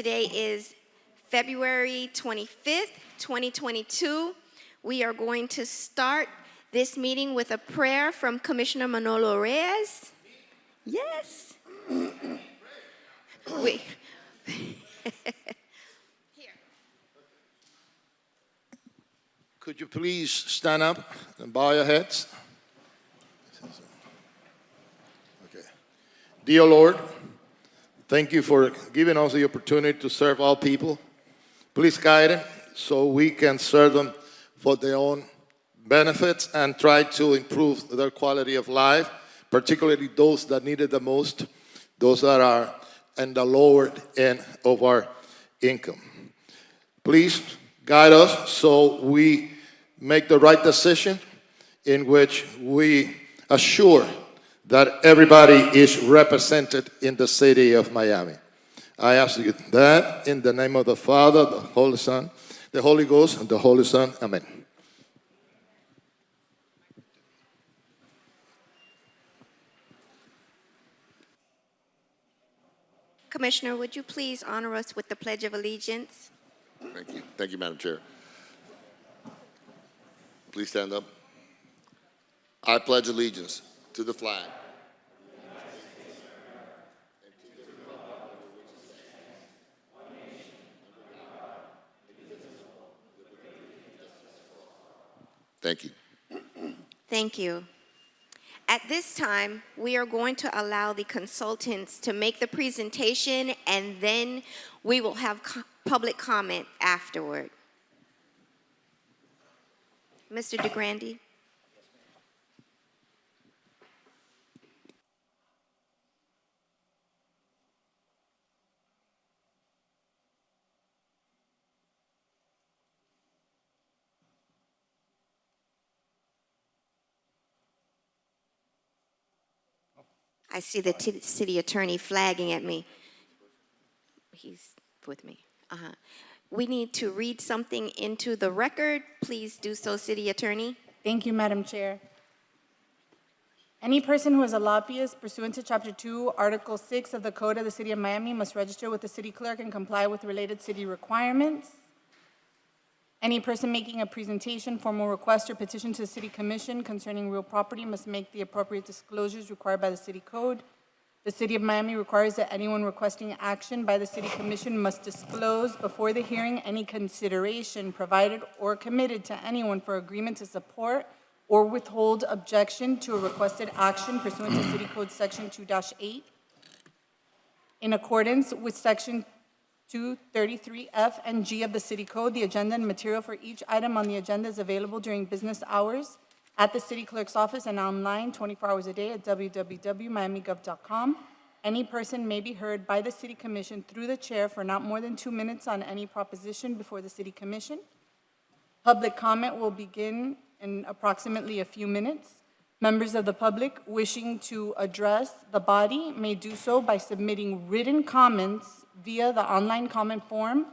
Today is February 25th, 2022. We are going to start this meeting with a prayer from Commissioner Manolo Reyes. Yes. Wait. Could you please stand up and bow your heads? Okay. Dear Lord, thank you for giving us the opportunity to serve all people. Please guide them so we can serve them for their own benefits and try to improve their quality of life, particularly those that need it the most, those that are in the lower end of our income. Please guide us so we make the right decision in which we assure that everybody is represented in the city of Miami. I ask you that in the name of the Father, the Holy Son, the Holy Ghost, and the Holy Son. Amen. Commissioner, would you please honor us with the Pledge of Allegiance? Thank you. Thank you, Madam Chair. Please stand up. I pledge allegiance to the flag Thank you. Thank you. At this time, we are going to allow the consultants to make the presentation, and then we will have public comment afterward. Mr. DeGrande. I see the city attorney flagging at me. He's with me. We need to read something into the record. Please do so, city attorney. Thank you, Madam Chair. Any person who is a lobbyist pursuant to Chapter 2, Article 6 of the Code of the City of Miami must register with the city clerk and comply with related city requirements. Any person making a presentation, formal request, or petition to the City Commission concerning real property must make the appropriate disclosures required by the City Code. The City of Miami requires that anyone requesting action by the City Commission must disclose before the hearing any consideration provided or committed to anyone for agreement to support or withhold objection to a requested action pursuant to City Code Section 2-8. In accordance with Section 233F and G of the City Code, the agenda and material for each item on the agenda is available during business hours at the City Clerk's office and online 24 hours a day at www.miamigov.com. Any person may be heard by the City Commission through the chair for not more than 2 minutes on any proposition before the City Commission. Public comment will begin in approximately a few minutes. Members of the public wishing to address the body may do so by submitting written comments via the online comment form.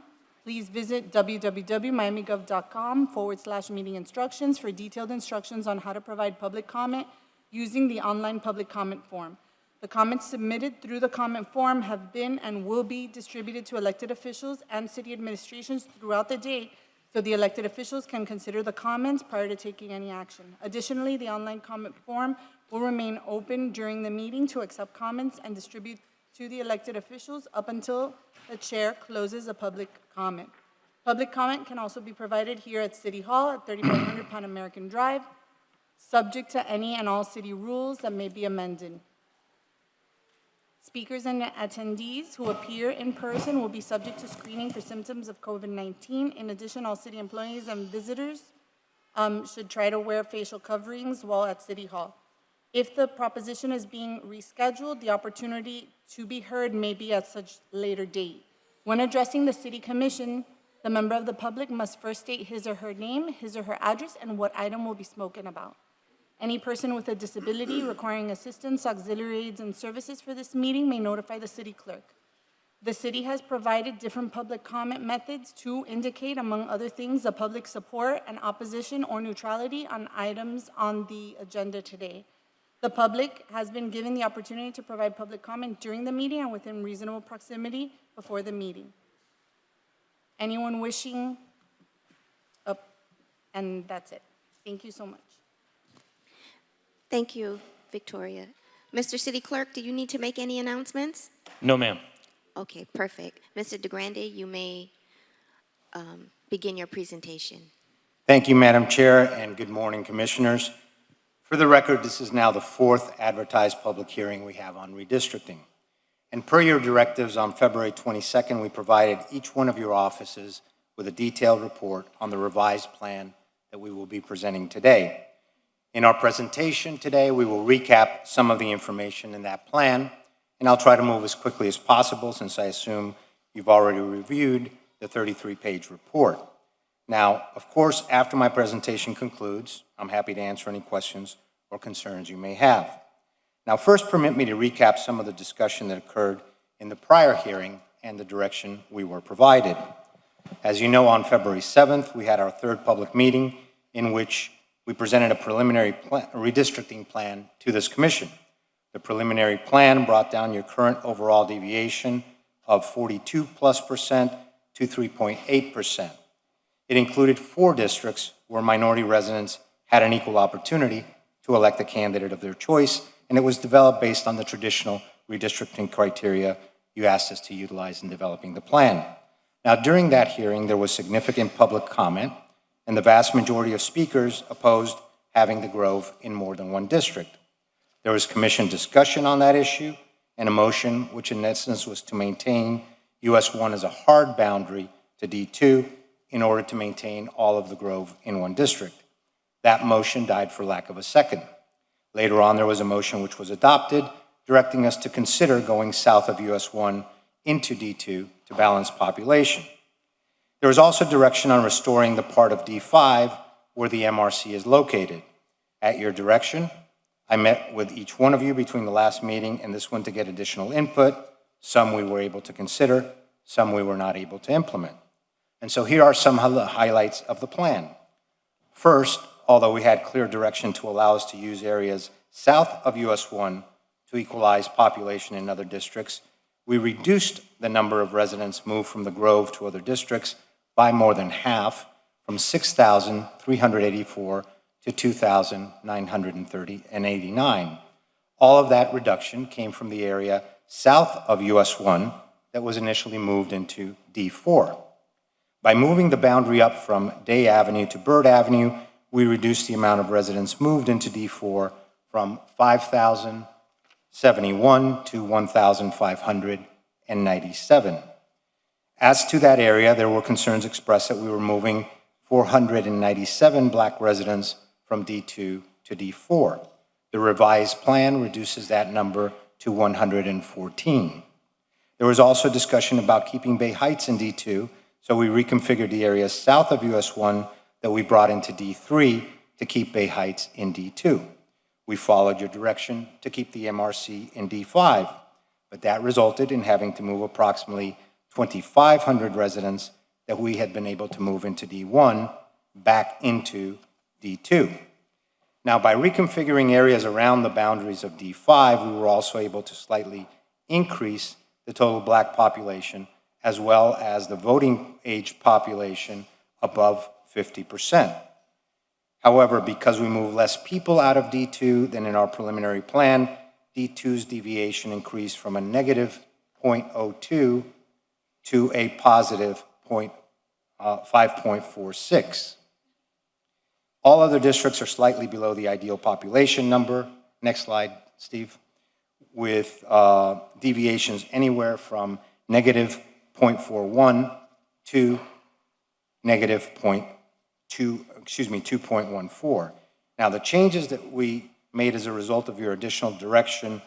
Please visit www.miamigov.com/meeting instructions for detailed instructions on how to provide public comment using the online public comment form. The comments submitted through the comment form have been and will be distributed to elected officials and city administrations throughout the day, so the elected officials can consider the comments prior to taking any action. Additionally, the online comment form will remain open during the meeting to accept comments and distribute to the elected officials up until the chair closes a public comment. Public comment can also be provided here at City Hall at 3500 Pan American Drive, subject to any and all city rules that may be amended. Speakers and attendees who appear in person will be subject to screening for symptoms of COVID-19. In addition, all city employees and visitors should try to wear facial coverings while at City Hall. If the proposition is being rescheduled, the opportunity to be heard may be at such later date. When addressing the City Commission, the member of the public must first state his or her name, his or her address, and what item will be spoken about. Any person with a disability requiring assistance, auxiliary aids, and services for this meeting may notify the city clerk. The city has provided different public comment methods to indicate, among other things, the public support and opposition or neutrality on items on the agenda today. The public has been given the opportunity to provide public comment during the meeting and within reasonable proximity before the meeting. Anyone wishing? Oh, and that's it. Thank you so much. Thank you, Victoria. Mr. City Clerk, do you need to make any announcements? No, ma'am. Okay, perfect. Mr. DeGrande, you may begin your presentation. Thank you, Madam Chair, and good morning, Commissioners. For the record, this is now the fourth advertised public hearing we have on redistricting. And per your directives on February 22nd, we provided each one of your offices with a detailed report on the revised plan that we will be presenting today. In our presentation today, we will recap some of the information in that plan, and I'll try to move as quickly as possible since I assume you've already reviewed the 33-page report. Now, of course, after my presentation concludes, I'm happy to answer any questions or concerns you may have. Now, first, permit me to recap some of the discussion that occurred in the prior hearing and the direction we were provided. As you know, on February 7th, we had our third public meeting in which we presented a preliminary redistricting plan to this commission. The preliminary plan brought down your current overall deviation of 42+% to 3.8%. It included 4 districts where minority residents had an equal opportunity to elect a candidate of their choice, and it was developed based on the traditional redistricting criteria you asked us to utilize in developing the plan. Now, during that hearing, there was significant public comment, and the vast majority of speakers opposed having the Grove in more than one district. There was commission discussion on that issue, and a motion which in essence was to maintain US 1 as a hard boundary to D2 in order to maintain all of the Grove in one district. That motion died for lack of a second. Later on, there was a motion which was adopted, directing us to consider going south of US 1 into D2 to balance population. There was also direction on restoring the part of D5 where the MRC is located. At your direction, I met with each one of you between the last meeting and this one to get additional input. Some we were able to consider, some we were not able to implement. And so here are some highlights of the plan. First, although we had clear direction to allow us to use areas south of US 1 to equalize population in other districts, we reduced the number of residents moved from the Grove to other districts by more than half, from 6,384 to 2,989. All of that reduction came from the area south of US 1 that was initially moved into D4. By moving the boundary up from Day Avenue to Bird Avenue, we reduced the amount of residents moved into D4 from 5,071 to 1,597. As to that area, there were concerns expressed that we were moving 497 Black residents from D2 to D4. The revised plan reduces that number to 114. There was also discussion about keeping Bay Heights in D2, so we reconfigured the area south of US 1 that we brought into D3 to keep Bay Heights in D2. We followed your direction to keep the MRC in D5, but that resulted in having to move approximately 2,500 residents that we had been able to move into D1 back into D2. Now, by reconfiguring areas around the boundaries of D5, we were also able to slightly increase the total Black population as well as the voting age population above 50%. However, because we moved less people out of D2 than in our preliminary plan, D2's deviation increased from a negative 0.02 to a positive 5.46. All other districts are slightly below the ideal population number. Next slide, Steve. With deviations anywhere from negative 0.41 to negative 2.14. Now, the changes that we made as a result of your additional direction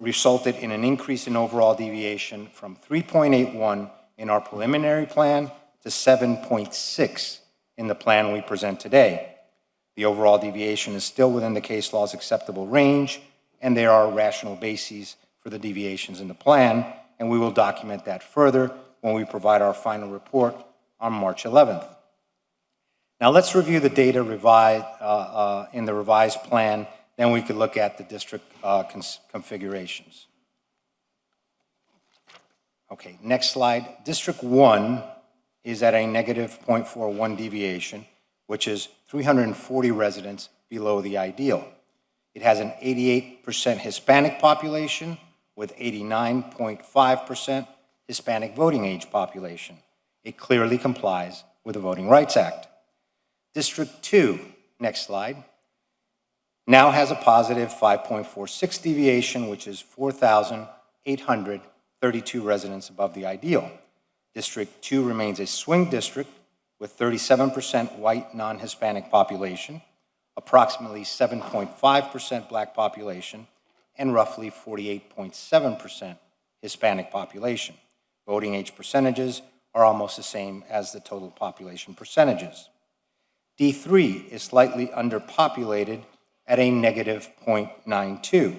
resulted in an increase in overall deviation from 3.81 in our preliminary plan to 7.6 in the plan we present today. The overall deviation is still within the case law's acceptable range, and there are rational bases for the deviations in the plan, and we will document that further when we provide our final report on March 11th. Now let's review the data in the revised plan, then we could look at the district configurations. Okay, next slide. District 1 is at a negative 0.41 deviation, which is 340 residents below the ideal. It has an 88% Hispanic population with 89.5% Hispanic voting age population. It clearly complies with the Voting Rights Act. District 2, next slide, now has a positive 5.46 deviation, which is 4,832 residents above the ideal. District 2 remains a swing district with 37% white non-Hispanic population, approximately 7.5% Black population, and roughly 48.7% Hispanic population. Voting age percentages are almost the same as the total population percentages. D3 is slightly underpopulated at a negative 0.92,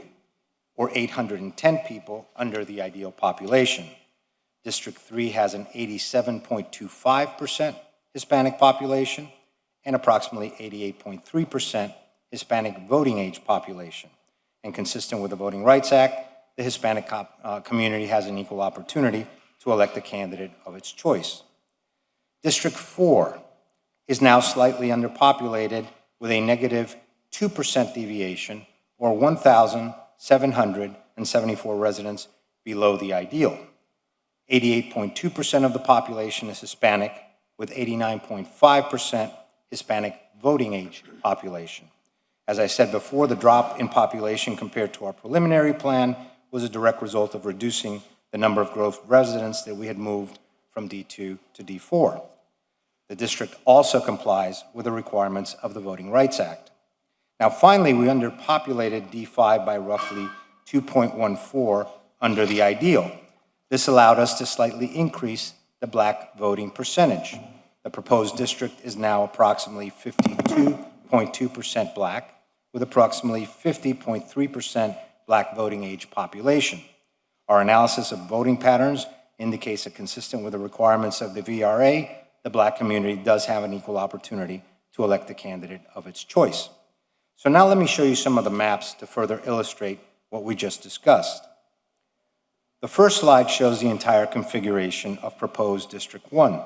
or 810 people under the ideal population. District 3 has an 87.25% Hispanic population and approximately 88.3% Hispanic voting age population. And consistent with the Voting Rights Act, the Hispanic community has an equal opportunity to elect the candidate of its choice. District 4 is now slightly underpopulated with a negative 2% deviation, or 1,774 residents below the ideal. 88.2% of the population is Hispanic, with 89.5% Hispanic voting age population. As I said before, the drop in population compared to our preliminary plan was a direct result of reducing the number of growth residents that we had moved from D2 to D4. The district also complies with the requirements of the Voting Rights Act. Now, finally, we underpopulated D5 by roughly 2.14 under the ideal. This allowed us to slightly increase the Black voting percentage. The proposed district is now approximately 52.2% Black, with approximately 50.3% Black voting age population. Our analysis of voting patterns indicates that, consistent with the requirements of the VRA, the Black community does have an equal opportunity to elect the candidate of its choice. So now let me show you some of the maps to further illustrate what we just discussed. The first slide shows the entire configuration of proposed District 1.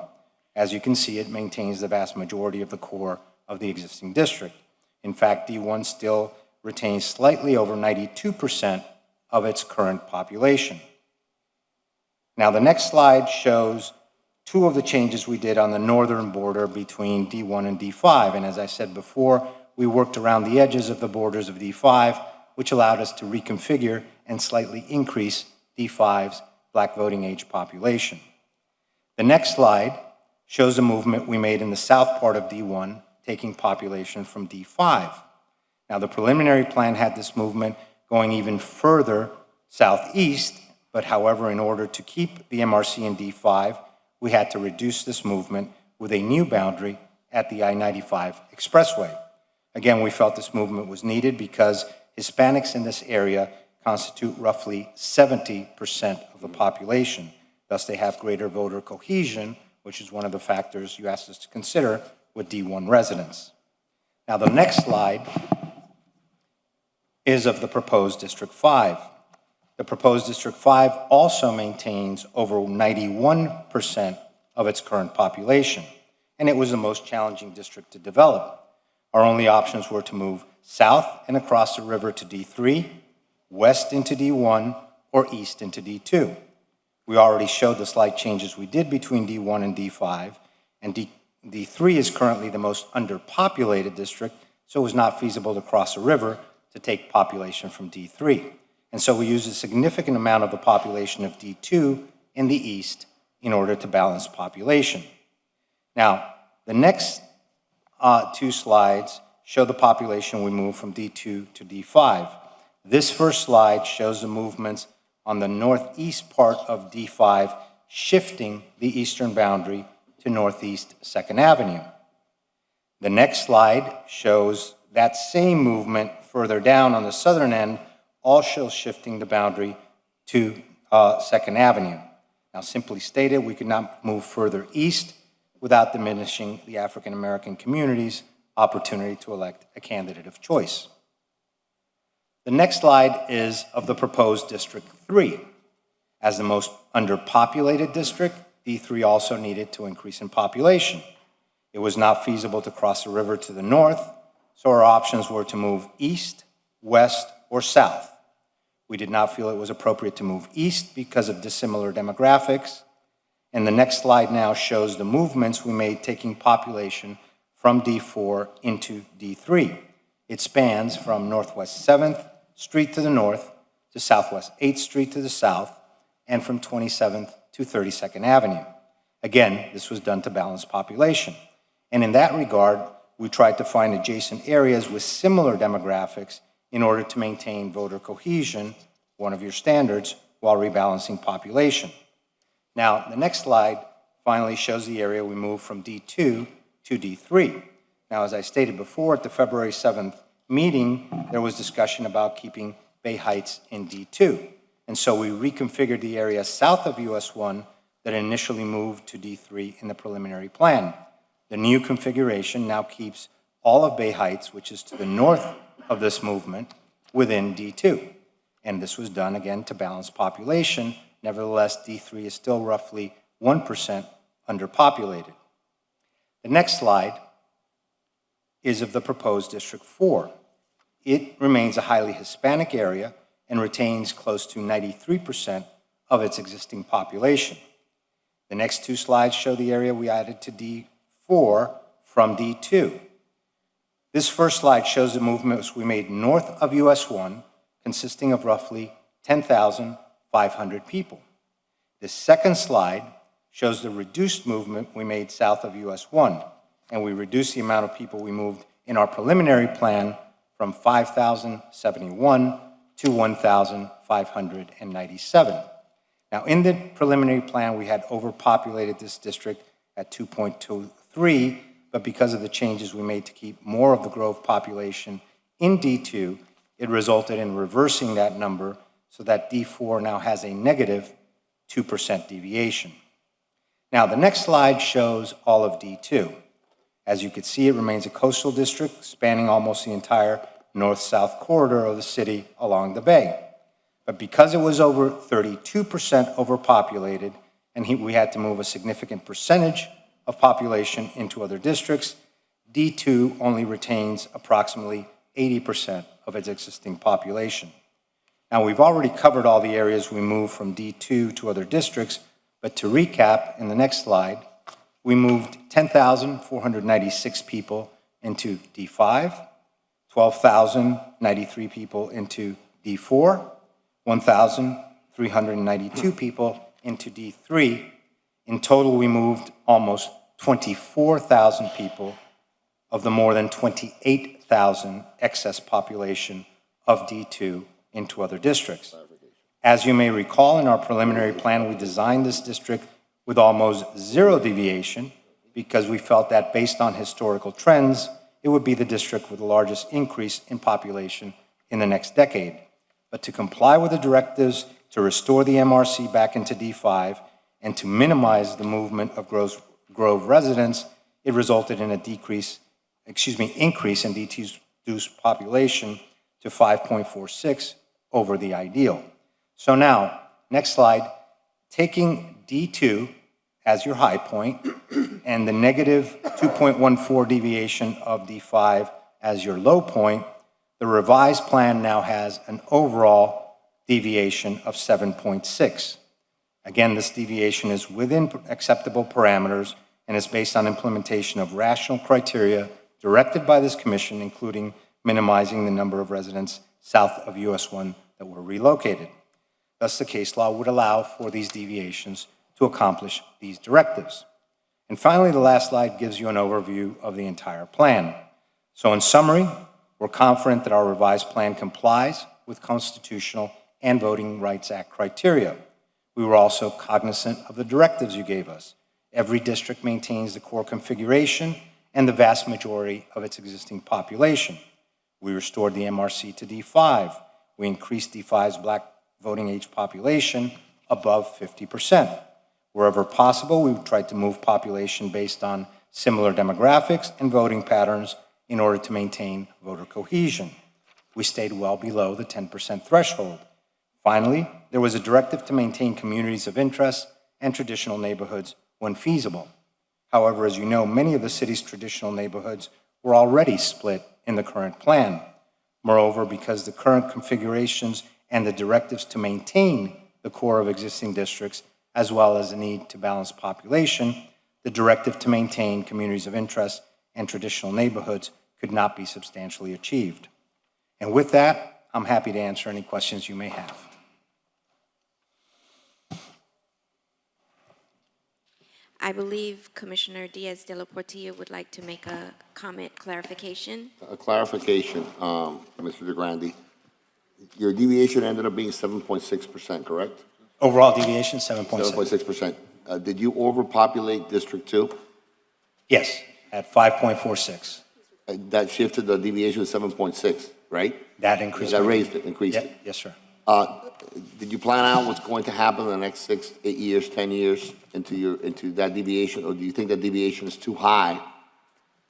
As you can see, it maintains the vast majority of the core of the existing district. In fact, D1 still retains slightly over 92% of its current population. Now, the next slide shows two of the changes we did on the northern border between D1 and D5. And as I said before, we worked around the edges of the borders of D5, which allowed us to reconfigure and slightly increase D5's Black voting age population. The next slide shows a movement we made in the south part of D1, taking population from D5. Now, the preliminary plan had this movement going even further southeast, but however, in order to keep the MRC in D5, we had to reduce this movement with a new boundary at the I-95 expressway. Again, we felt this movement was needed because Hispanics in this area constitute roughly 70% of the population. Thus, they have greater voter cohesion, which is one of the factors you asked us to consider with D1 residents. Now, the next slide is of the proposed District 5. The proposed District 5 also maintains over 91% of its current population, and it was the most challenging district to develop. Our only options were to move south and across the river to D3, west into D1, or east into D2. We already showed the slight changes we did between D1 and D5, and D3 is currently the most underpopulated district, so it was not feasible to cross a river to take population from D3. And so we used a significant amount of the population of D2 in the east in order to balance population. Now, the next two slides show the population we moved from D2 to D5. This first slide shows the movements on the northeast part of D5, shifting the eastern boundary to northeast 2nd Avenue. The next slide shows that same movement further down on the southern end, also shifting the boundary to 2nd Avenue. Now, simply stated, we could not move further east without diminishing the African American community's opportunity to elect a candidate of choice. The next slide is of the proposed District 3. As the most underpopulated district, D3 also needed to increase in population. It was not feasible to cross the river to the north, so our options were to move east, west, or south. We did not feel it was appropriate to move east because of dissimilar demographics. And the next slide now shows the movements we made taking population from D4 into D3. It spans from Northwest 7th Street to the north to Southwest 8th Street to the south, and from 27th to 32nd Avenue. Again, this was done to balance population. And in that regard, we tried to find adjacent areas with similar demographics in order to maintain voter cohesion, one of your standards, while rebalancing population. Now, the next slide finally shows the area we moved from D2 to D3. Now, as I stated before, at the February 7th meeting, there was discussion about keeping Bay Heights in D2. And so we reconfigured the area south of US 1 that initially moved to D3 in the preliminary plan. The new configuration now keeps all of Bay Heights, which is to the north of this movement, within D2. And this was done again to balance population. Nevertheless, D3 is still roughly 1% underpopulated. The next slide is of the proposed District 4. It remains a highly Hispanic area and retains close to 93% of its existing population. The next two slides show the area we added to D4 from D2. This first slide shows the movements we made north of US 1, consisting of roughly 10,500 people. The second slide shows the reduced movement we made south of US 1, and we reduced the amount of people we moved in our preliminary plan from 5,071 to 1,597. Now, in the preliminary plan, we had overpopulated this district at 2.23, but because of the changes we made to keep more of the Grove population in D2, it resulted in reversing that number so that D4 now has a negative 2% deviation. Now, the next slide shows all of D2. As you can see, it remains a coastal district spanning almost the entire north-south corridor of the city along the bay. But because it was over 32% overpopulated, and we had to move a significant percentage of population into other districts, D2 only retains approximately 80% of its existing population. Now, we've already covered all the areas we moved from D2 to other districts, but to recap, in the next slide, we moved 10,496 people into D5, 12,093 people into D4, 1,392 people into D3. In total, we moved almost 24,000 people of the more than 28,000 excess population of D2 into other districts. As you may recall, in our preliminary plan, we designed this district with almost zero deviation because we felt that based on historical trends, it would be the district with the largest increase in population in the next decade. But to comply with the directives to restore the MRC back into D5 and to minimize the movement of Grove residents, it resulted in a increase in D2's population to 5.46 over the ideal. So now, next slide, taking D2 as your high point and the negative 2.14 deviation of D5 as your low point, the revised plan now has an overall deviation of 7.6. Again, this deviation is within acceptable parameters and is based on implementation of rational criteria directed by this commission, including minimizing the number of residents south of US 1 that were relocated. Thus, the case law would allow for these deviations to accomplish these directives. And finally, the last slide gives you an overview of the entire plan. So in summary, we're confident that our revised plan complies with Constitutional and Voting Rights Act criteria. We were also cognizant of the directives you gave us. Every district maintains the core configuration and the vast majority of its existing population. We restored the MRC to D5. We increased D5's Black voting age population above 50%. Wherever possible, we tried to move population based on similar demographics and voting patterns in order to maintain voter cohesion. We stayed well below the 10% threshold. Finally, there was a directive to maintain communities of interest and traditional neighborhoods when feasible. However, as you know, many of the city's traditional neighborhoods were already split in the current plan. Moreover, because the current configurations and the directives to maintain the core of existing districts, as well as the need to balance population, the directive to maintain communities of interest and traditional neighborhoods could not be substantially achieved. And with that, I'm happy to answer any questions you may have. I believe Commissioner Diaz de la Portilla would like to make a comment, clarification. A clarification, Mr. DeGrande. Your deviation ended up being 7.6%, correct? Overall deviation, 7.7. 7.6%. Did you overpopulate District 2? Yes, at 5.46. That shifted the deviation to 7.6, right? That increased. That raised it, increased Yeah, it. yes, sir. Did you plan out what's going to happen in the next 6, 8 years, 10 years into that deviation? Or do you think that deviation is too high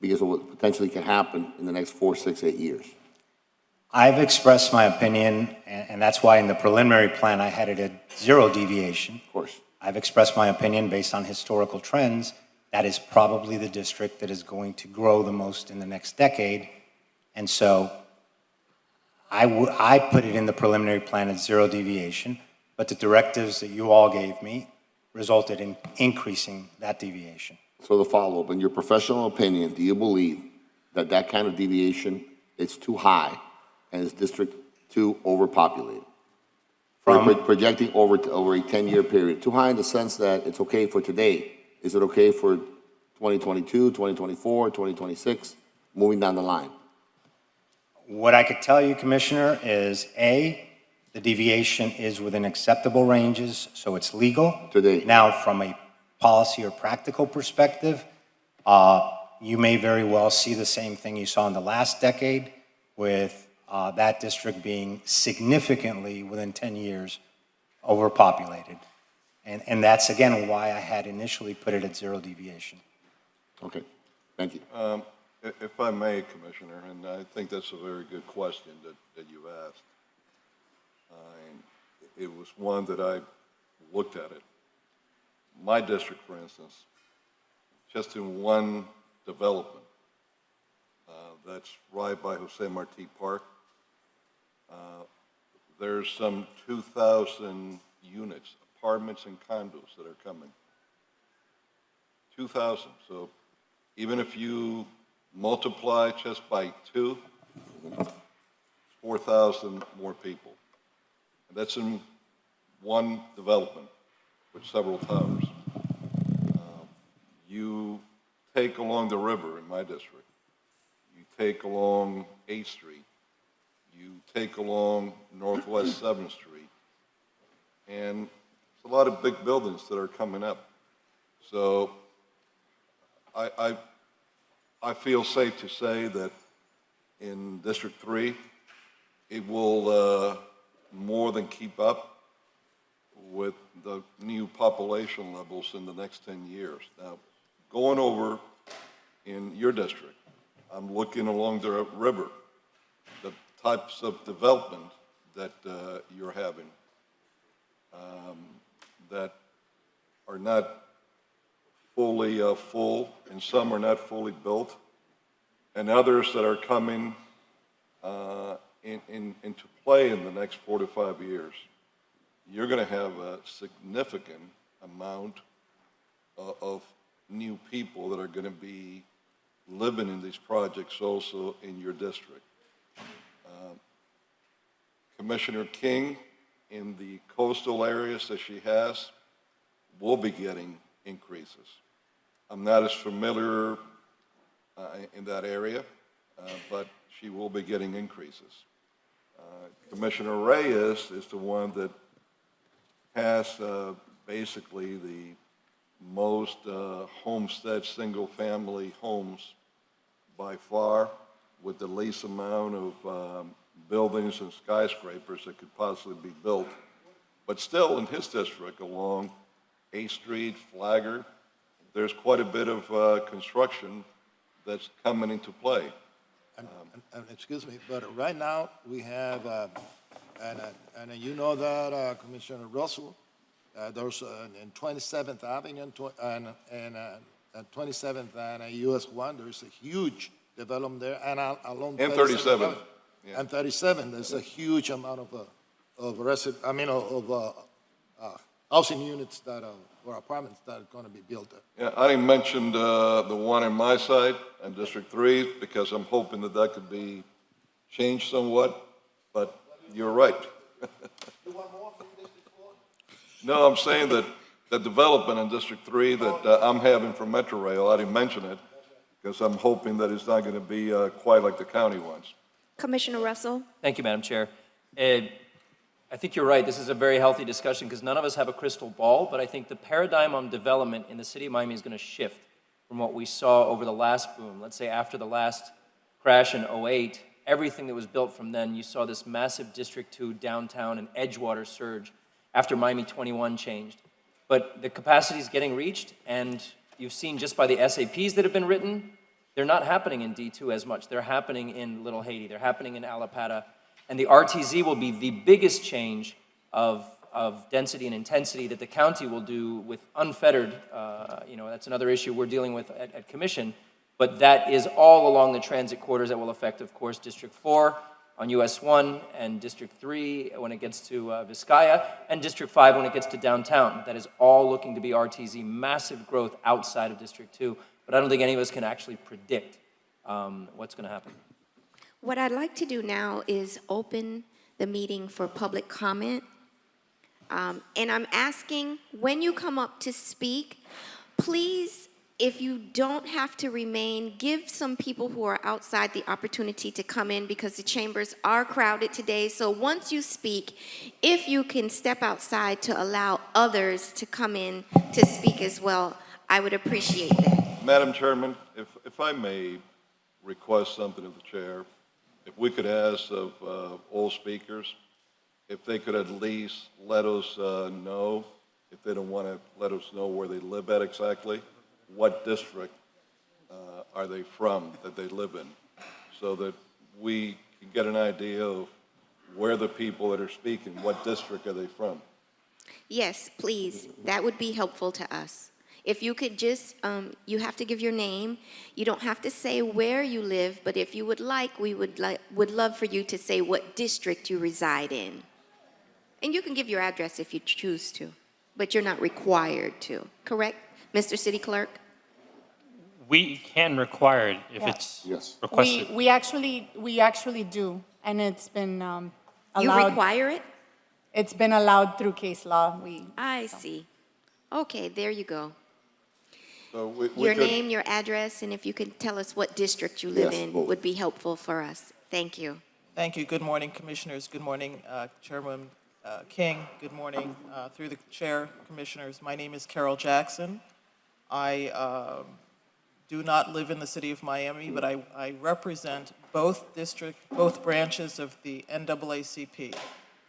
because of what potentially can happen in the next 4, 6, 8 years? I've expressed my opinion, and that's why in the preliminary plan, I had it at 0 deviation. Of course. I've expressed my opinion based on historical trends. That is probably the district that is going to grow the most in the next decade. And so I put it in the preliminary plan at 0 deviation, but the directives that you all gave me resulted in increasing that deviation. So the follow-up, in your professional opinion, do you believe that that kind of deviation is too high and is District 2 overpopulated? Projecting over a 10-year period. Too high in the sense that it's okay for today. Is it okay for 2022, 2024, 2026, moving down the line? What I could tell you, Commissioner, is A, the deviation is within acceptable ranges, so it's legal. Today. Now, from a policy or practical perspective, you may very well see the same thing you saw in the last decade with that district being significantly, within 10 years, overpopulated. And that's, again, why I had initially put it at 0 deviation. Okay, thank you. If I may, Commissioner, and I think that's a very good question that you've asked. And it was one that I looked at it. My district, for instance, just in one development, that's right by Jose Marti Park, there's some 2,000 units, apartments and condos that are coming. 2,000. So even if you multiply just by 2, 4,000 more people. And that's in one development with several towers. You take along the river in my district. You take along 8th Street. You take along Northwest 7th Street. And it's a lot of big buildings that are coming up. So I feel safe to say that in District 3, it will more than keep up with the new population levels in the next 10 years. Now, going over in your district, I'm looking along the river, the types of development that you're having that are not fully full, and some are not fully built, and others that are coming into play in the next 4 to 5 years. You're going to have a significant amount of new people that are going to be living in these projects also in your district. Commissioner King, in the coastal areas that she has, will be getting increases. I'm not as familiar in that area, but she will be getting increases. Commissioner Reyes is the one that has basically the most homestead single-family homes by far, with the least amount of buildings and skyscrapers that could possibly be built. But still, in his district, along 8th Street, Flagler, there's quite a bit of construction that's coming into play. Excuse me, but right now, we have, and you know that, Commissioner Russell, there's in 27th Avenue and 27th and US 1, there's a huge development there, and along And 37th 37th, Avenue. yeah. And 37, there's a huge amount of housing units that or apartments that are going to be built there. Yeah, I didn't mention the one on my side, in District 3, because I'm hoping that that could be changed somewhat, but you're right. No, I'm saying that the development in District 3 that I'm having for Metro Rail, I didn't mention it, because I'm hoping that it's not going to be quite like the county ones. Commissioner Russell? Thank you, Madam Chair. I think you're right. This is a very healthy discussion because none of us have a crystal ball, but I think the paradigm on development in the city of Miami is going to shift from what we saw over the last boom. Let's say after the last crash in '08, everything that was built from then, you saw this massive District 2 downtown and Edgewater surge after Miami 21 changed. But the capacity is getting reached, and you've seen just by the SAPs that have been written, they're not happening in D2 as much. They're happening in Little Haiti. They're happening in Alapata. And the RTZ will be the biggest change of density and intensity that the county will do with unfettered, that's another issue we're dealing with at Commission, but that is all along the transit corridors that will affect, of course, District 4 on US 1 and District 3 when it gets to Vizcaya, and District 5 when it gets to downtown. That is all looking to be RTZ, massive growth outside of District 2, but I don't think any of us can actually predict what's going to happen. What I'd like to do now is open the meeting for public comment. And I'm asking, when you come up to speak, please, if you don't have to remain, give some people who are outside the opportunity to come in because the chambers are crowded today. So once you speak, if you can step outside to allow others to come in to speak as well, I would appreciate that. Madam Chairman, if I may request something of the chair, if we could ask of all speakers, if they could at least let us know, if they don't want to let us know where they live at exactly, what district are they from that they live in, so that we can get an idea of where the people that are speaking, what district are they from? Yes, please. That would be helpful to us. If you could just, you have to give your name. You don't have to say where you live, but if you would like, we would love for you to say what district you reside in. And you can give your address if you choose to, but you're not required to, correct, Mr. City Clerk? We can require it if Yeah. it's Yes. requested. We actually do, and it's been You allowed. require it? It's been allowed through case law. I see. Okay, there you go. So we Your could- name, your address, and if you could tell us what district you live Yes, in both. would be helpful for us. Thank you. Thank you. Good morning, Commissioners. Good morning, Chairman King. Good morning, through the Chair, Commissioners. My name is Carol Jackson. I do not live in the city of Miami, but I represent both branches of the NAACP,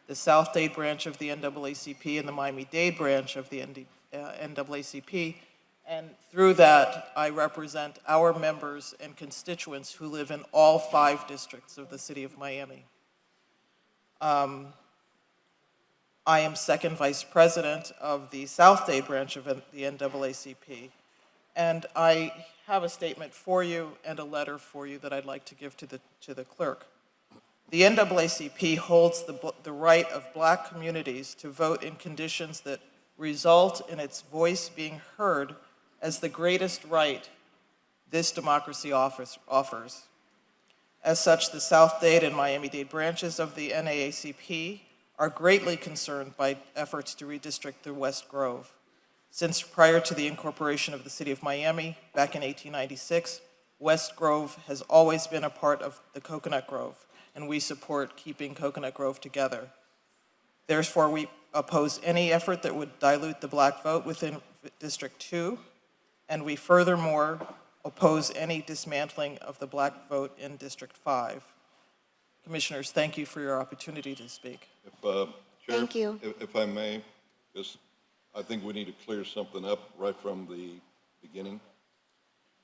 the South Dade branch of the NAACP and the Miami-Dade branch of the NAACP. And through that, I represent our members and constituents who live in all 5 districts of the city of Miami. I am second vice president of the South Dade branch of the NAACP. And I have a statement for you and a letter for you that I'd like to give to the clerk. The NAACP holds the right of Black communities to vote in conditions that result in its voice being heard as the greatest right this democracy offers. As such, the South Dade and Miami-Dade branches of the NAACP are greatly concerned by efforts to redistrict the West Grove. Since prior to the incorporation of the city of Miami back in 1896, West Grove has always been a part of the Coconut Grove, and we support keeping Coconut Grove together. Therefore, we oppose any effort that would dilute the Black vote within District 2, and we furthermore oppose any dismantling of the Black vote in District 5. Commissioners, thank you for your opportunity to speak. Chair, Thank you. If I may, just, I think we need to clear something up right from the beginning.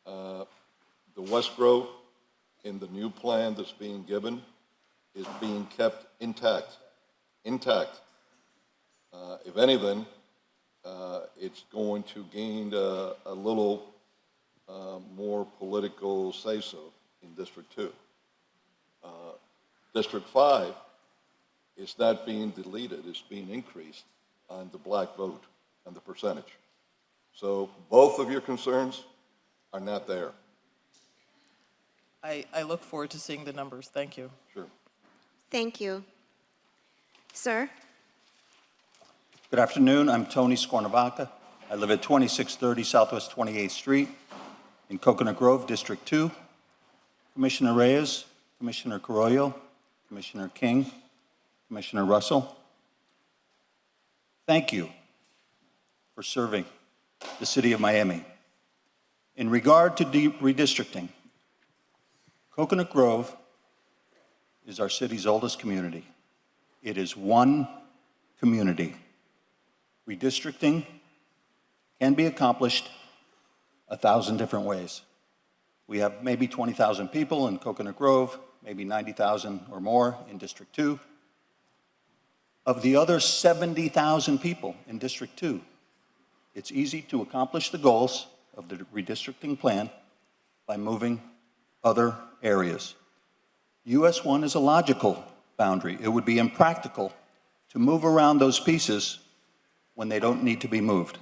The West Grove, in the new plan that's being given, is being kept intact. If anything, it's going to gain a little more political say-so in District 2. District 5 is not being deleted, it's being increased on the black vote, on the percentage. So both of your concerns are not there. I look forward to seeing the numbers. Thank you. Sure. Thank you. Sir? Good afternoon. I'm Tony Scornavaca. I live at 2630 Southwest 28th Street in Coconut Grove, District 2. Commissioner Reyes, Commissioner Carollo, Commissioner King, Commissioner Russell, thank you for serving the city of Miami. In regard to redistricting, Coconut Grove is our city's oldest community. It is one community. Redistricting can be accomplished 1,000 different ways. We have maybe 20,000 people in Coconut Grove, maybe 90,000 or more in District 2. Of the other 70,000 people in District 2, it's easy to accomplish the goals of the redistricting plan by moving other areas. US 1 is a logical boundary. It would be impractical to move around those pieces when they don't need to be moved.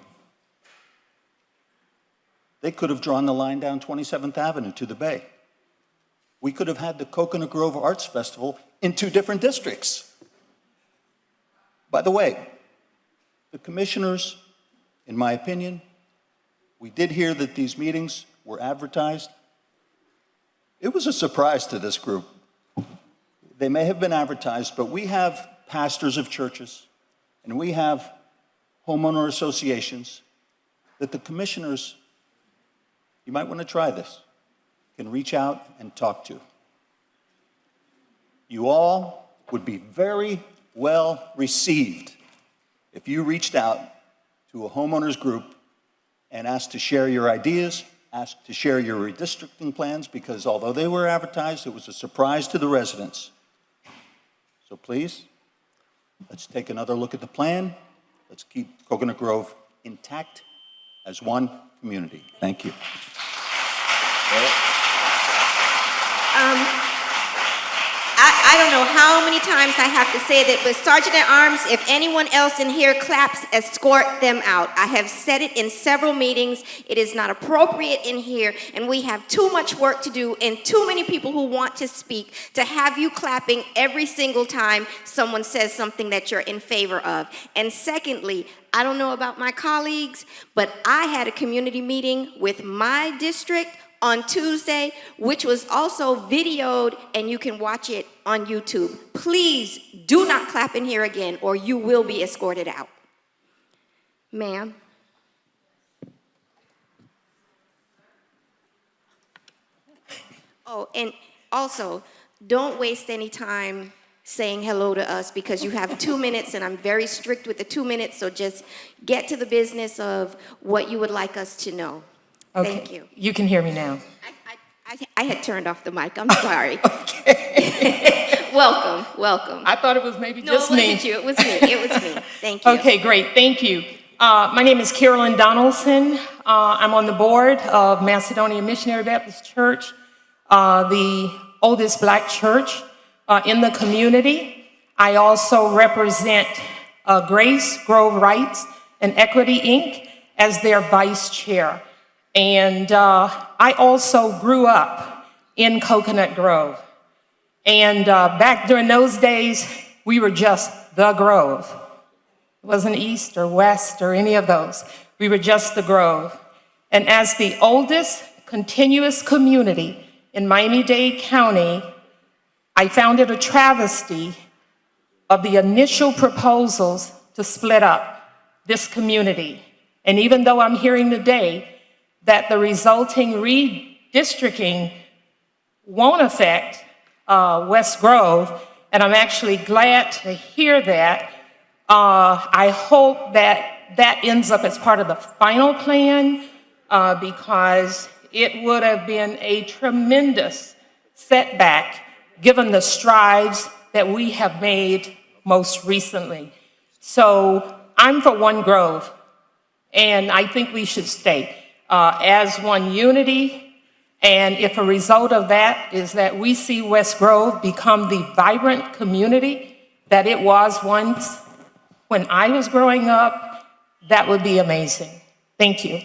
They could have drawn the line down 27th Avenue to the Bay. We could have had the Coconut Grove Arts Festival in 2 different districts. By the way, the commissioners, in my opinion, we did hear that these meetings were advertised. It was a surprise to this group. They may have been advertised, but we have pastors of churches and we have homeowner associations that the commissioners, you might want to try this, can reach out and talk to. You all would be very well received if you reached out to a homeowners group and asked to share your ideas, asked to share your redistricting plans, because although they were advertised, it was a surprise to the residents. So please, let's take another look at the plan. Let's keep Coconut Grove intact as one community. Thank you. I don't know how many times I have to say that, but Sergeant at Arms, if anyone else in here claps, escort them out. I have said it in several meetings. It is not appropriate in here, and we have too much work to do and too many people who want to speak to have you clapping every single time someone says something that you're in favor of. And secondly, I don't know about my colleagues, but I had a community meeting with my district on Tuesday, which was also videoed, and you can watch it on YouTube. Please do not clap in here again, or you will be escorted out. Ma'am. Oh, and also, don't waste any time saying hello to us, because you have 2 minutes, and I'm very strict with the 2 minutes, so just get to the business of what you would like us to know. Okay. Thank you. You can hear me now. I had turned off the mic. I'm sorry. Okay. Welcome. I thought it was maybe No, just it me. wasn't you. It was me. It was me. Thank you. Okay, great. Thank you. My name is Carolyn Donaldson. I'm on the board of Macedonia Missionary Baptist Church, the oldest black church in the community. I also represent Grace Grove Rights and Equity, Inc. as their vice chair. And I also grew up in Coconut Grove. And back during those days, we were just the Grove. It wasn't East or West or any of those. We were just the Grove. And as the oldest continuous community in Miami-Dade County, I found it a travesty of the initial proposals to split up this community. And even though I'm hearing today that the resulting redistricting won't affect West Grove, and I'm actually glad to hear that. I hope that that ends up as part of the final plan, because it would have been a tremendous setback given the strides that we have made most recently. So I'm for One Grove. And I think we should stay as one unity. And if a result of that is that we see West Grove become the vibrant community that it was once when I was growing up, that would be amazing. Thank you.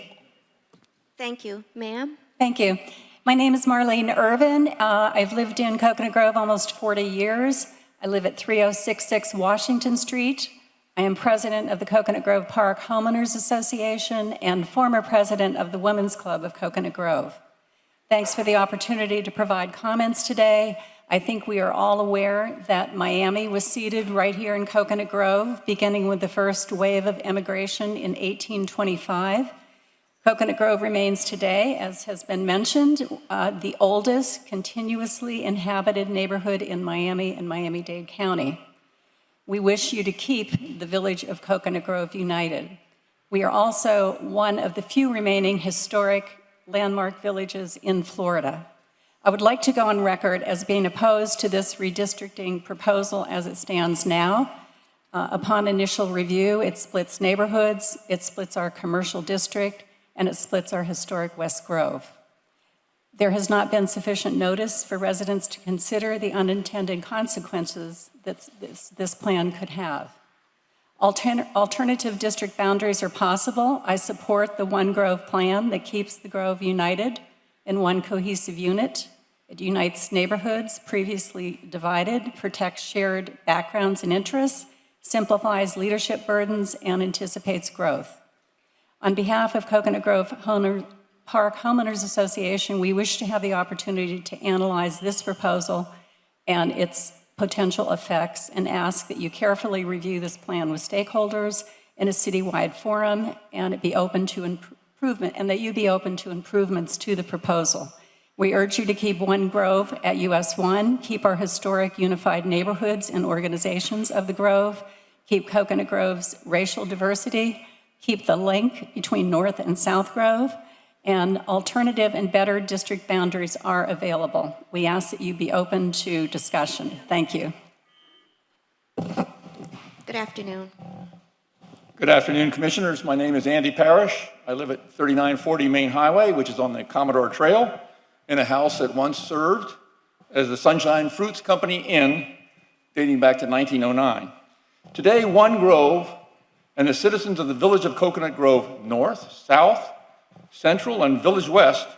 Thank you. Ma'am? Thank you. My name is Marlene Irvin. I've lived in Coconut Grove almost 40 years. I live at 3066 Washington Street. I am president of the Coconut Grove Park Homeowners Association and former president of the Women's Club of Coconut Grove. Thanks for the opportunity to provide comments today. I think we are all aware that Miami was seated right here in Coconut Grove, beginning with the first wave of immigration in 1825. Coconut Grove remains today, as has been mentioned, the oldest continuously inhabited neighborhood in Miami and Miami-Dade County. We wish you to keep the village of Coconut Grove united. We are also one of the few remaining historic landmark villages in Florida. I would like to go on record as being opposed to this redistricting proposal as it stands now. Upon initial review, it splits neighborhoods, it splits our commercial district, and it splits our historic West Grove. There has not been sufficient notice for residents to consider the unintended consequences that this plan could have. Alternative district boundaries are possible. I support the One Grove plan that keeps the Grove united in one cohesive unit. It unites neighborhoods previously divided, protects shared backgrounds and interests, simplifies leadership burdens, and anticipates growth. On behalf of Coconut Grove Park Homeowners Association, we wish to have the opportunity to analyze this proposal and its potential effects and ask that you carefully review this plan with stakeholders in a citywide forum and it be open to improvement, and that you be open to improvements to the proposal. We urge you to keep One Grove at US 1, keep our historic unified neighborhoods and organizations of the Grove, keep Coconut Grove's racial diversity, keep the link between North and South Grove, and alternative and better district boundaries are available. We ask that you be open to discussion. Thank you. Good afternoon. Good afternoon, Commissioners. My name is Andy Parrish. I live at 3940 Main Highway, which is on the Commodore Trail, in a house that once served as the Sunshine Fruits Company Inn, dating back to 1909. Today, One Grove and the citizens of the village of Coconut Grove North, South, Central, and Village West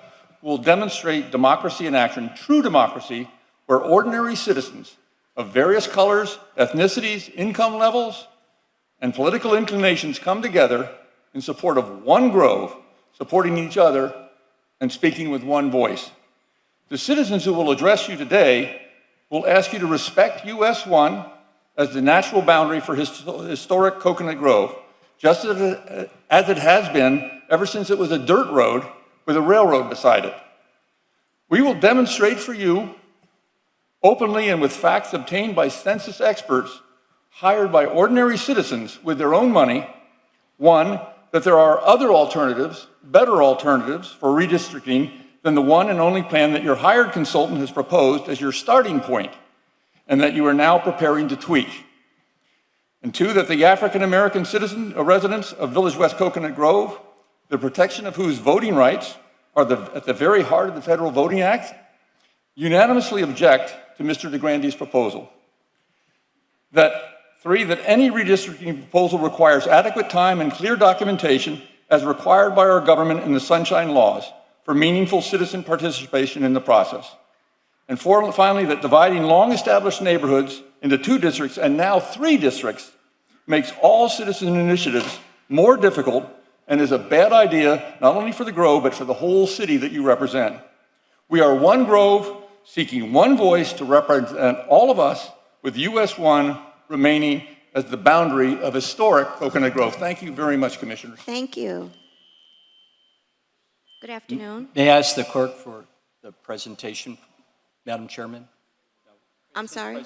will demonstrate democracy in action, true democracy, where ordinary citizens of various colors, ethnicities, income levels, and political inclinations come together in support of One Grove, supporting each other and speaking with one voice. The citizens who will address you today will ask you to respect US 1 as the natural boundary for historic Coconut Grove, just as it has been ever since it was a dirt road with a railroad beside it. We will demonstrate for you, openly and with facts obtained by census experts hired by ordinary citizens with their own money, one, that there are other alternatives, better alternatives for redistricting than the one and only plan that your hired consultant has proposed as your starting point, and that you are now preparing to tweak. And two, that the African American residents of Village West Coconut Grove, the protection of whose voting rights are at the very heart of the Federal Voting Act, unanimously object to Mr. DeGrandy's proposal. Three, that any redistricting proposal requires adequate time and clear documentation as required by our government in the Sunshine Laws for meaningful citizen participation in the process. And four, finally, that dividing long-established neighborhoods into 2 districts and now 3 districts makes all citizen initiatives more difficult and is a bad idea, not only for the Grove, but for the whole city that you represent. We are One Grove, seeking one voice to represent all of us, with US 1 remaining as the boundary of historic Coconut Grove. Thank you very much, Commissioners. Thank you. Good afternoon. May I ask the clerk for the presentation, Madam Chairman? I'm sorry?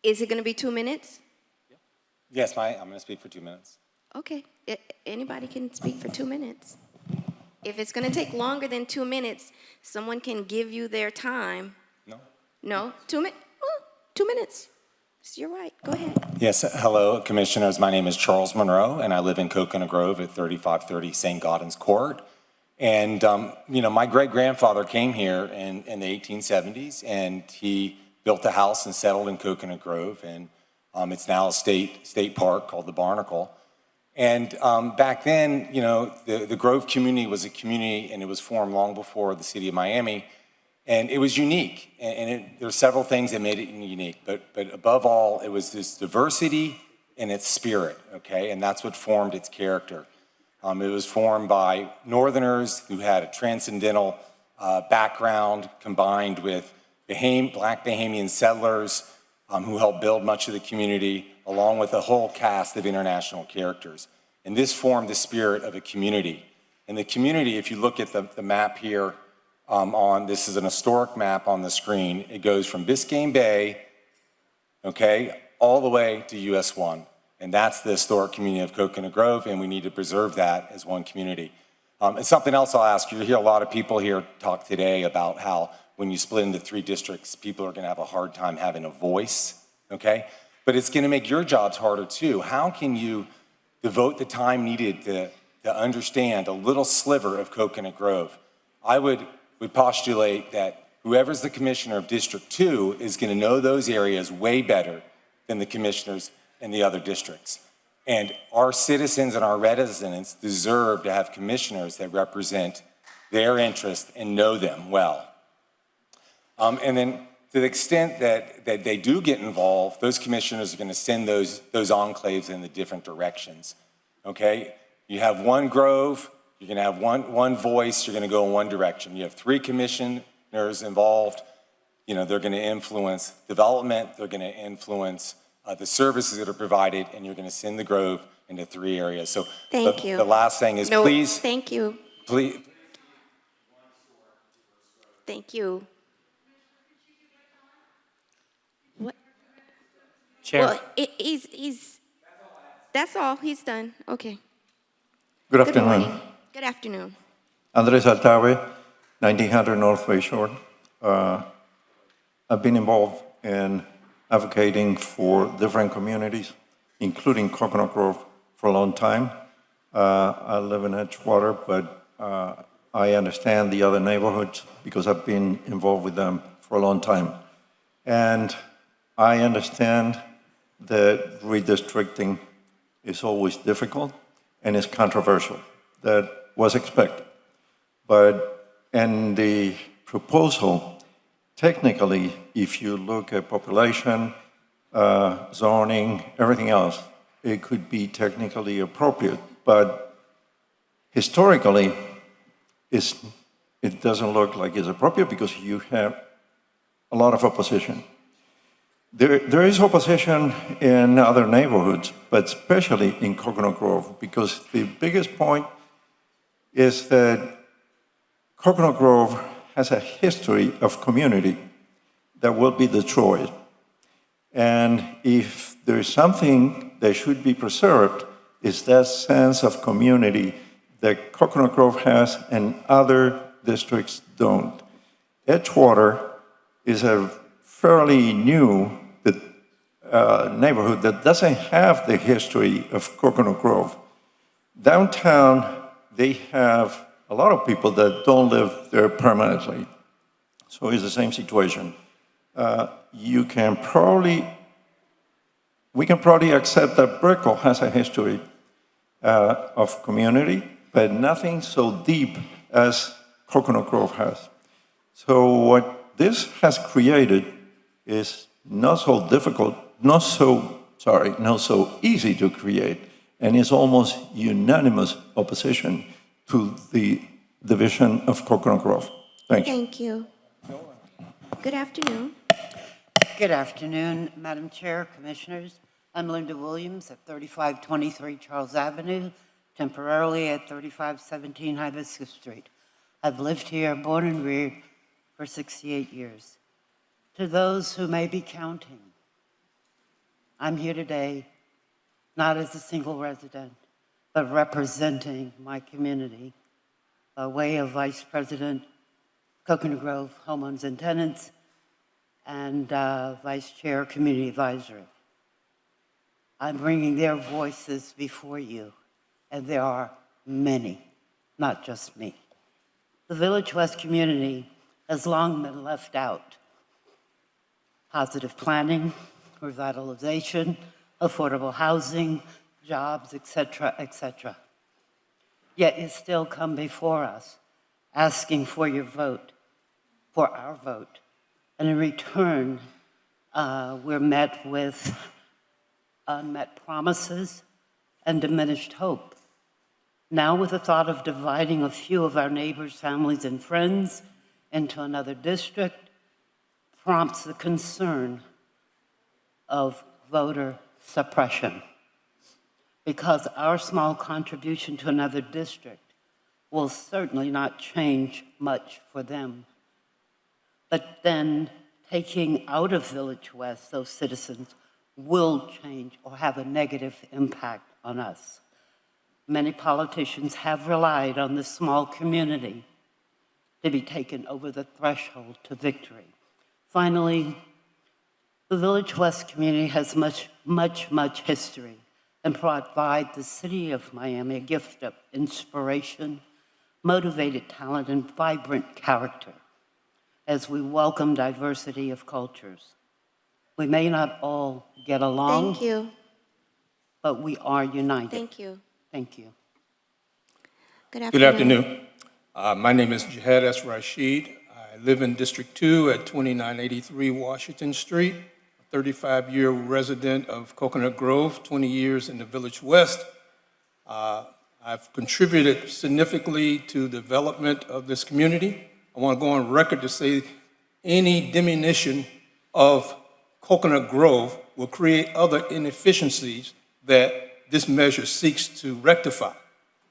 Is it going to be 2 minutes? Yes, I'm going to speak for 2 minutes. Okay, anybody can speak for 2 minutes. If it's going to take longer than 2 minutes, someone can give you their time. No. No? 2 minutes? 2 minutes. It's your right. Go ahead. Yes, hello, Commissioners. My name is Charles Monroe, and I live in Coconut Grove at 3530 St. Gaudens Court. And, my great-grandfather came here in the 1870s, and he built a house and settled in Coconut Grove. And it's now a state park called the Barnacle. And back then, the Grove community was a community, and it was formed long before the city of Miami. And it was unique, and there were several things that made it unique. But above all, it was this diversity in its spirit, okay? And that's what formed its character. It was formed by Northerners who had a transcendental background combined with Black Bahamian settlers who helped build much of the community, along with a whole cast of international characters. And this formed the spirit of a community. And the community, if you look at the map here, this is an historic map on the screen. It goes from Biscayne Bay, okay, all the way to US 1. And that's the historic community of Coconut Grove, and we need to preserve that as one community. And something else I'll ask you, hear a lot of people here talk today about how when you split into 3 districts, people are gonna have a hard time having a voice, okay? But it's gonna make your jobs harder too. How can you devote the time needed to understand a little sliver of Coconut Grove? I would postulate that whoever's the commissioner of District 2 is gonna know those areas way better than the commissioners in the other districts. And our citizens and our residents deserve to have commissioners that represent their interests and know them well. And then to the extent that they do get involved, those commissioners are gonna send those enclaves in the different directions, okay? You have one grove, you're gonna have one voice, you're gonna go in one direction. You have 3 commissioners involved, they're gonna influence development, they're gonna influence the services that are provided, and you're gonna send the Grove into 3 areas. So Thank you. The last thing is No, please. Thank you. Please. Thank you. What? Chair. Well, that's all. He's done. Okay. Good Good afternoon. morning. Good afternoon. Andres Altave, 1900 North Bayshore. I've been involved in advocating for different communities, including Coconut Grove, for a long time. I live in Edgewater, but I understand the other neighborhoods because I've been involved with them for a long time. And I understand that redistricting is always difficult and is controversial. That was expected. But in the proposal, technically, if you look at population, zoning, everything else, it could be technically appropriate. But historically, it doesn't look like it's appropriate because you have a lot of opposition. There is opposition in other neighborhoods, but especially in Coconut Grove, because the biggest point is that Coconut Grove has a history of community that will be destroyed. And if there is something that should be preserved, is that sense of community that Coconut Grove has and other districts don't. Edgewater is a fairly new neighborhood that doesn't have the history of Coconut Grove. Downtown, they have a lot of people that don't live there permanently. So it's the same situation. We can probably accept that Brickell has a history of community, but nothing so deep as Coconut Grove has. So what this has created is not so easy to create, and it's almost unanimous opposition to the division of Coconut Grove. Thank you. Thank you. Good afternoon. Good afternoon, Madam Chair, Commissioners. I'm Linda Williams at 3523 Charles Avenue, temporarily at 3517 Hibiscus Street. I've lived here, born and reared, for 68 years. To those who may be counting, I'm here today not as a single resident, but representing my community by way of Vice President, Coconut Grove Homeowners and Tenants, and Vice Chair, Community Advisory. I'm bringing their voices before you, and there are many, not just me. The Village West community has long been left out. Positive planning, revitalization, affordable housing, jobs, etc., etc. Yet you still come before us asking for your vote, for our vote. And in return, we're met with unmet promises and diminished hope. Now with the thought of dividing a few of our neighbors, families, and friends into another district prompts the concern of voter suppression. Because our small contribution to another district will certainly not change much for them. But then taking out of Village West those citizens will change or have a negative impact on us. Many politicians have relied on this small community to be taken over the threshold to victory. Finally, the Village West community has much history and provide the city of Miami a gift of inspiration, motivated talent, and vibrant character as we welcome diversity of cultures. We may not all get along. Thank you. But we are united. Thank you. Thank you. Good Good afternoon. afternoon. My name is Jihad S. Rashid. I live in District 2 at 2983 Washington Street, a 35-year resident of Coconut Grove, 20 years in the Village West. I've contributed significantly to the development of this community. I want to go on record to say any diminution of Coconut Grove will create other inefficiencies that this measure seeks to rectify.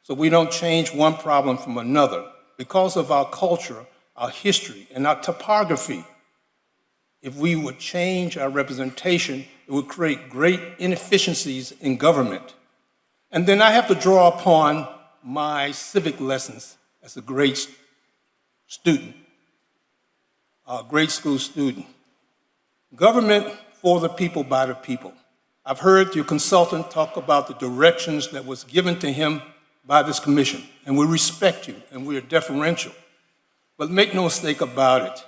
So we don't change one problem from another. Because of our culture, our history, and our topography, if we would change our representation, it would create great inefficiencies in government. And then I have to draw upon my civic lessons as a grade student, a grade school student. Government for the people, by the people. I've heard your consultant talk about the directions that was given to him by this commission, and we respect you, and we are deferential. But make no mistake about it,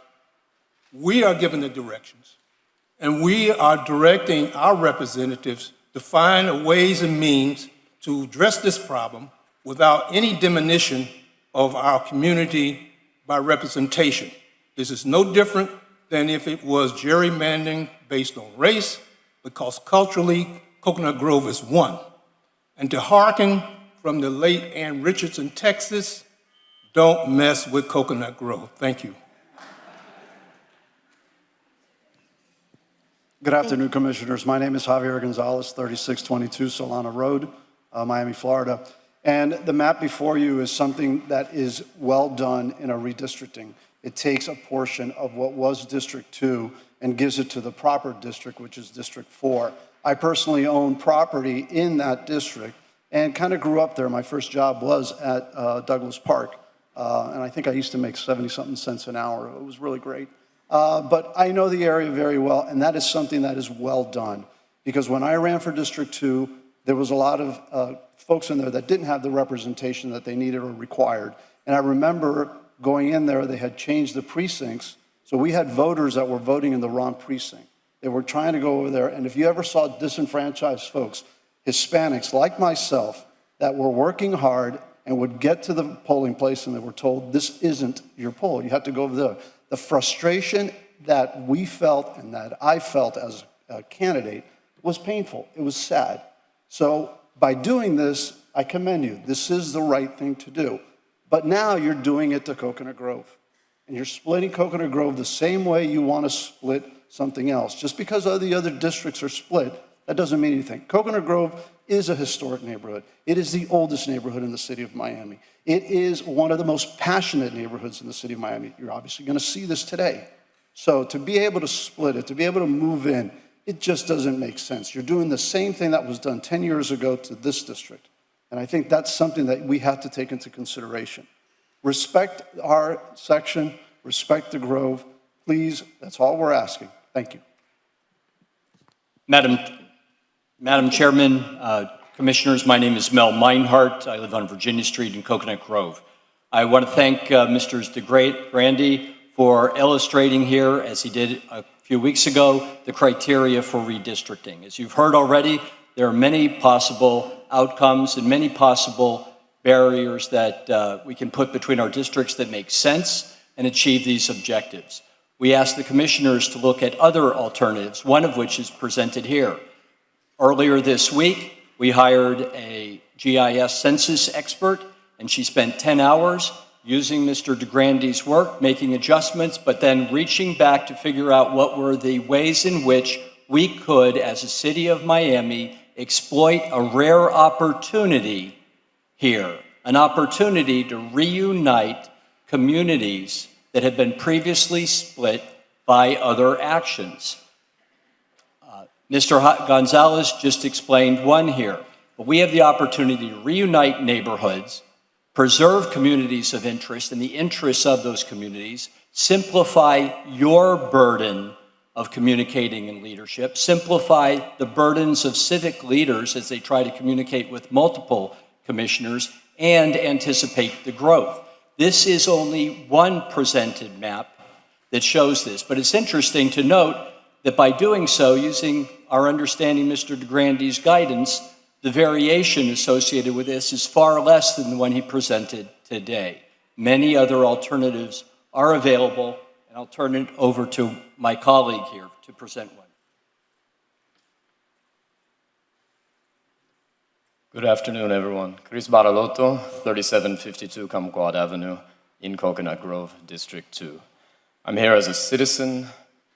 we are given the directions, and we are directing our representatives to find ways and means to address this problem without any diminution of our community by representation. This is no different than if it was gerrymandering based on race, because culturally, Coconut Grove is one. And to hearken from the late Ann Richardson, Texas, don't mess with Coconut Grove. Thank you. Good afternoon, Commissioners. My name is Javier Gonzalez, 3622 Solana Road, Miami, Florida. And the map before you is something that is well done in a redistricting. It takes a portion of what was District 2 and gives it to the proper district, which is District 4. I personally own property in that district and kind of grew up there. My first job was at Douglas Park, and I think I used to make 70-something cents an hour. It was really great. But I know the area very well, and that is something that is well done. Because when I ran for District 2, there was a lot of folks in there that didn't have the representation that they needed or required. And I remember going in there, they had changed the precincts, so we had voters that were voting in the wrong precinct. They were trying to go over there, and if you ever saw disenfranchised folks, Hispanics like myself, that were working hard and would get to the polling place and they were told, this isn't your poll, you have to go over there. The frustration that we felt and that I felt as a candidate was painful. It was sad. So by doing this, I commend you. This is the right thing to do. But now you're doing it to Coconut Grove. And you're splitting Coconut Grove the same way you want to split something else. Just because all the other districts are split, that doesn't mean anything. Coconut Grove is a historic neighborhood. It is the oldest neighborhood in the city of Miami. It is one of the most passionate neighborhoods in the city of Miami. You're obviously going to see this today. So to be able to split it, to be able to move in, it just doesn't make sense. You're doing the same thing that was done 10 years ago to this district. And I think that's something that we have to take into consideration. Respect our section, respect the Grove. Please, that's all we're asking. Thank you. Madam Madam Chairman, Commissioners, my name is Mel Meinhardt. I live on Virginia Street in Coconut Grove. I want to thank Mr. DeGrande for illustrating here, as he did a few weeks ago, the criteria for redistricting. As you've heard already, there are many possible outcomes and many possible barriers that we can put between our districts that make sense and achieve these objectives. We asked the commissioners to look at other alternatives, one of which is presented here. Earlier this week, we hired a GIS census expert, and she spent 10 hours using Mr. DeGrande's work, making adjustments, but then reaching back to figure out what were the ways in which we could, as a city of Miami, exploit a rare opportunity here, an opportunity to reunite communities that had been previously split by other actions. Mr. Gonzalez just explained one here, but we have the opportunity to reunite neighborhoods, preserve communities of interest and the interests of those communities, simplify your burden of communicating and leadership, simplify the burdens of civic leaders as they try to communicate with multiple commissioners, and anticipate the growth. This is only one presented map that shows this, but it's interesting to note that by doing so, using our understanding Mr. DeGrande's guidance, the variation associated with this is far less than the one he presented today. Many other alternatives are available, and I'll turn it over to my colleague here to present one. Good afternoon, everyone. Chris Baralotto, 3752 Camquad Avenue in Coconut Grove, District 2. I'm here as a citizen,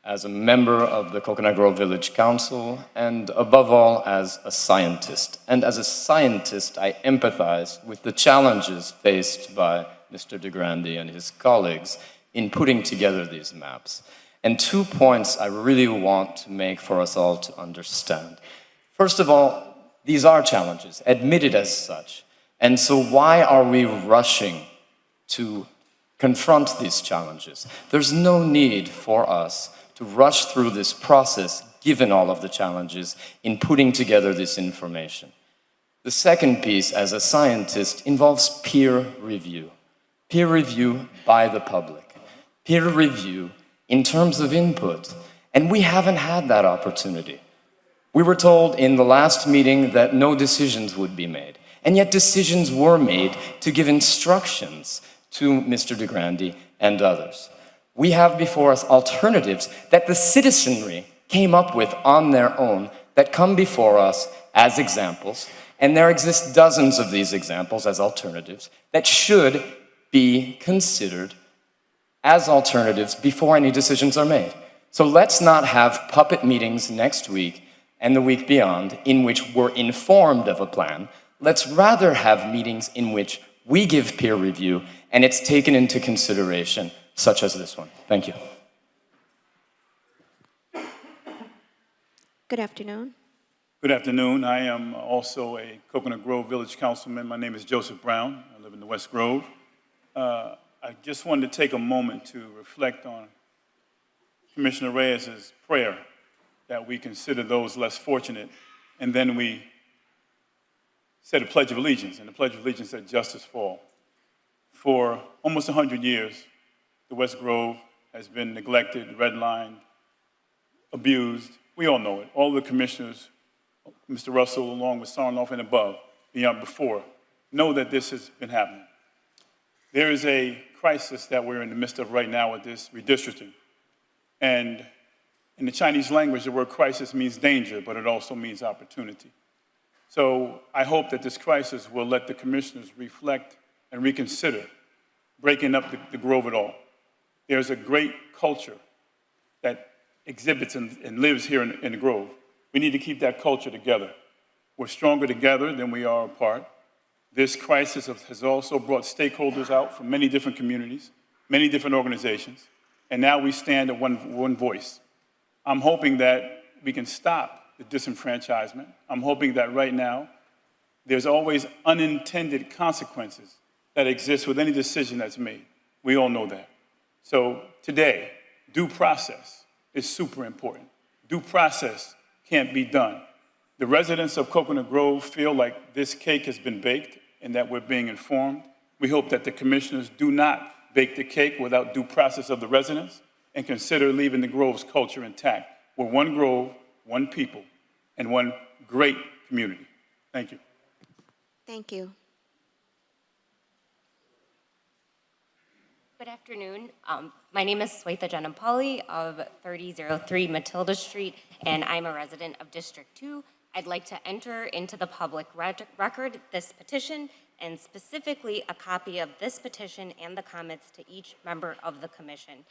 as a member of the Coconut Grove Village Council, and above all, as a scientist. And as a scientist, I empathize with the challenges faced by Mr. DeGrande and his colleagues in putting together these maps. And 2 points I really want to make for us all to understand. First of all, these are challenges, admitted as such. And so why are we rushing to confront these challenges? There's no need for us to rush through this process, given all of the challenges in putting together this information. The second piece, as a scientist, involves peer review. Peer review by the public. Peer review in terms of input. And we haven't had that opportunity. We were told in the last meeting that no decisions would be made. And yet decisions were made to give instructions to Mr. DeGrande and others. We have before us alternatives that the citizenry came up with on their own that come before us as examples, and there exist dozens of these examples as alternatives that should be considered as alternatives before any decisions are made. So let's not have puppet meetings next week and the week beyond in which we're informed of a plan. Let's rather have meetings in which we give peer review and it's taken into consideration, such as this one. Thank you. Good afternoon. Good afternoon. I am also a Coconut Grove Village Councilman. My name is Joseph Brown. I live in the West Grove. I just wanted to take a moment to reflect on Commissioner Reyes's prayer that we consider those less fortunate, and then we said a Pledge of Allegiance, and the Pledge of Allegiance said justice for all. For almost 100 years, the West Grove has been neglected, redlined, abused. We all know it. All the commissioners, Mr. Russell, along with Sarnoff and above, beyond before, know that this has been happening. There is a crisis that we're in the midst of right now with this redistricting. And in the Chinese language, the word crisis means danger, but it also means opportunity. So I hope that this crisis will let the commissioners reflect and reconsider breaking up the Grove at all. There's a great culture that exhibits and lives here in the Grove. We need to keep that culture together. We're stronger together than we are apart. This crisis has also brought stakeholders out from many different communities, many different organizations, and now we stand at one voice. I'm hoping that we can stop the disenfranchisement. I'm hoping that right now there's always unintended consequences that exist with any decision that's made. We all know that. So today, due process is super important. Due process can't be done The residents of Coconut Grove feel like this cake has been baked and that we're being informed. We hope that the commissioners do not bake the cake without due process of the residents and consider leaving the Grove's culture intact. We're one Grove, one people, and one great community. Thank you. Thank you. Good afternoon. My name is Swetha Janampally of 3003 Matilda Street, and I'm a resident of District 2. I'd like to enter into the public record this petition, and specifically a copy of this petition and the comments to each member of the commission.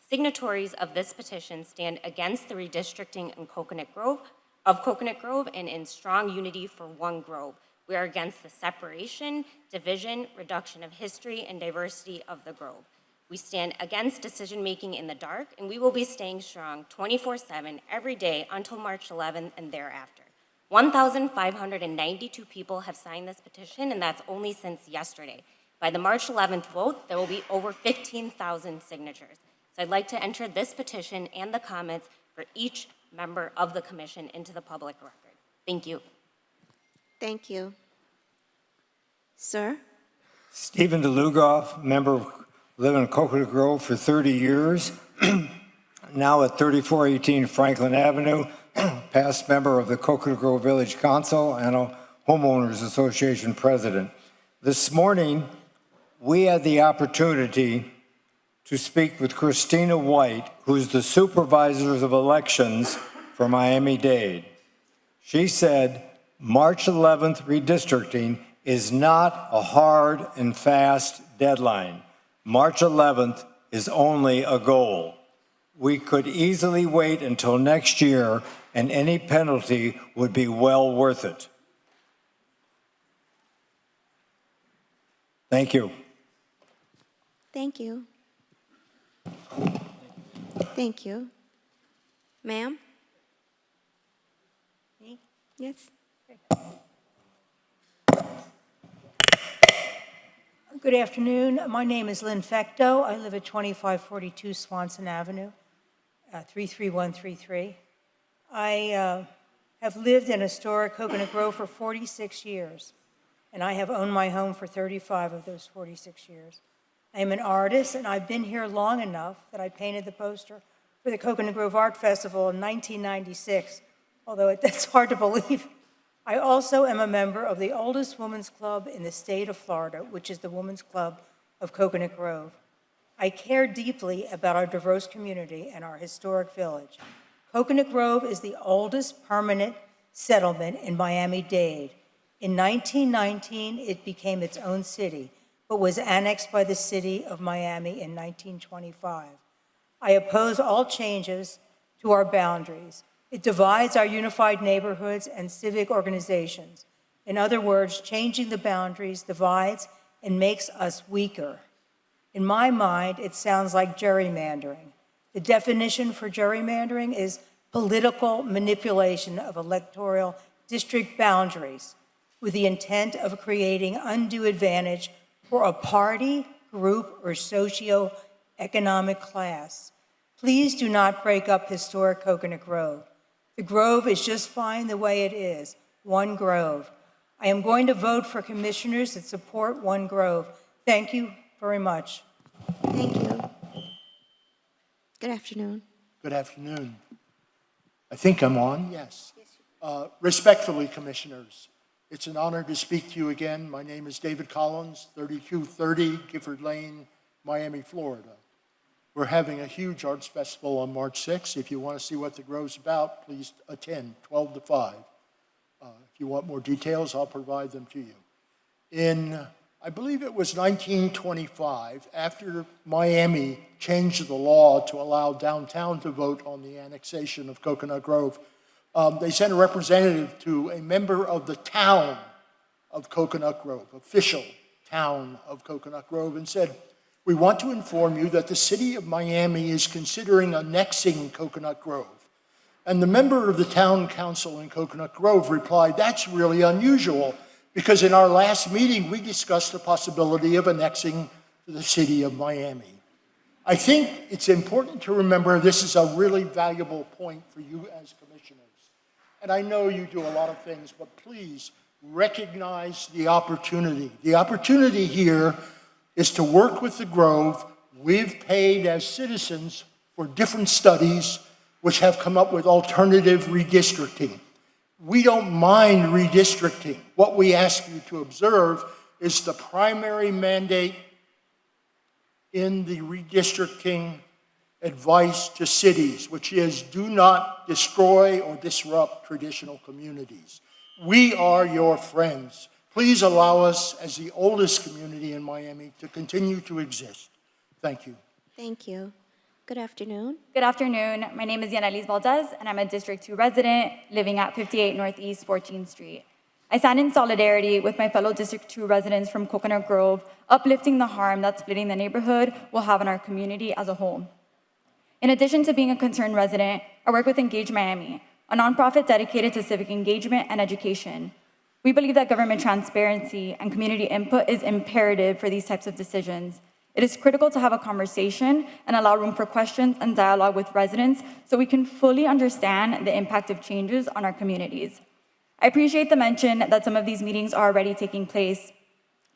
Signatories of this petition stand against the redistricting in Coconut Grove and in strong unity for one Grove. We are against the separation, division, reduction of history, and diversity of the Grove. We stand against decision-making in the dark, and we will be staying strong 24/7 every day until March 11th and thereafter. 1,592 people have signed this petition, and that's only since yesterday. By the March 11th vote, there will be over 15,000 signatures. So I'd like to enter this petition and the comments for each member of the commission into the public record. Thank you. Thank you. Sir? Stephen DeLugoff, member, live in Coconut Grove for 30 years, now at 3418 Franklin Avenue, past member of the Coconut Grove Village Council and a homeowners association president. This morning, we had the opportunity to speak with Christina White, who's the supervisor of elections for Miami-Dade. She said, March 11th redistricting is not a hard and fast deadline. March 11th is only a goal. We could easily wait until next year, and any penalty would be well worth it. Thank you. Thank you. Thank you. Ma'am? Me? Yes. Good afternoon. My name is Lynn Fecto. I live at 2542 Swanson Avenue, 33133. I have lived in historic Coconut Grove for 46 years, and I have owned my home for 35 of those 46 years. I am an artist, and I've been here long enough that I painted the poster for the Coconut Grove Art Festival in 1996, although that's hard to believe. I also am a member of the oldest women's club in the state of Florida, which is the Women's Club of Coconut Grove. I care deeply about our diverse community and our historic village. Coconut Grove is the oldest permanent settlement in Miami-Dade. In 1919, it became its own city, but was annexed by the city of Miami in 1925. I oppose all changes to our boundaries. It divides our unified neighborhoods and civic organizations. In other words, changing the boundaries divides and makes us weaker. In my mind, it sounds like gerrymandering. The definition for gerrymandering is political manipulation of electoral district boundaries with the intent of creating undue advantage for a party, group, or socio-economic class. Please do not break up historic Coconut Grove. The Grove is just fine the way it is, one Grove. I am going to vote for commissioners that support one Grove. Thank you very much. Thank you. Good afternoon. Good afternoon. I think I'm on, yes. Respectfully, commissioners, it's an honor to speak to you again. My name is David Collins, 3230 Gifford Lane, Miami, Florida. We're having a huge arts festival on March 6th. If you want to see what the Grove's about, please attend, 12 to 5. If you want more details, I'll provide them to you. In, I believe it was 1925, after Miami changed the law to allow downtown to vote on the annexation of Coconut Grove, they sent a representative to a member of the town of Coconut Grove, official town of Coconut Grove, and said, we want to inform you that the city of Miami is considering annexing Coconut Grove. And the member of the town council in Coconut Grove replied, that's really unusual, because in our last meeting, we discussed the possibility of annexing the city of Miami. I think it's important to remember this is a really valuable point for you as commissioners. And I know you do a lot of things, but please recognize the opportunity. The opportunity here is to work with the Grove. We've paid as citizens for different studies which have come up with alternative redistricting. We don't mind redistricting. What we ask you to observe is the primary mandate in the redistricting advice to cities, which is do not destroy or disrupt traditional communities. We are your friends. Please allow us, as the oldest community in Miami, to continue to exist. Thank you. Thank you. Good afternoon. Good afternoon. My name is Yanelise Valdez, and I'm a District 2 resident living at 58 Northeast 14th Street. I stand in solidarity with my fellow District 2 residents from Coconut Grove, uplifting the harm that splitting the neighborhood will have on our community as a whole. In addition to being a concerned resident, I work with Engage Miami, a nonprofit dedicated to civic engagement and education. We believe that government transparency and community input is imperative for these types of decisions. It is critical to have a conversation and allow room for questions and dialogue with residents so we can fully understand the impact of changes on our communities. I appreciate the mention that some of these meetings are already taking place.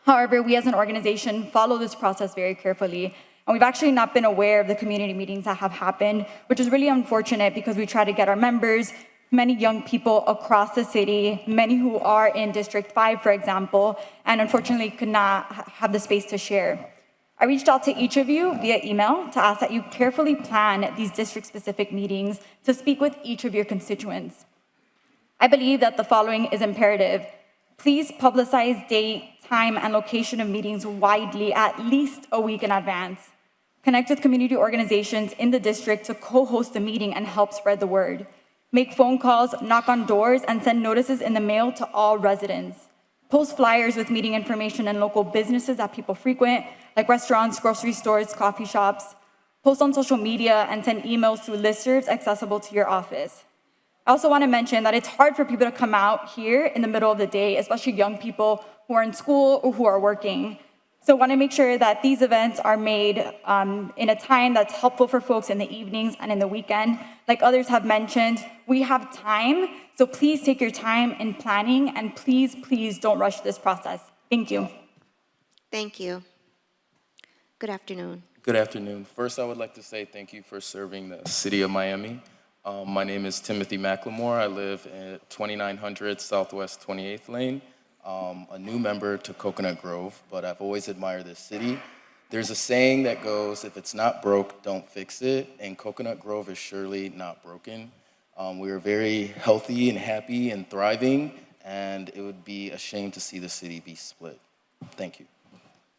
However, we as an organization follow this process very carefully, and we've actually not been aware of the community meetings that have happened, which is really unfortunate because we try to get our members, many young people across the city, many who are in District 5, for example, and unfortunately could not have the space to share. I reached out to each of you via email to ask that you carefully plan these district-specific meetings to speak with each of your constituents. I believe that the following is imperative. Please publicize date, time, and location of meetings widely, at least a week in advance. Connect with community organizations in the district to co-host the meeting and help spread the word. Make phone calls, knock on doors, and send notices in the mail to all residents. Post flyers with meeting information and local businesses that people frequent, like restaurants, grocery stores, coffee shops. Post on social media and send emails through listservs accessible to your office. I also want to mention that it's hard for people to come out here in the middle of the day, especially young people who are in school or who are working. So I want to make sure that these events are made in a time that's helpful for folks in the evenings and in the weekend. Like others have mentioned, we have time, so please take your time in planning, and please, please don't rush this process. Thank you. Thank you. Good afternoon. Good afternoon. First, I would like to say thank you for serving the city of Miami. My name is Timothy McLemore. I live at 2900 Southwest 28th Lane. A new member to Coconut Grove, but I've always admired this city. There's a saying that goes, if it's not broke, don't fix it, and Coconut Grove is surely not broken. We are very healthy and happy and thriving, and it would be a shame to see the city be split. Thank you.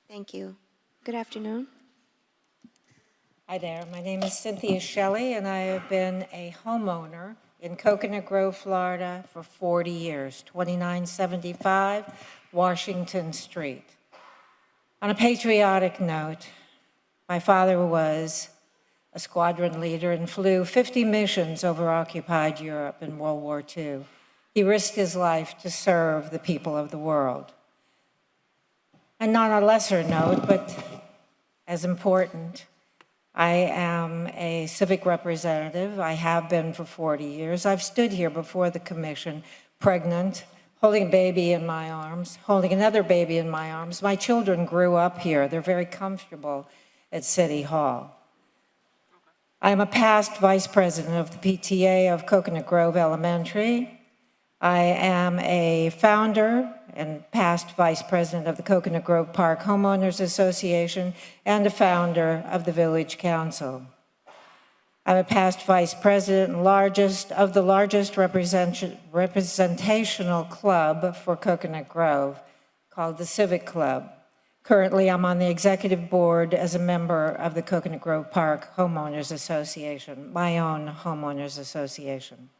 Thank you. Good afternoon. Hi there, my name is Cynthia Shelley, and I have been a homeowner in Coconut Grove, Florida for 40 years, 2975 Washington Street. On a patriotic note, my father was a squadron leader and flew 50 missions over occupied Europe in World War II. He risked his life to serve the people of the world. And on a lesser note, but as important, I am a civic representative. I have been for 40 years. I've stood here before the commission, pregnant, holding a baby in my arms, holding another baby in my arms. My children grew up here. They're very comfortable at City Hall. I am a past vice president of the PTA of Coconut Grove Elementary. I am a founder and past vice president of the Coconut Grove Park Homeowners Association and a founder of the Village Council. I'm a past vice president and of the largest representational club for Coconut Grove, called the Civic Club. Currently, I'm on the executive board as a member of the Coconut Grove Park Homeowners Association, my own homeowners association.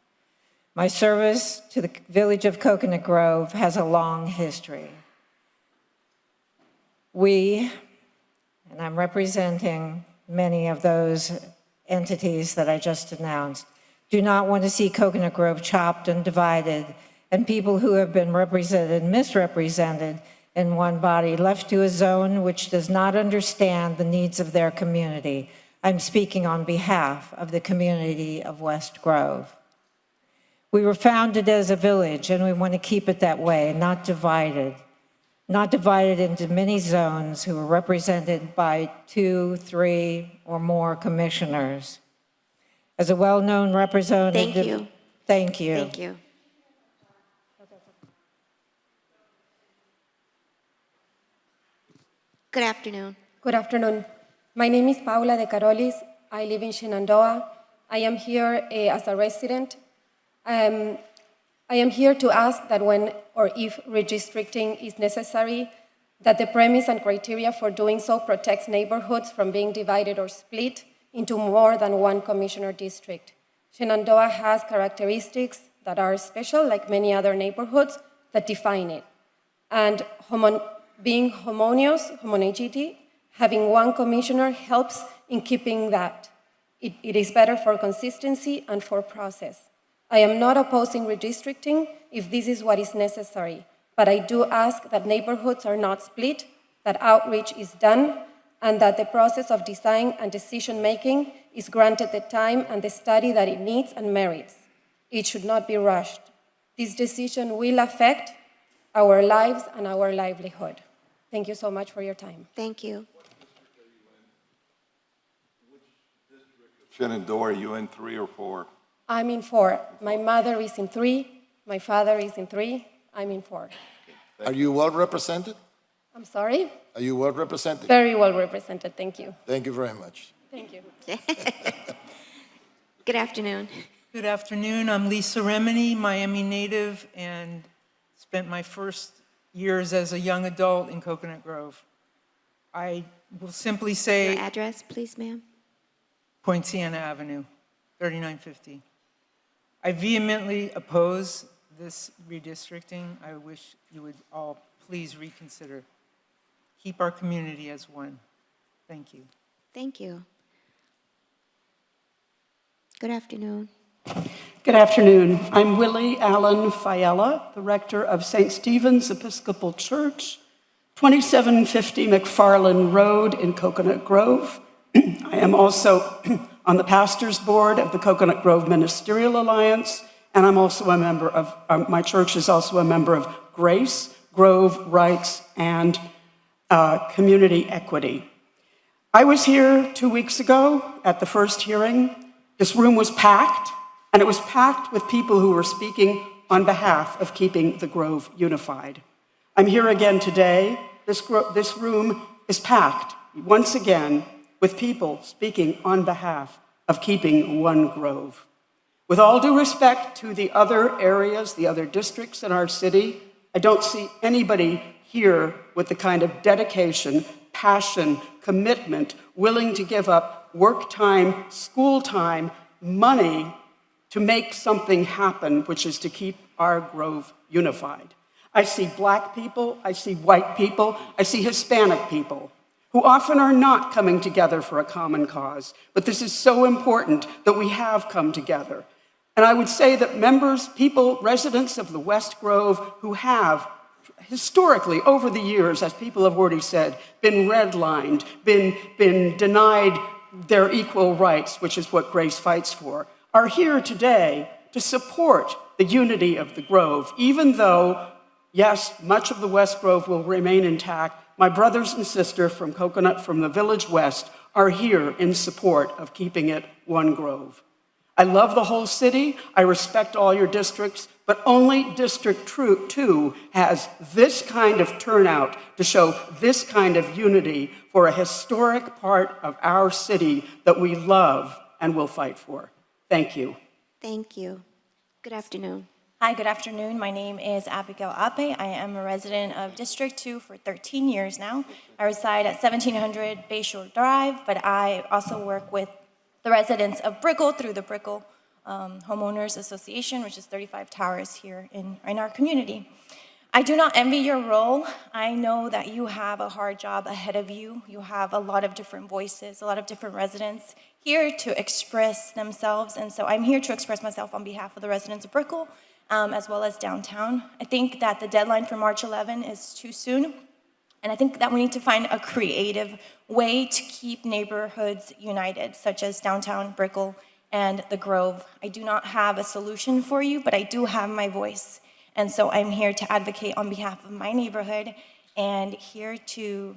My service to the village of Coconut Grove has a long history. We, and I'm representing many of those entities that I just announced, do not want to see Coconut Grove chopped and divided, and people who have been represented and misrepresented in one body left to a zone which does not understand the needs of their community. I'm speaking on behalf of the community of West Grove. We were founded as a village, and we want to keep it that way, not divided. Not divided into many zones who are represented by 2, 3, or more commissioners. As a well-known representative... Thank you. Thank you. Thank you. Good afternoon. Good afternoon. My name is Paula de Carolis. I live in Shenandoah. I am here as a resident. I am here to ask that when or if redistricting is necessary, that the premise and criteria for doing so protects neighborhoods from being divided or split into more than one commissioner district. Shenandoah has characteristics that are special, like many other neighborhoods, that define it. And being homogeneity, having one commissioner helps in keeping that. It is better for consistency and for process. I am not opposing redistricting if this is what is necessary, but I do ask that neighborhoods are not split, that outreach is done, and that the process of design and decision-making is granted the time and the study that it needs and merits. It should not be rushed. This decision will affect our lives and our livelihood. Thank you so much for your time. Thank you. Shenandoah, are you in 3 or 4? I'm in 4. My mother is in 3. My father is in 3. I'm in 4. Are you well represented? I'm sorry? Are you well represented? Very well represented. Thank you. Thank you very much. Thank you. Good afternoon. Good afternoon. I'm Lisa Remini, Miami native, and spent my first years as a young adult in Coconut Grove. I will simply say... Your address, please, ma'am. Poinciana Avenue, 3950. I vehemently oppose this redistricting. I wish you would all please reconsider. Keep our community as one. Thank you. Thank you. Good afternoon. Good afternoon. I'm Willie Allen Fiella, the rector of St. Stephen's Episcopal Church, 2750 McFarland Road in Coconut Grove. I am also on the pastor's board of the Coconut Grove Ministerial Alliance, and I'm also a member of, my church is also a member of Grace, Grove, Rights, and Community Equity. I was here 2 weeks ago at the first hearing. This room was packed, and it was packed with people who were speaking on behalf of keeping the Grove unified. I'm here again today. This room is packed once again with people speaking on behalf of keeping one Grove. With all due respect to the other areas, the other districts in our city, I don't see anybody here with the kind of dedication, passion, commitment, willing to give up work time, school time, money to make something happen, which is to keep our Grove unified. I see Black people, I see white people, I see Hispanic people, who often are not coming together for a common cause. But this is so important that we have come together. And I would say that members, people, residents of the West Grove who have historically, over the years, as people have already said, been redlined, been denied their equal rights, which is what Grace fights for, are here today to support the unity of the Grove, even though, yes, much of the West Grove will remain intact. My brothers and sisters from Coconut, from the Village West, are here in support of keeping it one Grove. I love the whole city. I respect all your districts, but only District 2 has this kind of turnout to show this kind of unity for a historic part of our city that we love and will fight for. Thank you. Thank you. Good afternoon. Hi, good afternoon. My name is Abigail Ape. I am a resident of District 2 for 13 years now. I reside at 1700 Bayshore Drive, but I also work with the residents of Brickell through the Brickell Homeowners Association, which is 35 towers here in our community. I do not envy your role. I know that you have a hard job ahead of you. You have a lot of different voices, a lot of different residents here to express themselves, and so I'm here to express myself on behalf of the residents of Brickell, as well as downtown. I think that the deadline for March 11 is too soon, and I think that we need to find a creative way to keep neighborhoods united, such as downtown Brickell and the Grove. I do not have a solution for you, but I do have my voice. And so I'm here to advocate on behalf of my neighborhood and here to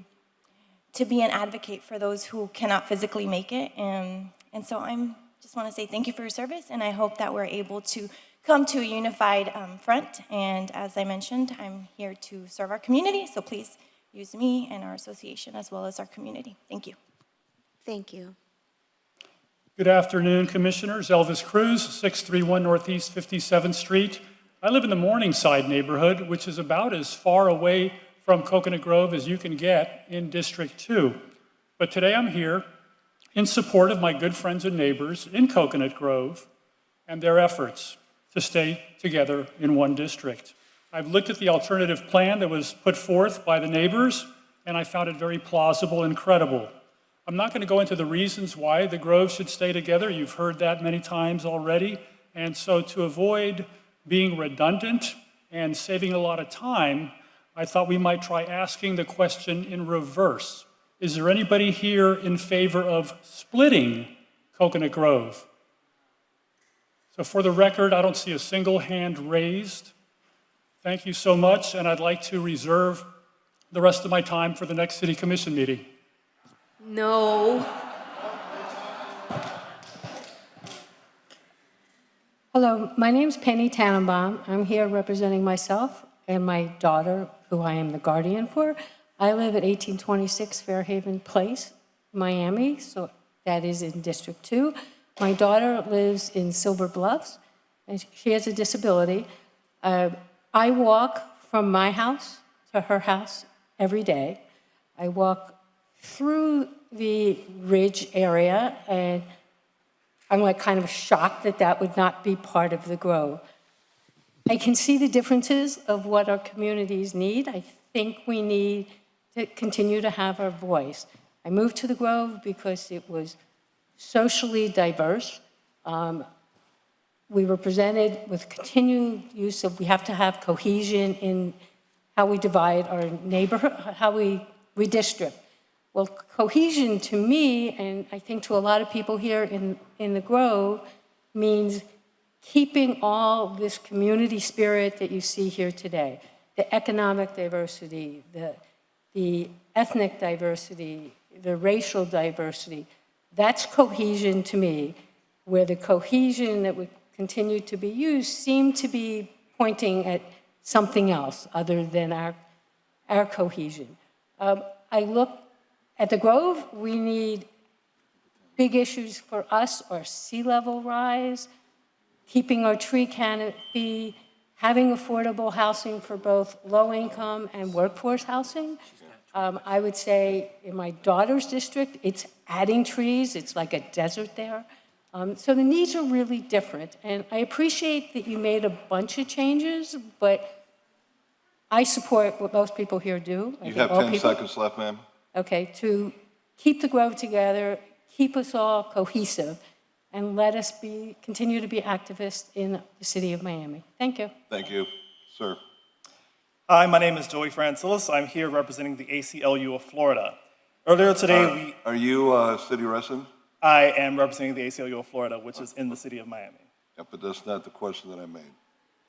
be an advocate for those who cannot physically make it. And so I'm just want to say thank you for your service, and I hope that we're able to come to a unified front. And as I mentioned, I'm here to serve our community, so please use me and our association as well as our community. Thank you. Thank you. Good afternoon, Commissioners. Elvis Cruz, 631 Northeast 57th Street. I live in the Morningside neighborhood, which is about as far away from Coconut Grove as you can get in District 2. But today I'm here in support of my good friends and neighbors in Coconut Grove and their efforts to stay together in one district. I've looked at the alternative plan that was put forth by the neighbors, and I found it very plausible and credible. I'm not going to go into the reasons why the Grove should stay together. You've heard that many times already. And so to avoid being redundant and saving a lot of time, I thought we might try asking the question in reverse. Is there anybody here in favor of splitting Coconut Grove? So for the record, I don't see a single hand raised. Thank you so much, and I'd like to reserve the rest of my time for the next City Commission meeting. No. Hello, my name's Penny Tannenbaum. I'm here representing myself and my daughter, who I am the guardian for. I live at 1826 Fairhaven Place, Miami, so that is in District 2. My daughter lives in Silver Bluffs, and she has a disability. I walk from my house to her house every day. I walk through the Ridge area, and I'm like kind of shocked that that would not be part of the Grove. I can see the differences of what our communities need. I think we need to continue to have our voice. I moved to the Grove because it was socially diverse. We were presented with continued use of, we have to have cohesion in how we divide our neighborhood, how we redistrict. Well, cohesion to me, and I think to a lot of people here in the Grove, means keeping all this community spirit that you see here today, the economic diversity, the ethnic diversity, the racial diversity. That's cohesion to me, where the cohesion that would continue to be used seem to be pointing at something else other than our cohesion. I look at the Grove, we need big issues for us are sea level rise, keeping our tree canopy, having affordable housing for both low income and workforce housing. I would say in my daughter's district, it's adding trees. It's like a desert there. So the needs are really different. And I appreciate that you made a bunch of changes, but I support what most people here do. You have 10 seconds left, ma'am. Okay, to keep the Grove together, keep us all cohesive, and let us continue to be activists in the city of Miami. Thank you. Thank you. Sir. Hi, my name is Joey Francilis. I'm here representing the ACLU of Florida. Earlier today, Are you a city resident? I am representing the ACLU of Florida, which is in the city of Miami. Yeah, but that's not the question that I made.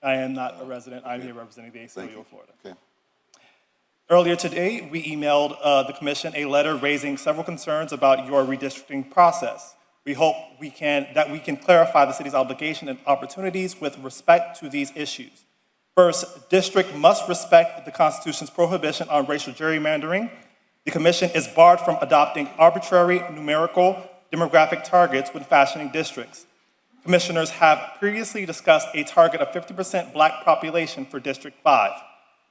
I am not a resident. I'm here representing the ACLU of Florida. Okay. Earlier today, we emailed the commission a letter raising several concerns about your redistricting process. We hope that we can clarify the city's obligation and opportunities with respect to these issues. First, district must respect the Constitution's prohibition on racial gerrymandering. The commission is barred from adopting arbitrary numerical demographic targets when fashioning districts. Commissioners have previously discussed a target of 50% Black population for District 5.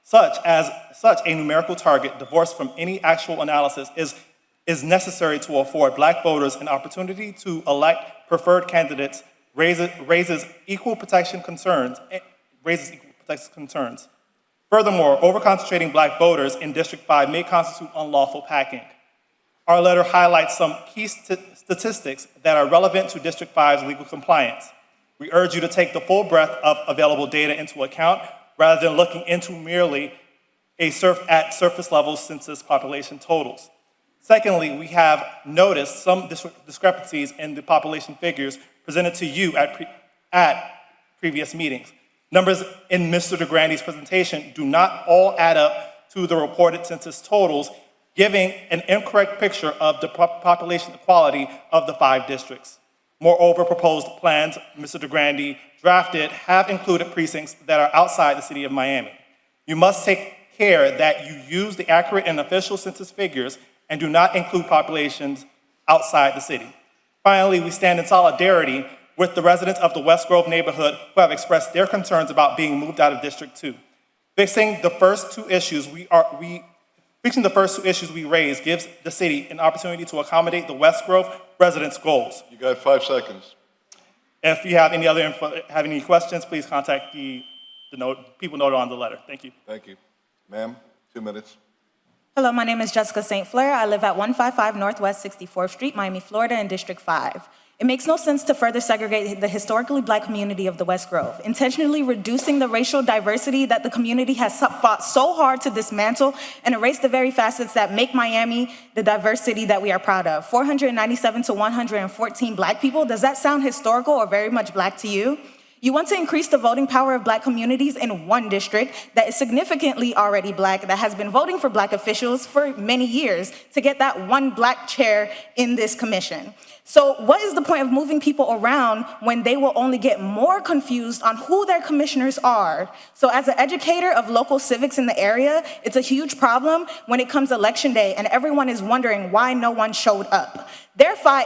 Such a numerical target, divorced from any actual analysis, is necessary to afford Black voters an opportunity to elect preferred candidates, raises equal protection concerns. Furthermore, over-concentrating Black voters in District 5 may constitute unlawful packing. Our letter highlights some key statistics that are relevant to District 5's legal compliance. We urge you to take the full breadth of available data into account rather than looking into merely at surface level census population totals. Secondly, we have noticed some discrepancies in the population figures presented to you at previous meetings. Numbers in Mr. DeGrandy's presentation do not all add up to the reported census totals, giving an incorrect picture of the population equality of the 5 districts. Moreover, proposed plans Mr. DeGrandy drafted have included precincts that are outside the city of Miami. You must take care that you use the accurate and official census figures and do not include populations outside the city. Finally, we stand in solidarity with the residents of the West Grove neighborhood who have expressed their concerns about being moved out of District 2. Fixing the first two issues we raised gives the city an opportunity to accommodate the West Grove residents' goals. You got 5 seconds. If you have any other have any questions, please contact the people noted on the letter. Thank you. Thank you. Ma'am, 2 minutes. Hello, my name is Jessica St. Flair. I live at 155 Northwest 64th Street, Miami, Florida, in District 5. It makes no sense to further segregate the historically Black community of the West Grove, intentionally reducing the racial diversity that the community has fought so hard to dismantle and erase the very facets that make Miami the diversity that we are proud of. 497 to 114 Black people, does that sound historical or very much Black to you? You want to increase the voting power of Black communities in one district that is significantly already Black, that has been voting for Black officials for many years to get that one Black chair in this commission. So what is the point of moving people around when they will only get more confused on who their commissioners are? So as an educator of local civics in the area, it's a huge problem when it comes election day and everyone is wondering why no one showed up. Therefore,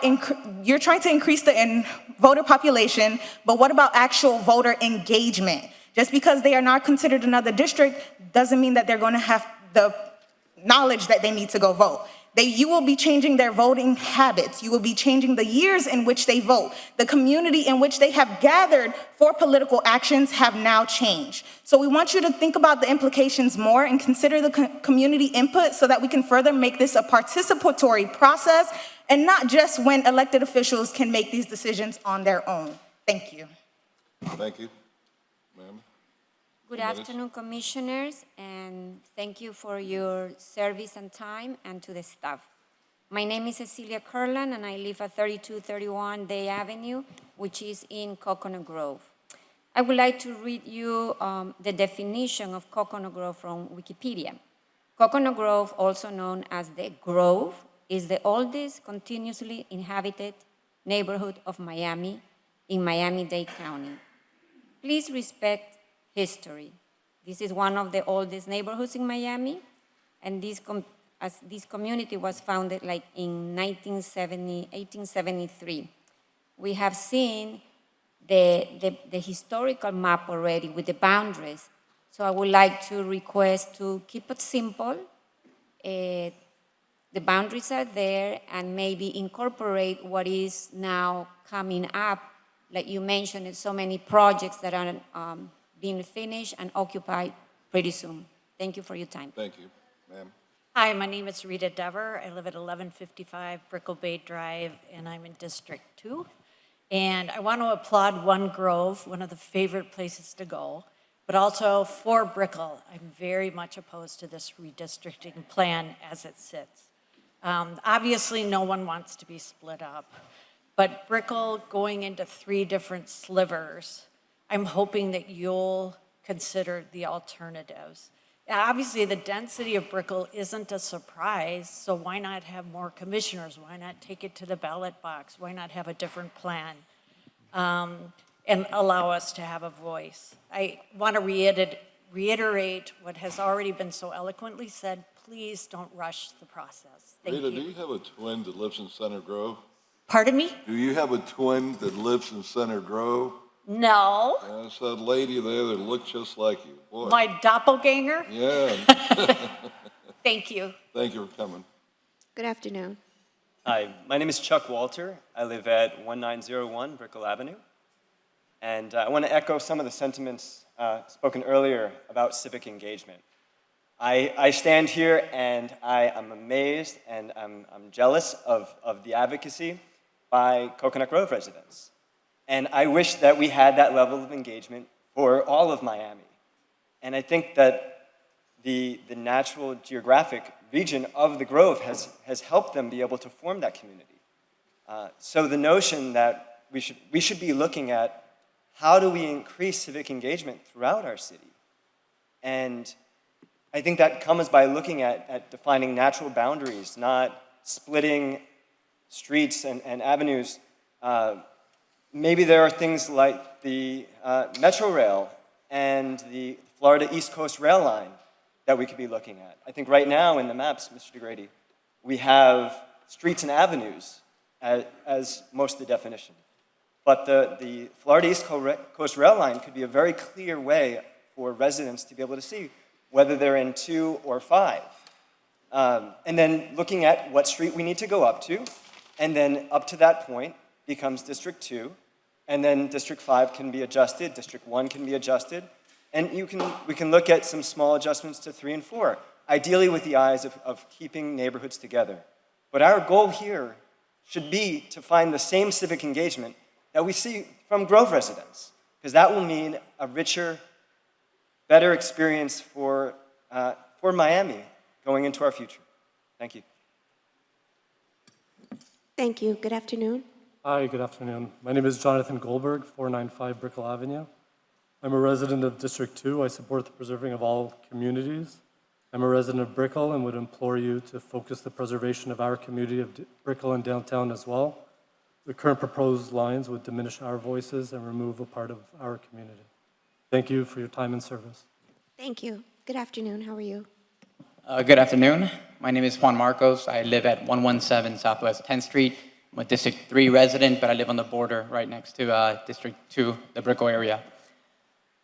you're trying to increase the voter population, but what about actual voter engagement? Just because they are not considered another district doesn't mean that they're going to have the knowledge that they need to go vote. You will be changing their voting habits. You will be changing the years in which they vote. The community in which they have gathered for political actions have now changed. So we want you to think about the implications more and consider the community input so that we can further make this a participatory process and not just when elected officials can make these decisions on their own. Thank you. Thank you. Ma'am. Good afternoon, commissioners, and thank you for your service and time, and to the staff. My name is Cecilia Curlan, and I live at 3231 Day Avenue, which is in Coconut Grove. I would like to read you the definition of Coconut Grove from Wikipedia. Coconut Grove, also known as the Grove, is the oldest continuously inhabited neighborhood of Miami in Miami-Dade County. Please respect history. This is one of the oldest neighborhoods in Miami, and this community was founded like in 1873. We have seen the historical map already with the boundaries, so I would like to request to keep it simple. The boundaries are there, and maybe incorporate what is now coming up, like you mentioned, so many projects that are being finished and occupied pretty soon. Thank you for your time. Thank you. Ma'am. Hi, my name is Rita Dever. I live at 1155 Brickell Bay Drive, and I'm in District 2. And I want to applaud One Grove, one of the favorite places to go, but also for Brickell. I'm very much opposed to this redistricting plan as it sits. Obviously, no one wants to be split up, but Brickell going into 3 different slivers, I'm hoping that you'll consider the alternatives. Obviously, the density of Brickell isn't a surprise, so why not have more commissioners? Why not take it to the ballot box? Why not have a different plan and allow us to have a voice? I want to reiterate what has already been so eloquently said. Please don't rush the process. Thank Rita, you. do you have a twin that lives in Center Grove? Pardon me? Do you have a twin that lives in Center Grove? No. There's that lady there that looks just like you. Boy. My doppelganger? Yeah. Thank you. Thank you for coming. Good afternoon. Hi, my name is Chuck Walter. I live at 1901 Brickell Avenue. And I want to echo some of the sentiments spoken earlier about civic engagement. I stand here and I am amazed and I'm jealous of the advocacy by Coconut Grove residents. And I wish that we had that level of engagement for all of Miami. And I think that the natural geographic region of the Grove has helped them be able to form that community. So the notion that we should be looking at how do we increase civic engagement throughout our city. And I think that comes by looking at defining natural boundaries, not splitting streets and avenues. Maybe there are things like the Metro Rail and the Florida East Coast Rail Line that we could be looking at. I think right now in the maps, Mr. DeGrady, we have streets and avenues as most of the definition. But the Florida East Coast Rail Line could be a very clear way for residents to be able to see whether they're in 2 or 5. And then looking at what street we need to go up to, and then up to that point becomes District 2, and then District 5 can be adjusted, District 1 can be adjusted, and we can look at some small adjustments to 3 and 4, ideally with the eyes of keeping neighborhoods together. But our goal here should be to find the same civic engagement that we see from Grove residents, because that will mean a richer, better experience for Miami going into our future. Thank you. Thank you. Good afternoon. Hi, good afternoon. My name is Jonathan Goldberg, 495 Brickell Avenue. I'm a resident of District 2. I support the preserving of all communities. I'm a resident of Brickell and would implore you to focus the preservation of our community of Brickell and downtown as well. The current proposed lines would diminish our voices and remove a part of our community. Thank you for your time and service. Thank you. Good afternoon. How are you? Good afternoon. My name is Juan Marcos. I live at 117 Southwest 10th Street. I'm a District 3 resident, but I live on the border right next to District 2, the Brickell area.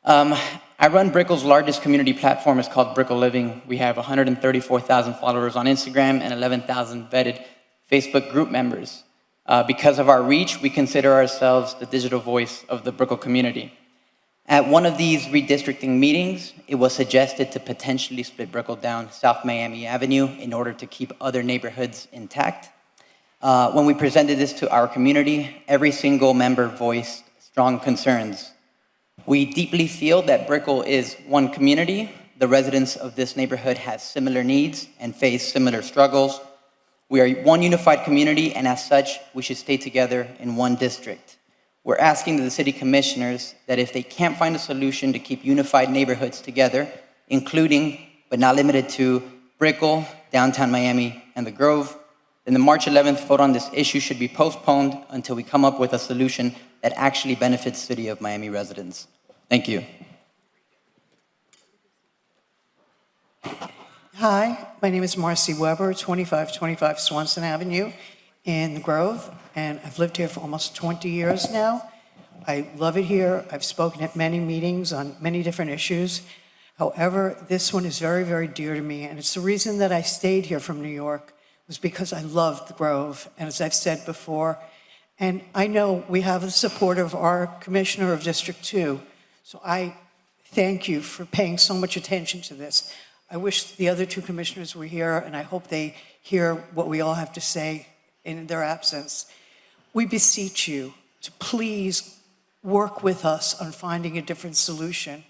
I run Brickell's largest community platform. It's called Brickell Living. We have 134,000 followers on Instagram and 11,000 vetted Facebook group members. Because of our reach, we consider ourselves the digital voice of the Brickell community. At one of these redistricting meetings, it was suggested to potentially split Brickell down South Miami Avenue in order to keep other neighborhoods intact. When we presented this to our community, every single member voiced strong concerns. We deeply feel that Brickell is one community. The residents of this neighborhood have similar needs and face similar struggles. We are one unified community, and as such, we should stay together in one district. We're asking the city commissioners that if they can't find a solution to keep unified neighborhoods together, including but not limited to Brickell, downtown Miami, and the Grove, then the March 11th vote on this issue should be postponed until we come up with a solution that actually benefits City of Miami residents. Thank you. Hi, my name is Marcy Weber, 2525 Swanson Avenue in the Grove, and I've lived here for almost 20 years now. I love it here. I've spoken at many meetings on many different issues. However, this one is very, very dear to me, and it's the reason that I stayed here from New York was because I loved the Grove, and as I've said before, and I know we have the support of our Commissioner of District 2, so I thank you for paying so much attention to this. I wish the other 2 commissioners were here, and I hope they hear what we all have to say in their absence. We beseech you to please work with us on finding a different solution.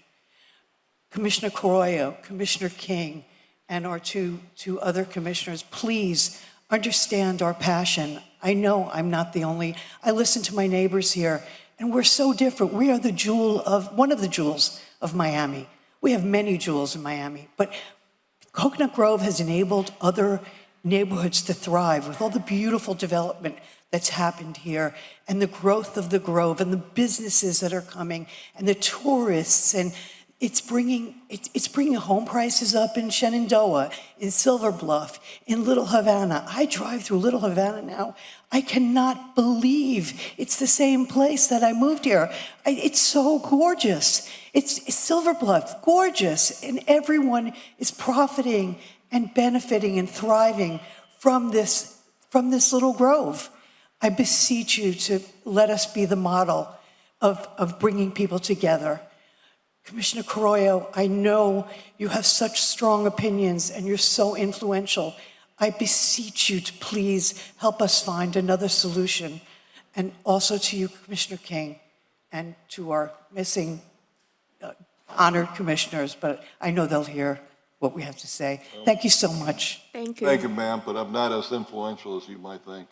Commissioner Carollo, Commissioner King, and our two other commissioners, please understand our passion. I know I'm not the only, I listen to my neighbors here, and we're so different. We are one of the jewels of Miami. We have many jewels in Miami, but Coconut Grove has enabled other neighborhoods to thrive with all the beautiful development that's happened here and the growth of the Grove and the businesses that are coming and the tourists, and it's bringing home prices up in Shenandoah, in Silver Bluff, in Little Havana. I drive through Little Havana now. I cannot believe it's the same place that I moved here. It's so gorgeous. It's Silver Bluff, gorgeous, and everyone is profiting and benefiting and thriving from this little grove. I beseech you to let us be the model of bringing people together. Commissioner Carollo, I know you have such strong opinions and you're so influential. I beseech you to please help us find another solution. And also to you, Commissioner King, and to our missing honored commissioners, but I know they'll hear what we have to say. Thank you so much. Thank you. Thank you, ma'am, but I'm not as influential as you might think.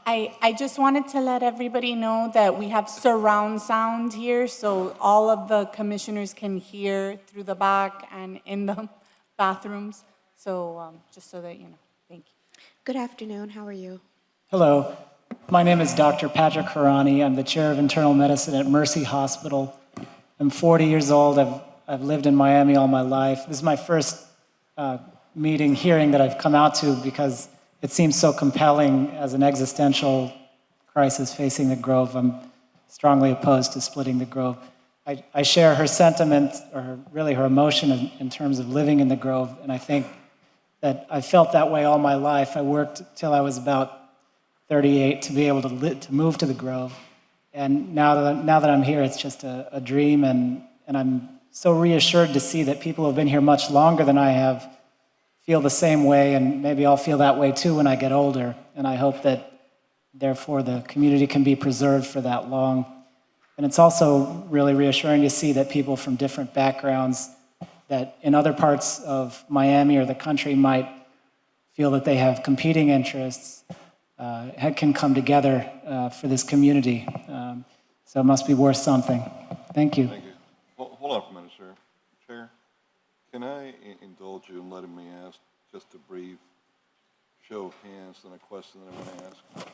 I just wanted to let everybody know that we have surround sound here, so all of the commissioners can hear through the back and in the bathrooms. So just so that you know, thank you. Good afternoon, how are you? Hello, my name is Dr. Patrick Harani. I'm the chair of internal medicine at Mercy Hospital. I'm 40 years old. I've lived in Miami all my life. This is my first hearing that I've come out to because it seems so compelling as an existential crisis facing the Grove. I'm strongly opposed to splitting the Grove. I share her sentiment, or really her emotion in terms of living in the Grove, and I think that I felt that way all my life. I worked till I was about 38 to be able to move to the Grove. And now that I'm here, it's just a dream, and I'm so reassured to see that people who have been here much longer than I have feel the same way, and maybe I'll feel that way too when I get older. And I hope that, therefore, the community can be preserved for that long. And it's also really reassuring to see that people from different backgrounds that in other parts of Miami or the country might feel that they have competing interests can come together for this community. So it must be worth something. Thank you. Thank you. Hold on for a minute, sir. Chair, can I indulge you in letting me ask just a brief show of hands and a question that I want to ask?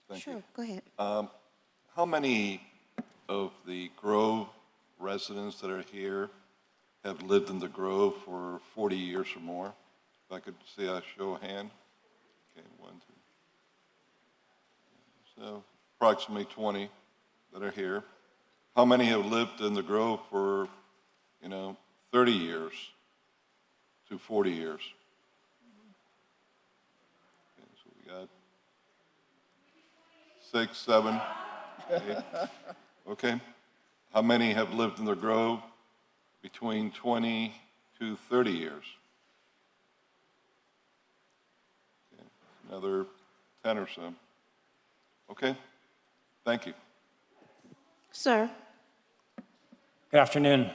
Thank Sure, you. go ahead. How many of the Grove residents that are here have lived in the Grove for 40 years or more? If I could see a show of hand. Okay, 1, 2. So approximately 20 that are here. How many have lived in the Grove for, 30 years to 40 years? Okay, so we got 6, 7, 8. Okay. How many have lived in the Grove between 20 to 30 years? Okay. Another 10 or so. Okay. Thank you. Sir. Good afternoon.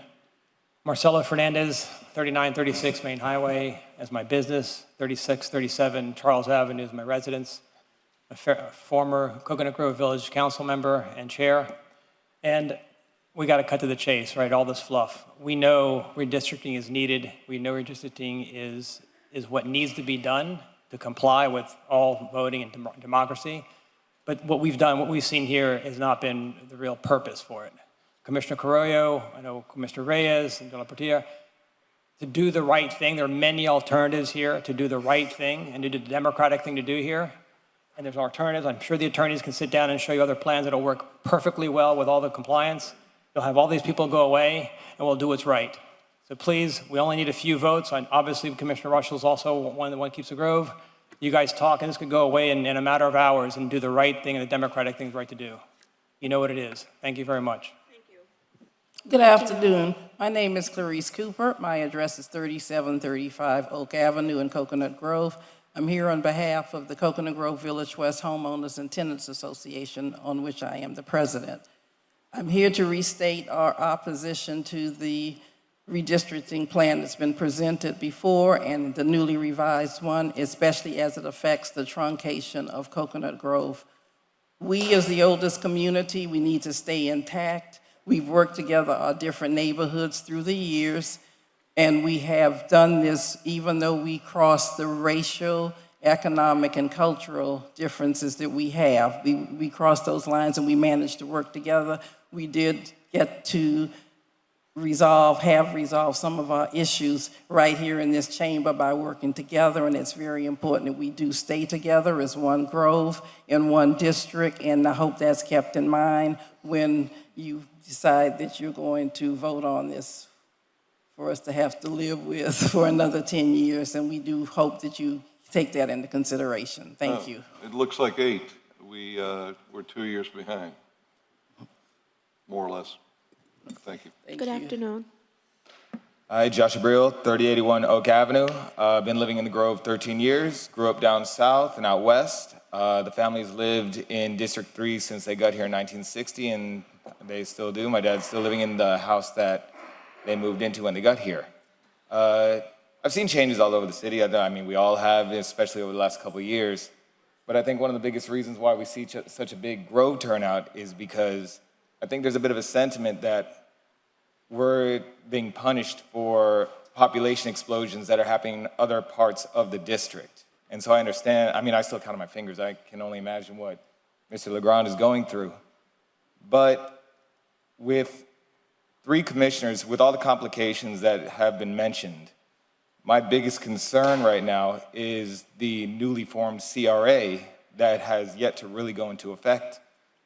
Marcelo Fernandez, 3936 Main Highway as my business, 3637 Charles Avenue as my residence, a former Coconut Grove Village Council member and chair. And we got to cut to the chase, right? All this fluff. We know redistricting is needed. We know redistricting is what needs to be done to comply with all voting and democracy. But what we've done, what we've seen here has not been the real purpose for it. Commissioner Carollo, I know Commissioner Reyes and De La Portilla, to do the right thing. There are many alternatives here to do the right thing and to do the democratic thing to do here. And there's alternatives. I'm sure the attorneys can sit down and show you other plans that'll work perfectly well with all the compliance. You'll have all these people go away, and we'll do what's right. So please, we only need a few votes. And obviously, Commissioner Russell's also one that keeps the Grove. You guys talk, and this could go away in a matter of hours and do the right thing and the democratic thing is right to do. You know what it is. Thank you very much. Good afternoon. My name is Clarice Cooper. My address is 3735 Oak Avenue in Coconut Grove. I'm here on behalf of the Coconut Grove Village West Homeowners and Tenants Association, on which I am the president. I'm here to restate our opposition to the redistricting plan that's been presented before and the newly revised one, especially as it affects the truncation of Coconut Grove. We, as the oldest community, we need to stay intact. We've worked together our different neighborhoods through the years, and we have done this even though we crossed the racial, economic, and cultural differences that we have. We crossed those lines and we managed to work together. We did get to have resolved some of our issues right here in this chamber by working together, and it's very important that we do stay together as one Grove in one district, and I hope that's kept in mind when you decide that you're going to vote on this for us to have to live with for another 10 years, and we do hope that you take that into consideration. Thank you. It looks like 8. We're 2 years behind, more or less. Thank you. Good afternoon. Hi, Josh Abril, 3081 Oak Avenue. Been living in the Grove 13 years. Grew up down south and out west. The family's lived in District 3 since they got here in 1960, and they still do. My dad's still living in the house that they moved into when they got here. I've seen changes all over the city. I mean, we all have, especially over the last couple of years. But I think one of the biggest reasons why we see such a big Grove turnout is because I think there's a bit of a sentiment that we're being punished for population explosions that are happening in other parts of the district. And so I understand, I mean, I still count on my fingers. I can only imagine what Mr. Legrand is going through. But with 3 commissioners, with all the complications that have been mentioned, my biggest concern right now is the newly formed CRA that has yet to really go into effect,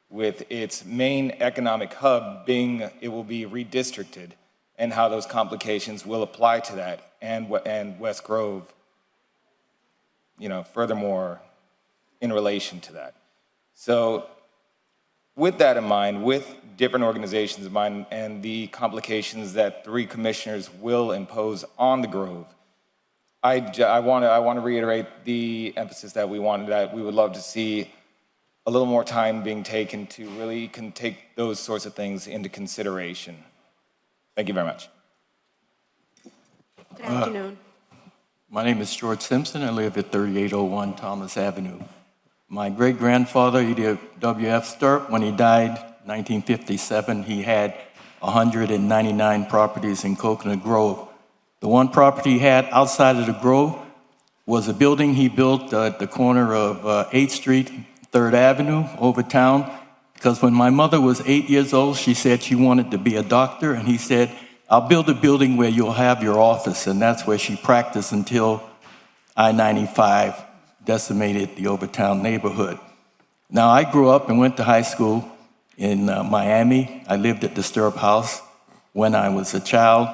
with its main economic hub being, it will be redistricted, and how those complications will apply to that, and West Grove, you know, furthermore, in relation to that. So with that in mind, with different organizations in mind, and the complications that 3 commissioners will impose on the Grove, I want to reiterate the emphasis that we would love to see a little more time being taken to really take those sorts of things into consideration. Thank you very much. Good afternoon. My name is George Simpson. I live at 3801 Thomas Avenue. My great-grandfather, E.W.F. Sturp, when he died in 1957, he had 199 properties in Coconut Grove. The one property he had outside of the Grove was a building he built at the corner of 8th Street, 3rd Avenue, over town, because when my mother was 8 years old, she said she wanted to be a doctor, and he said, I'll build a building where you'll have your office, and that's where she practiced until I-95 decimated the Overtown neighborhood. Now, I grew up and went to high school in Miami. I lived at the Sturp House when I was a child.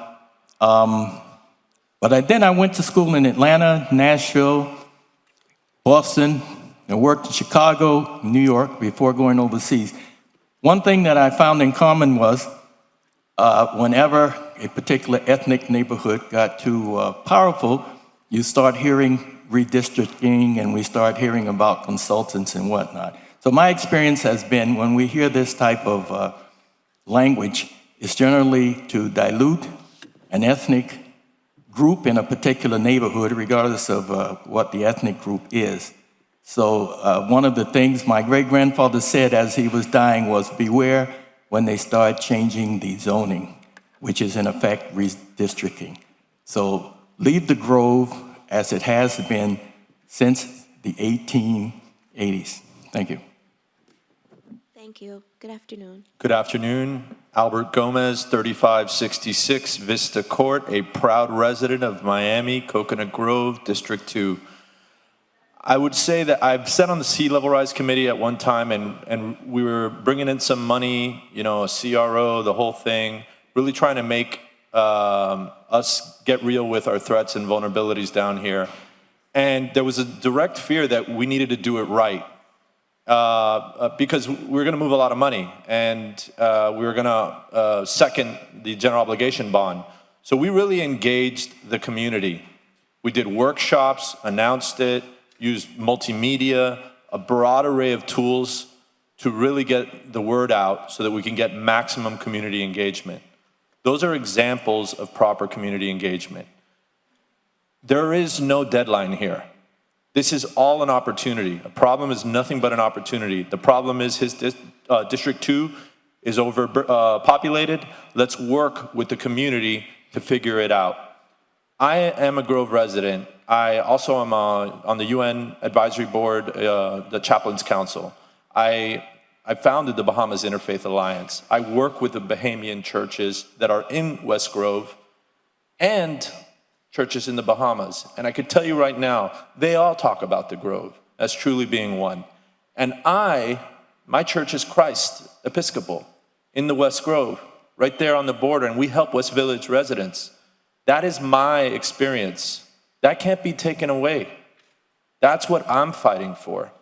Then I went to school in Atlanta, Nashville, Boston, and worked in Chicago, New York before going overseas. One thing that I found in common was whenever a particular ethnic neighborhood got too powerful, you start hearing redistricting, and we start hearing about consultants and whatnot. So my experience has been when we hear this type of language, it's generally to dilute an ethnic group in a particular neighborhood, regardless of what the ethnic group is. So one of the things my great-grandfather said as he was dying was, beware when they start changing the zoning, which is in effect redistricting. So leave the Grove as it has been since the 1880s. Thank you. Thank you. Good afternoon. Good afternoon. Albert Gomez, 3566 Vista Court, a proud resident of Miami, Coconut Grove, District 2. I would say that I've sat on the Sea Level Rise Committee at one time, and we were bringing in some money, you know, a CRO, the whole thing, really trying to make us get real with our threats and vulnerabilities down here. And there was a direct fear that we needed to do it right. Because we were going to move a lot of money, and we were going to second the general obligation bond. So we really engaged the community. We did workshops, announced it, used multimedia, a broad array of tools to really get the word out so that we can get maximum community engagement. Those are examples of proper community engagement. There is no deadline here. This is all an opportunity. A problem is nothing but an opportunity. The problem is District 2 is overpopulated. Let's work with the community to figure it out. I am a Grove resident. I also am on the UN Advisory Board, the Chaplains Council. I founded the Bahamas Interfaith Alliance. I work with the Bahamian churches that are in West Grove and churches in the Bahamas. And I could tell you right now, they all talk about the Grove as truly being one. And my church is Christ Episcopal in the West Grove, right there on the border, and we help West Village residents. That is my experience. That can't be taken away. That's what I'm fighting for.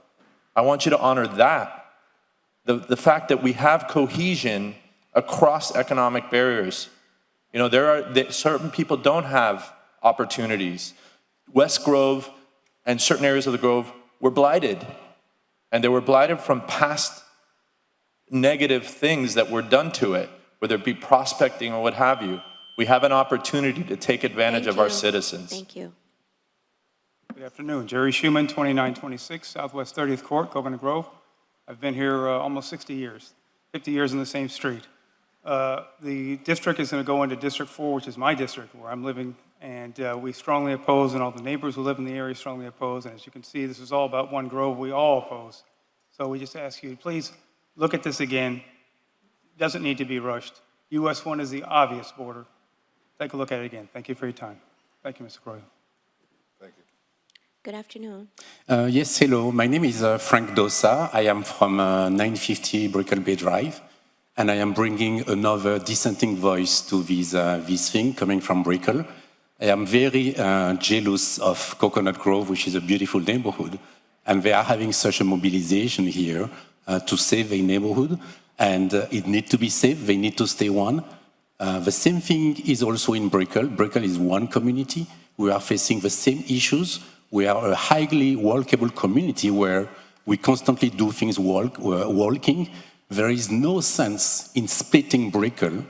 I want you to honor that. The fact that we have cohesion across economic barriers. You know, certain people don't have opportunities. West Grove and certain areas of the Grove were blighted. And they were blighted from past negative things that were done to it, whether it be prospecting or what have you. We have an opportunity to take advantage of our citizens. Thank you. Good afternoon. Jerry Schuman, 2926 Southwest 30th Court, Coconut Grove. I've been here almost 60 years, 50 years in the same street. The district is going to go into District 4, which is my district where I'm living, and we strongly oppose, and all the neighbors who live in the area strongly oppose. And as you can see, this is all about One Grove. We all oppose. So we just ask you, please look at this again. Doesn't need to be rushed. US 1 is the obvious border. Take a look at it again. Thank you for your time. Thank you, Mr. Croyle. Thank you. Good afternoon. Yes, hello. My name is Frank Dosa. I am from 950 Brickell Bay Drive, and I am bringing another dissenting voice to this thing coming from Brickell. I am very jealous of Coconut Grove, which is a beautiful neighborhood, and they are having such a mobilization here to save a neighborhood, and it needs to be saved. They need to stay one. The same thing is also in Brickell. Brickell is one community. We are facing the same issues. We are a highly walkable community where we constantly do things walking. There is no sense in splitting Brickell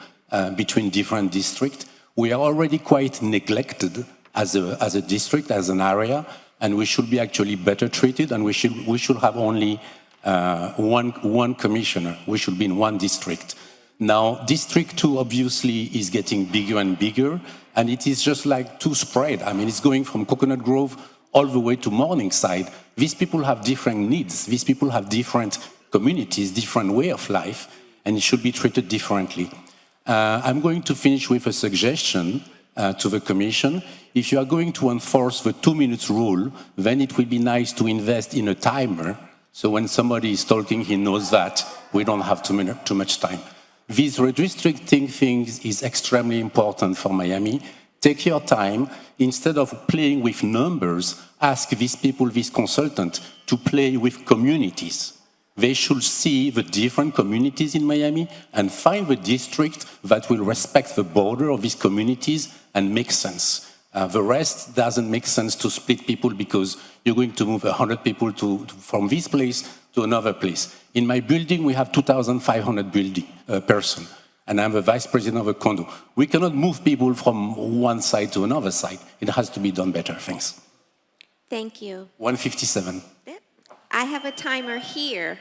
between different districts. We are already quite neglected as a district, as an area, and we should be actually better treated, and we should have only one commissioner. We should be in one district. Now, District 2 obviously is getting bigger and bigger, and it is just like too spread. I mean, it's going from Coconut Grove all the way to Morningside. These people have different needs. These people have different communities, different way of life, and it should be treated differently. I'm going to finish with a suggestion to the Commission. If you are going to enforce the 2 minutes rule, then it will be nice to invest in a timer, so when somebody is talking, he knows that we don't have too much time. This redistricting thing is extremely important for Miami. Take your time. Instead of playing with numbers, ask these people, these consultants, to play with communities. They should see the different communities in Miami and find the district that will respect the border of these communities and make sense. The rest doesn't make sense to split people because you're going to move 100 people from this place to another place. In my building, we have 2,500 person, and I'm the vice president of a condo. We cannot move people from one side to another side. It has to be done better. Thanks. Thank you. 157. I have a timer here.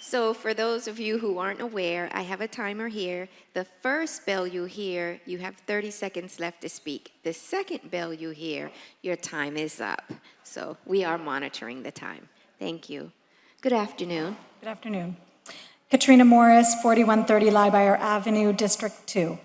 So for those of you who aren't aware, I have a timer here. The first bell you hear, you have 30 seconds left to speak. The second bell you hear, your time is up. So we are monitoring the time. Thank you. Good afternoon. Good afternoon. Katrina Morris, 4130 Liebeyer Avenue, District 2.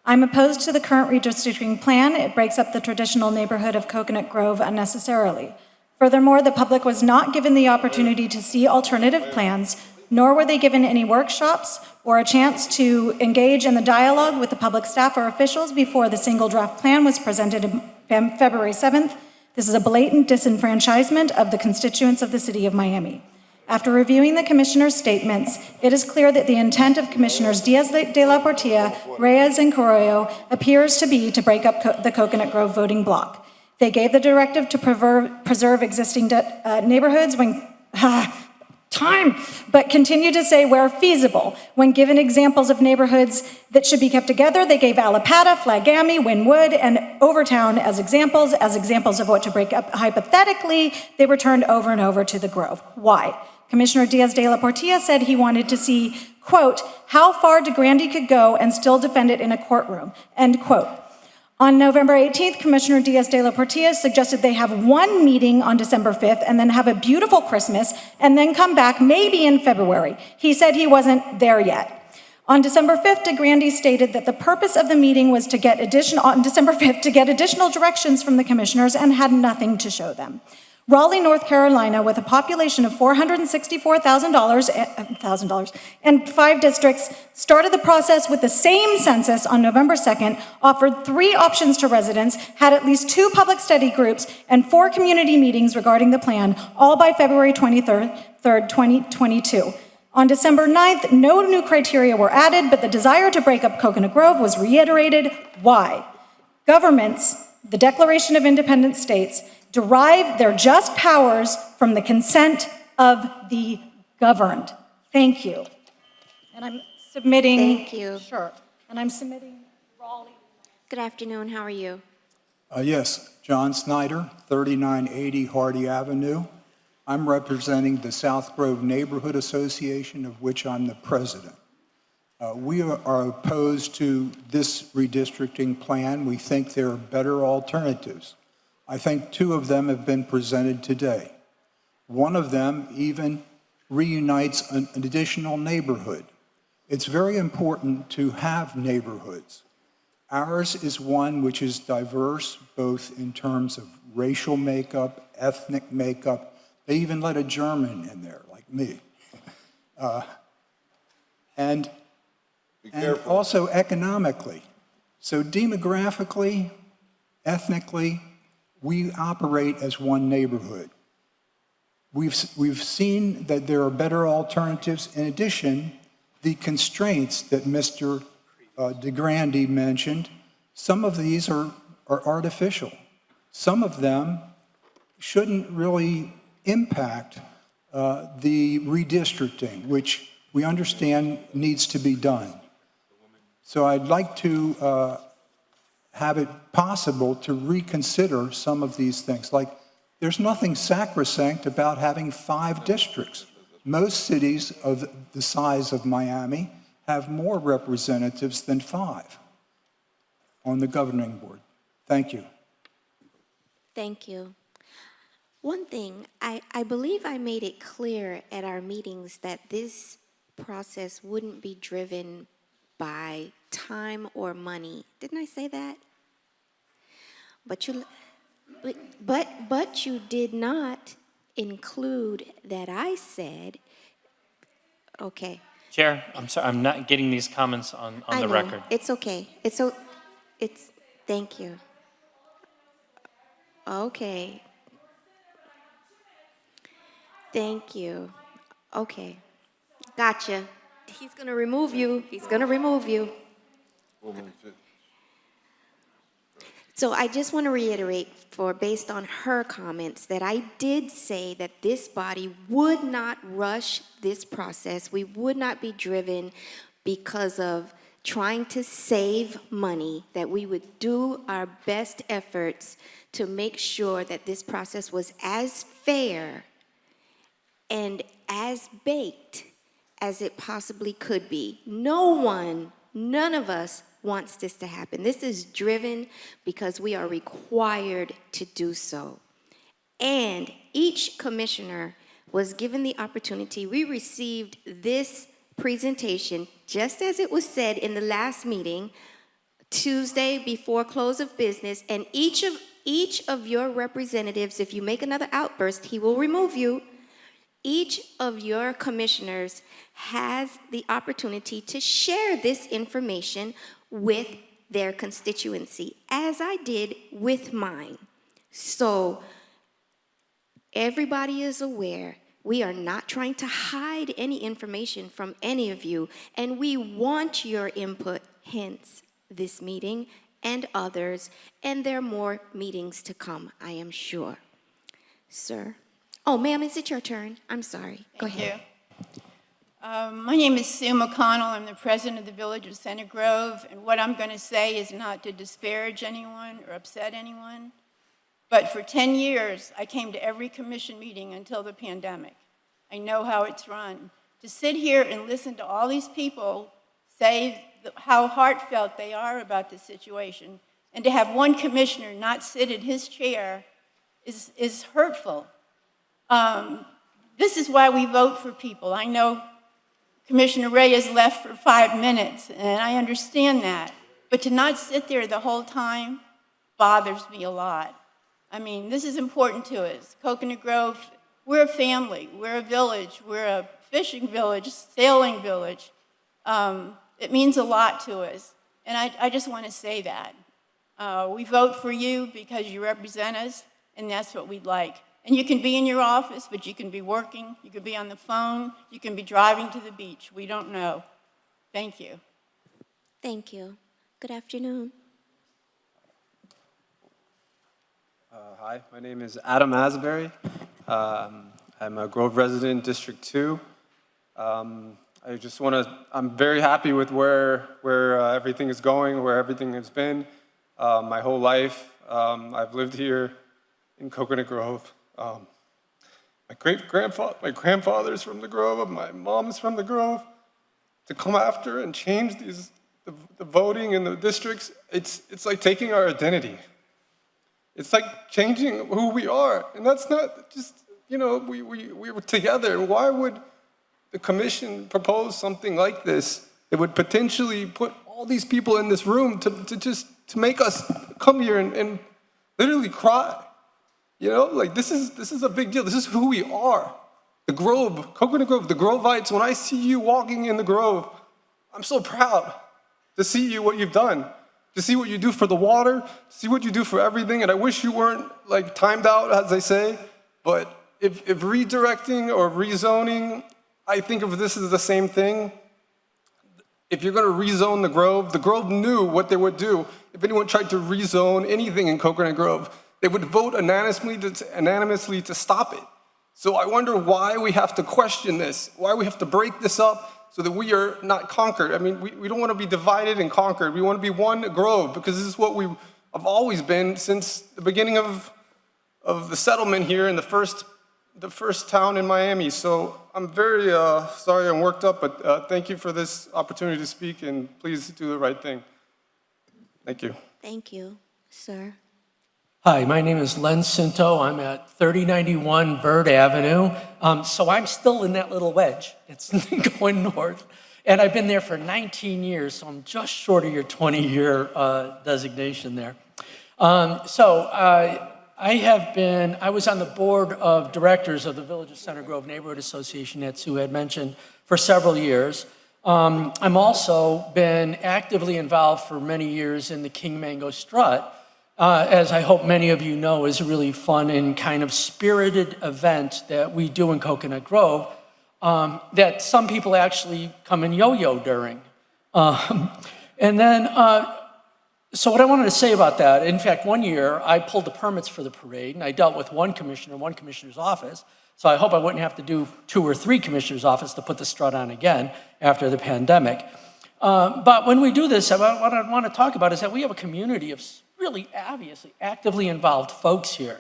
I'm opposed to the current redistricting plan. It breaks up the traditional neighborhood of Coconut Grove unnecessarily. Furthermore, the public was not given the opportunity to see alternative plans, nor were they given any workshops or a chance to engage in the dialogue with the public staff or officials before the single draft plan was presented on February 7th. This is a blatant disenfranchisement of the constituents of the city of Miami. After reviewing the commissioner's statements, it is clear that the intent of Commissioners Diaz de la Portilla, Reyes, and Carollo appears to be to break up the Coconut Grove voting bloc. They gave the directive to preserve existing neighborhoods but continue to say where feasible. When given examples of neighborhoods that should be kept together, they gave Alapata, Flagami, Wynwood, and Overtown as examples of what to break up. Hypothetically, they were turned over and over to the Grove. Why? Commissioner Diaz de la Portilla said he wanted to see, quote, how far DeGrande could go and still defend it in a courtroom, end quote. On November 18th, Commissioner Diaz de la Portilla suggested they have one meeting on December 5th and then have a beautiful Christmas and then come back maybe in February. He said he wasn't there yet. On December 5th, DeGrande stated that the purpose of the meeting was to get additional directions from the commissioners and had nothing to show them. Raleigh, North Carolina, with a population of $464,000 and 5 districts, started the process with the same census on November 2nd, offered 3 options to residents, had at least 2 public study groups, and 4 community meetings regarding the plan, all by February 23rd, 2022. On December 9th, no new criteria were added, but the desire to break up Coconut Grove was reiterated. Why? Governments, the Declaration of Independent States, derive their just powers from the consent of the governed. Thank you. And I'm submitting. Thank you. Sure. And I'm submitting Raleigh. Good afternoon. How are you? Yes, John Snyder, 3980 Hardy Avenue. I'm representing the South Grove Neighborhood Association, of which I'm the president. We are opposed to this redistricting plan. We think there are better alternatives. I think two of them have been presented today. One of them even reunites an additional neighborhood. It's very important to have neighborhoods. Ours is one which is diverse, both in terms of racial makeup, ethnic makeup. They even let a German in there, like me. And also economically. So demographically, ethnically, we operate as one neighborhood. We've seen that there are better alternatives. In addition, the constraints that Mr. DeGrande mentioned, some of these are artificial. Some of them shouldn't really impact the redistricting, which we understand needs to be done. So I'd like to have it possible to reconsider some of these things. Like, there's nothing sacrosanct about having 5 districts. Most cities of the size of Miami have more representatives than 5 on the governing board. Thank you. Thank you. One thing, I believe I made it clear at our meetings that this process wouldn't be driven by time or money. Didn't I say that? But you did not include that I said, okay. Chair, I'm sorry, I'm not getting these comments on I the know. record. It's okay. Thank you. Okay. Thank you. Okay. Gotcha. He's going to remove you. He's going to remove you. So I just want to reiterate, based on her comments, that I did say that this body would not rush this process. We would not be driven because of trying to save money, that we would do our best efforts to make sure that this process was as fair and as baked as it possibly could be. None of us wants this to happen. This is driven because we are required to do so. And each commissioner was given the opportunity. We received this presentation, just as it was said in the last meeting, Tuesday before close of business, and each of your representatives, if you make another outburst, he will remove you. Each of your commissioners has the opportunity to share this information with their constituency, as I did with mine. So everybody is aware. We are not trying to hide any information from any of you, and we want your input, hence this meeting and others, and there are more meetings to come, I am sure. Sir? Oh, ma'am, is it your turn? I'm sorry. Go ahead. My name is Sue McConnell. I'm the president of the Village of Center Grove, and what I'm going to say is not to disparage anyone or upset anyone, but for 10 years, I came to every commission meeting until the pandemic. I know how it's run. To sit here and listen to all these people say how heartfelt they are about the situation, and to have one commissioner not sit in his chair is hurtful. This is why we vote for people. I know Commissioner Reyes left for 5 minutes, and I understand that. But to not sit there the whole time bothers me a lot. I mean, this is important to us. Coconut Grove, we're a family, we're a village, we're a fishing village, sailing village. It means a lot to us, and I just want to say that. We vote for you because you represent us, and that's what we'd like. And you can be in your office, but you can be working, you can be on the phone, you can be driving to the beach. We don't know. Thank you. Thank you. Good afternoon. Hi, my name is Adam Asbury. I'm a Grove resident, District 2. I'm very happy with where everything is going, where everything has been. My whole life, I've lived here in Coconut Grove. My grandfather's from the Grove, my mom's from the Grove. To come after and change the voting in the districts, it's like taking our identity. It's like changing who we are, and that's not just, we were together. Why would the commission propose something like this that would potentially put all these people in this room to make us come here and literally cry? This is a big deal. This is who we are. The Grove, Coconut Grove, the Grovites. When I see you walking in the Grove, I'm so proud to see you, what you've done, to see what you do for the water, to see what you do for everything. And I wish you weren't timed out, as they say. But if redirecting or rezoning, I think of this as the same thing. If you're going to rezone the Grove knew what they would do if anyone tried to rezone anything in Coconut Grove. They would vote unanimously to stop it. So I wonder why we have to question this, why we have to break this up so that we are not conquered. I mean, we don't want to be divided and conquered. We want to be one Grove, because this is what we have always been since the beginning of the settlement here in the first town in Miami. So I'm very sorry I'm worked up, but thank you for this opportunity to speak, and please do the right thing. Thank you. Thank you, sir. Hi, my name is Len Cinto. I'm at 3091 Bird Avenue. So I'm still in that little wedge. It's going north. And I've been there for 19 years, so I'm just short of your 20-year designation there. I was on the board of directors of the Village of Center Grove Neighborhood Association that Sue had mentioned for several years. I'm also been actively involved for many years in the King Mango Strut, as I hope many of you know, is a really fun and kind of spirited event that we do in Coconut Grove that some people actually come and yo-yo during. So what I wanted to say about that, in fact, one year I pulled the permits for the parade and I dealt with one commissioner's office. So I hope I wouldn't have to do 2 or 3 commissioners' office to put the strut on again after the pandemic. But when we do this, what I want to talk about is that we have a community of really obviously actively involved folks here.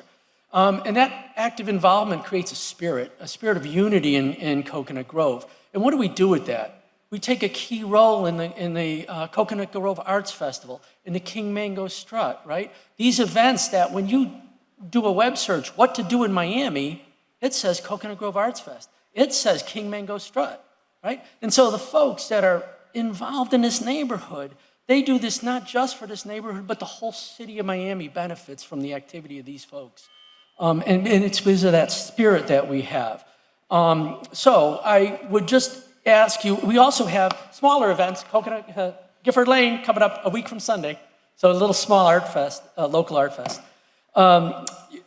And that active involvement creates a spirit of unity in Coconut Grove. And what do we do with that? We take a key role in the Coconut Grove Arts Festival, in the King Mango Strut, right? These events that when you do a web search, what to do in Miami, it says Coconut Grove Arts Fest. It says King Mango Strut, right? And so the folks that are involved in this neighborhood, they do this not just for this neighborhood, but the whole city of Miami benefits from the activity of these folks. And it's because of that spirit that we have. So I would just ask you, we also have smaller events, Gifford Lane coming up a week from Sunday. So a little small art fest, local art fest.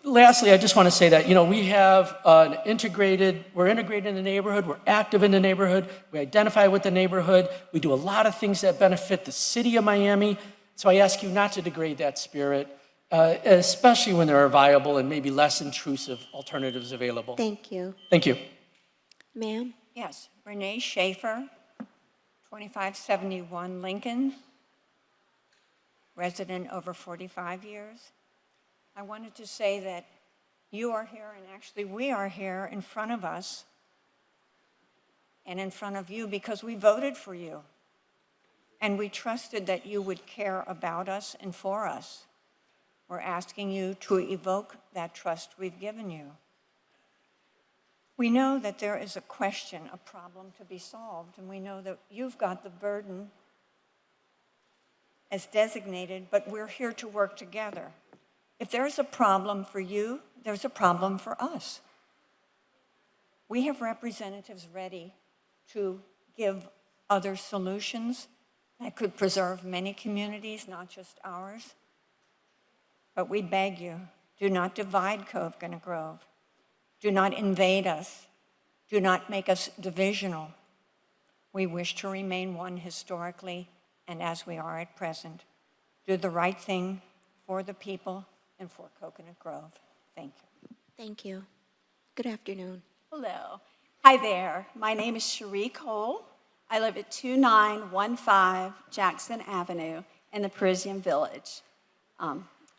Lastly, I just want to say that, we have we're integrated in the neighborhood, we're active in the neighborhood, we identify with the neighborhood, we do a lot of things that benefit the city of Miami. So I ask you not to degrade that spirit, especially when there are viable and maybe less intrusive alternatives available. Thank you. Thank you. Ma'am? Yes, Renee Schaefer, 2571 Lincoln, resident over 45 years. I wanted to say that you are here, and actually we are here in front of us and in front of you because we voted for you. And we trusted that you would care about us and for us. We're asking you to evoke that trust we've given you. We know that there is a question, a problem to be solved, and we know that you've got the burden as designated, but we're here to work together. If there's a problem for you, there's a problem for us. We have representatives ready to give other solutions that could preserve many communities, not just ours. But we beg you, do not divide Coconut Grove. Do not invade us. Do not make us divisional. We wish to remain one historically and as we are at present. Do the right thing for the people and for Coconut Grove. Thank you. Thank you. Good afternoon. Hello. Hi there. My name is Cherie Cole. I live at 2915 Jackson Avenue in the Parisian Village.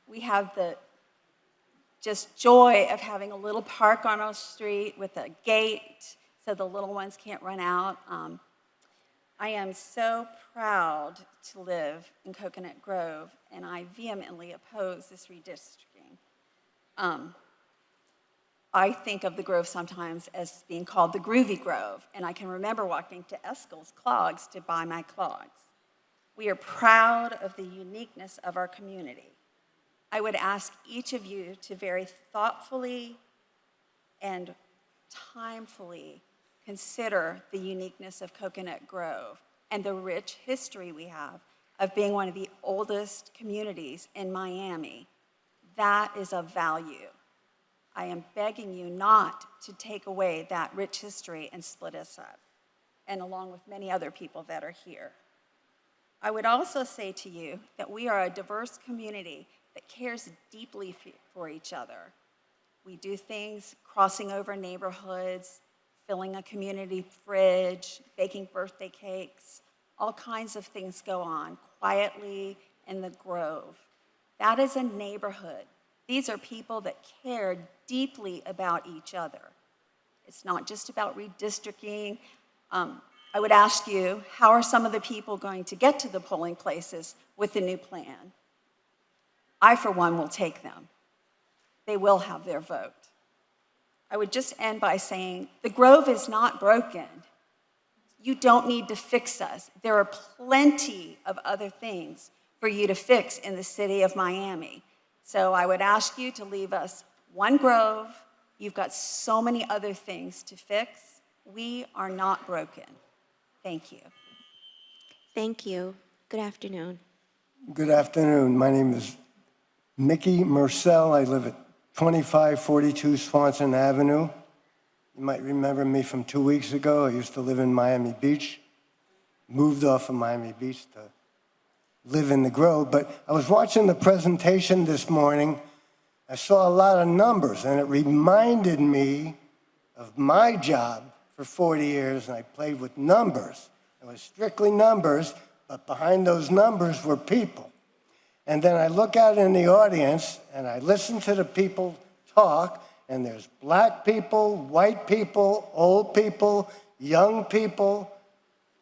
We have the just joy of having a little park on our street with a gate so the little ones can't run out. I am so proud to live in Coconut Grove, and I vehemently oppose this redistricting. I think of the Grove sometimes as being called the Groovy Grove, and I can remember walking to Eskel's Clogs to buy my clogs. We are proud of the uniqueness of our community. I would ask each of you to very thoughtfully and timefully consider the uniqueness of Coconut Grove and the rich history we have of being one of the oldest communities in Miami. That is of value. I am begging you not to take away that rich history and split us up, and along with many other people that are here. I would also say to you that we are a diverse community that cares deeply for each other. We do things crossing over neighborhoods, filling a community fridge, baking birthday cakes, all kinds of things go on quietly in the Grove. That is a neighborhood. These are people that care deeply about each other. It's not just about redistricting. I would ask you, how are some of the people going to get to the polling places with the new plan? I, for one, will take them. They will have their vote. I would just end by saying, the Grove is not broken. You don't need to fix us. There are plenty of other things for you to fix in the city of Miami. So I would ask you to leave us one Grove. You've got so many other things to fix. We are not broken. Thank you. Thank you. Good afternoon. Good afternoon. My name is Mickey Murcell. I live at 2542 Swanson Avenue. You might remember me from 2 weeks ago. I used to live in Miami Beach, moved off of Miami Beach to live in the Grove. But I was watching the presentation this morning. I saw a lot of numbers, and it reminded me of my job for 40 years, and I played with numbers. It was strictly numbers, but behind those numbers were people. And then I look out in the audience, and I listen to the people talk, and there's black people, white people, old people, young people,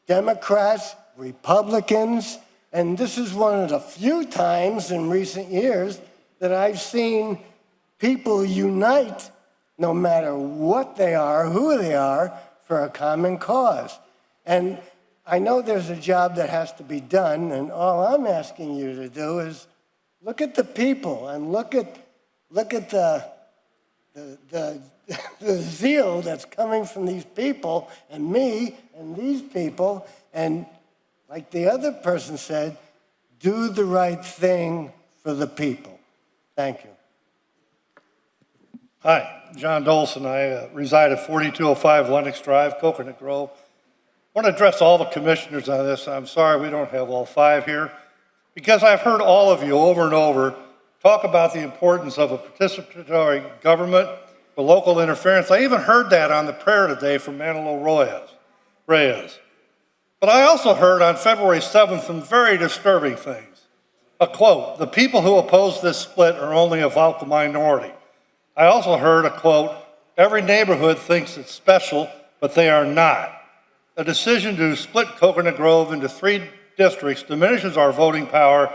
Democrats, Republicans, and this is one of the few times in recent years that I've seen people unite, no matter what they are, who they are, for a common cause. And I know there's a job that has to be done, and all I'm asking you to do is look at the people and look at the zeal that's coming from these people and me and these people, and like the other person said, do the right thing for the people. Thank you. Hi, John Dolson. I reside at 4205 Lennox Drive, Coconut Grove. I want to address all the commissioners on this. I'm sorry we don't have all five here, because I've heard all of you over and over talk about the importance of a participatory government, the local interference. I even heard that on the prayer today from Manolo Reyes. But I also heard on February 7th some very disturbing things. A quote, the people who oppose this split are only a vocal minority. I also heard a quote, every neighborhood thinks it's special, but they are not. A decision to split Coconut Grove into 3 districts diminishes our voting power,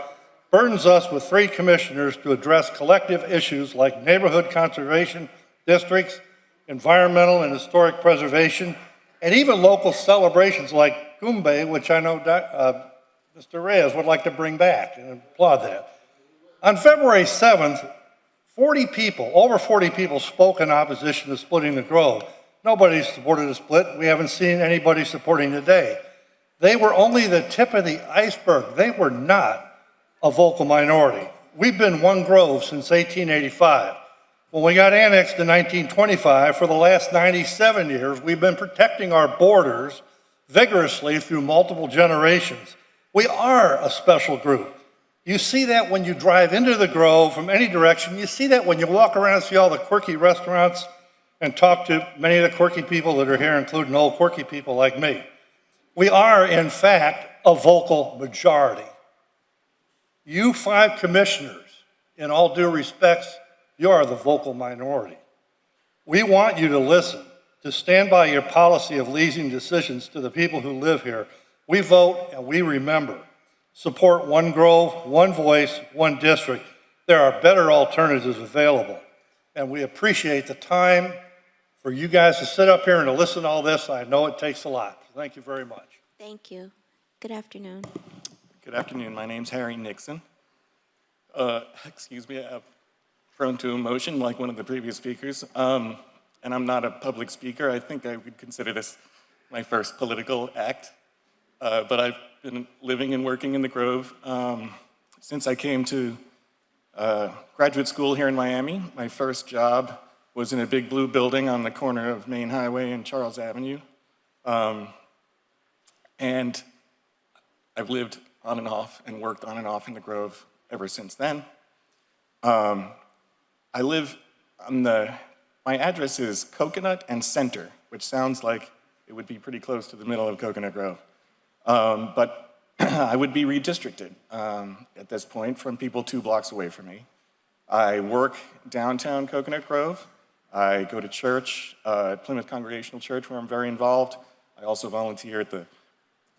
burdens us with 3 commissioners to address collective issues like neighborhood conservation districts, environmental and historic preservation, and even local celebrations like Gumbe, which I know Mr. Reyes would like to bring back, and applaud that. On February 7th, over 40 people spoke in opposition to splitting the Grove. Nobody supported the split. We haven't seen anybody supporting today. They were only the tip of the iceberg. They were not a vocal minority. We've been one Grove since 1885. When we got annexed in 1925, for the last 97 years, we've been protecting our borders vigorously through multiple generations. We are a special group. You see that when you drive into the Grove from any direction. You see that when you walk around and see all the quirky restaurants and talk to many of the quirky people that are here, including old quirky people like me. We are, in fact, a vocal majority. You 5 commissioners In all due respects, you are the vocal minority. We want you to listen, to stand by your policy of leaving decisions to the people who live here. We vote and we remember. Support one grove, one voice, one district. There are better alternatives available. And we appreciate the time for you guys to sit up here and to listen to all this. I know it takes a lot. Thank you very much. Thank you. Good afternoon. Good afternoon. My name's Harry Nixon. Excuse me, I'm prone to emotion like one of the previous speakers. And I'm not a public speaker. I think I would consider this my first political act. But I've been living and working in the Grove since I came to graduate school here in Miami. My first job was in a big blue building on the corner of Main Highway and Charles Avenue. And I've lived on and off and worked on and off in the Grove ever since then. I live on my address is Coconut and Center, which sounds like it would be pretty close to the middle of Coconut Grove. But I would be redistricted at this point from people 2 blocks away from me. I work downtown Coconut Grove. I go to church, Plymouth Congregational Church, where I'm very involved. I also volunteer at the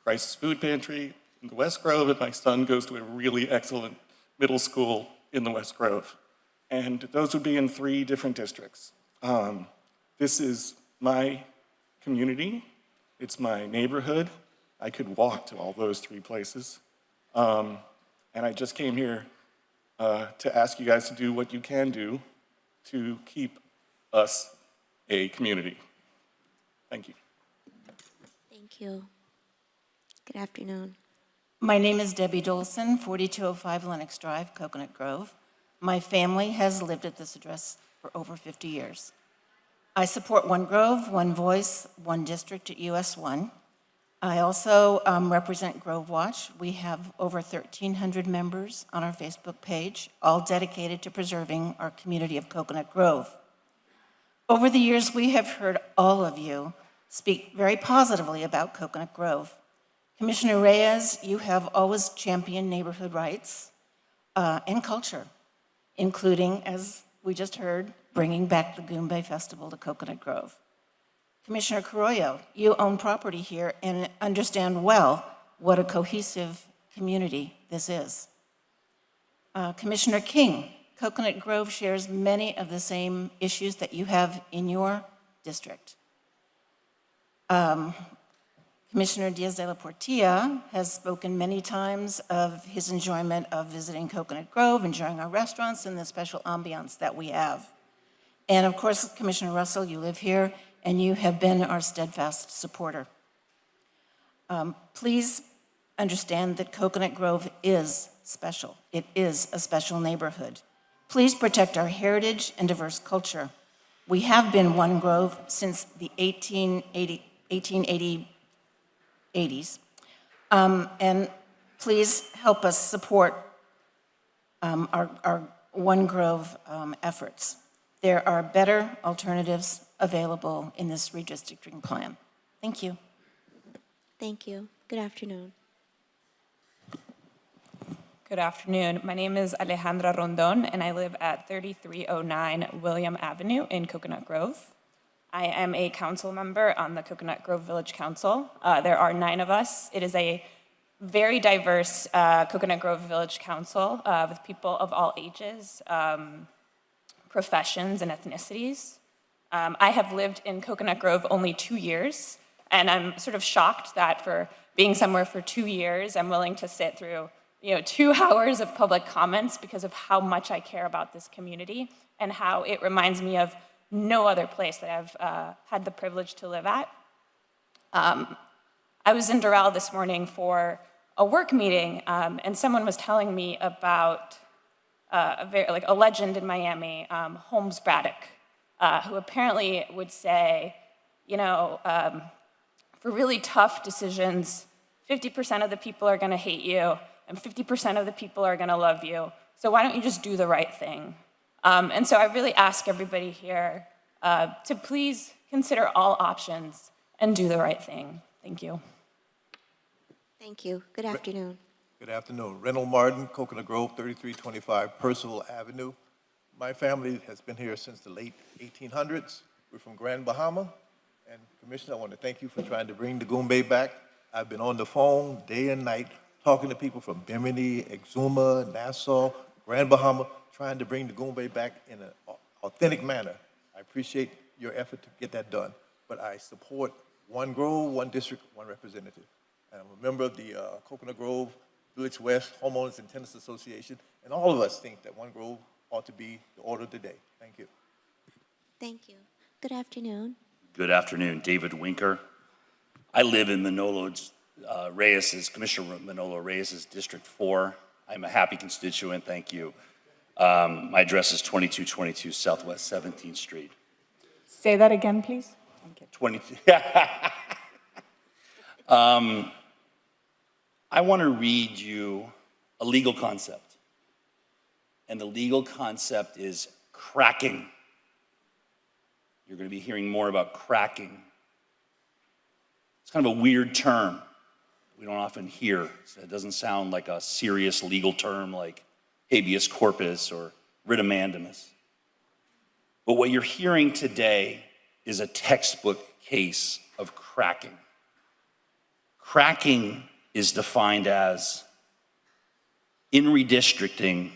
Christ's Food Pantry in the West Grove, and my son goes to a really excellent middle school in the West Grove. And those would be in 3 different districts. This is my community. It's my neighborhood. I could walk to all those 3 places. And I just came here to ask you guys to do what you can do to keep us a community. Thank you. Thank you. Good afternoon. My name is Debbie Dolson, 4205 Lenox Drive, Coconut Grove. My family has lived at this address for over 50 years. I support One Grove, One Voice, One District at US 1. I also represent Grove Watch. We have over 1,300 members on our Facebook page, all dedicated to preserving our community of Coconut Grove. Over the years, we have heard all of you speak very positively about Coconut Grove. Commissioner Reyes, you have always championed neighborhood rights and culture, including, as we just heard, bringing back the Goombay Festival to Coconut Grove. Commissioner Carollo, you own property here and understand well what a cohesive community this is. Commissioner King, Coconut Grove shares many of the same issues that you have in your district. Commissioner Diaz de la Portilla has spoken many times of his enjoyment of visiting Coconut Grove, enjoying our restaurants and the special ambiance that we have. And of course, Commissioner Russell, you live here and you have been our steadfast supporter. Please understand that Coconut Grove is special. It is a special neighborhood. Please protect our heritage and diverse culture. We have been One Grove since the 1880s. And please help us support our One Grove efforts. There are better alternatives available in this redistricting plan. Thank you. Thank you. Good afternoon. Good afternoon. My name is Alejandra Rondon, and I live at 3309 William Avenue in Coconut Grove. I am a council member on the Coconut Grove Village Council. There are 9 of us. It is a very diverse Coconut Grove Village Council with people of all ages, professions, and ethnicities. I have lived in Coconut Grove only 2 years, and I'm sort of shocked that for being somewhere for 2 years, I'm willing to sit through 2 hours of public comments because of how much I care about this community and how it reminds me of no other place that I've had the privilege to live at. I was in Doral this morning for a work meeting, and someone was telling me about a legend in Miami, Holmes Braddock, who apparently would say, for really tough decisions, 50% of the people are going to hate you, and 50% of the people are going to love you. So why don't you just do the right thing? And so I really ask everybody here to please consider all options and do the right thing. Thank you. Thank you. Good afternoon. Good afternoon. Reynold Martin, Coconut Grove, 3325 Percival Avenue. My family has been here since the late 1800s. We're from Grand Bahama. And Commissioner, I want to thank you for trying to bring the Goombay back. I've been on the phone day and night talking to people from Bimini, Exuma, Nassau, Grand Bahama, trying to bring the Goombay back in an authentic manner. I appreciate your effort to get that done. But I support one grove, one district, one representative. And I'm a member of the Coconut Grove Village West Homeowners and Tenants Association, and all of us think that one grove ought to be the order of the day. Thank you. Thank you. Good afternoon. Good afternoon, David Winker. I live in Commissioner Manolo Reyes's District 4. I'm a happy constituent, thank you. My address is 2222 Southwest 17th Street. Say that again, please. 22. I want to read you a legal concept. And the legal concept is cracking. You're going to be hearing more about cracking. It's kind of a weird term we don't often hear. It doesn't sound like a serious legal term like habeas corpus or writ of mandamus. But what you're hearing today is a textbook case of cracking. Cracking is defined as, in redistricting,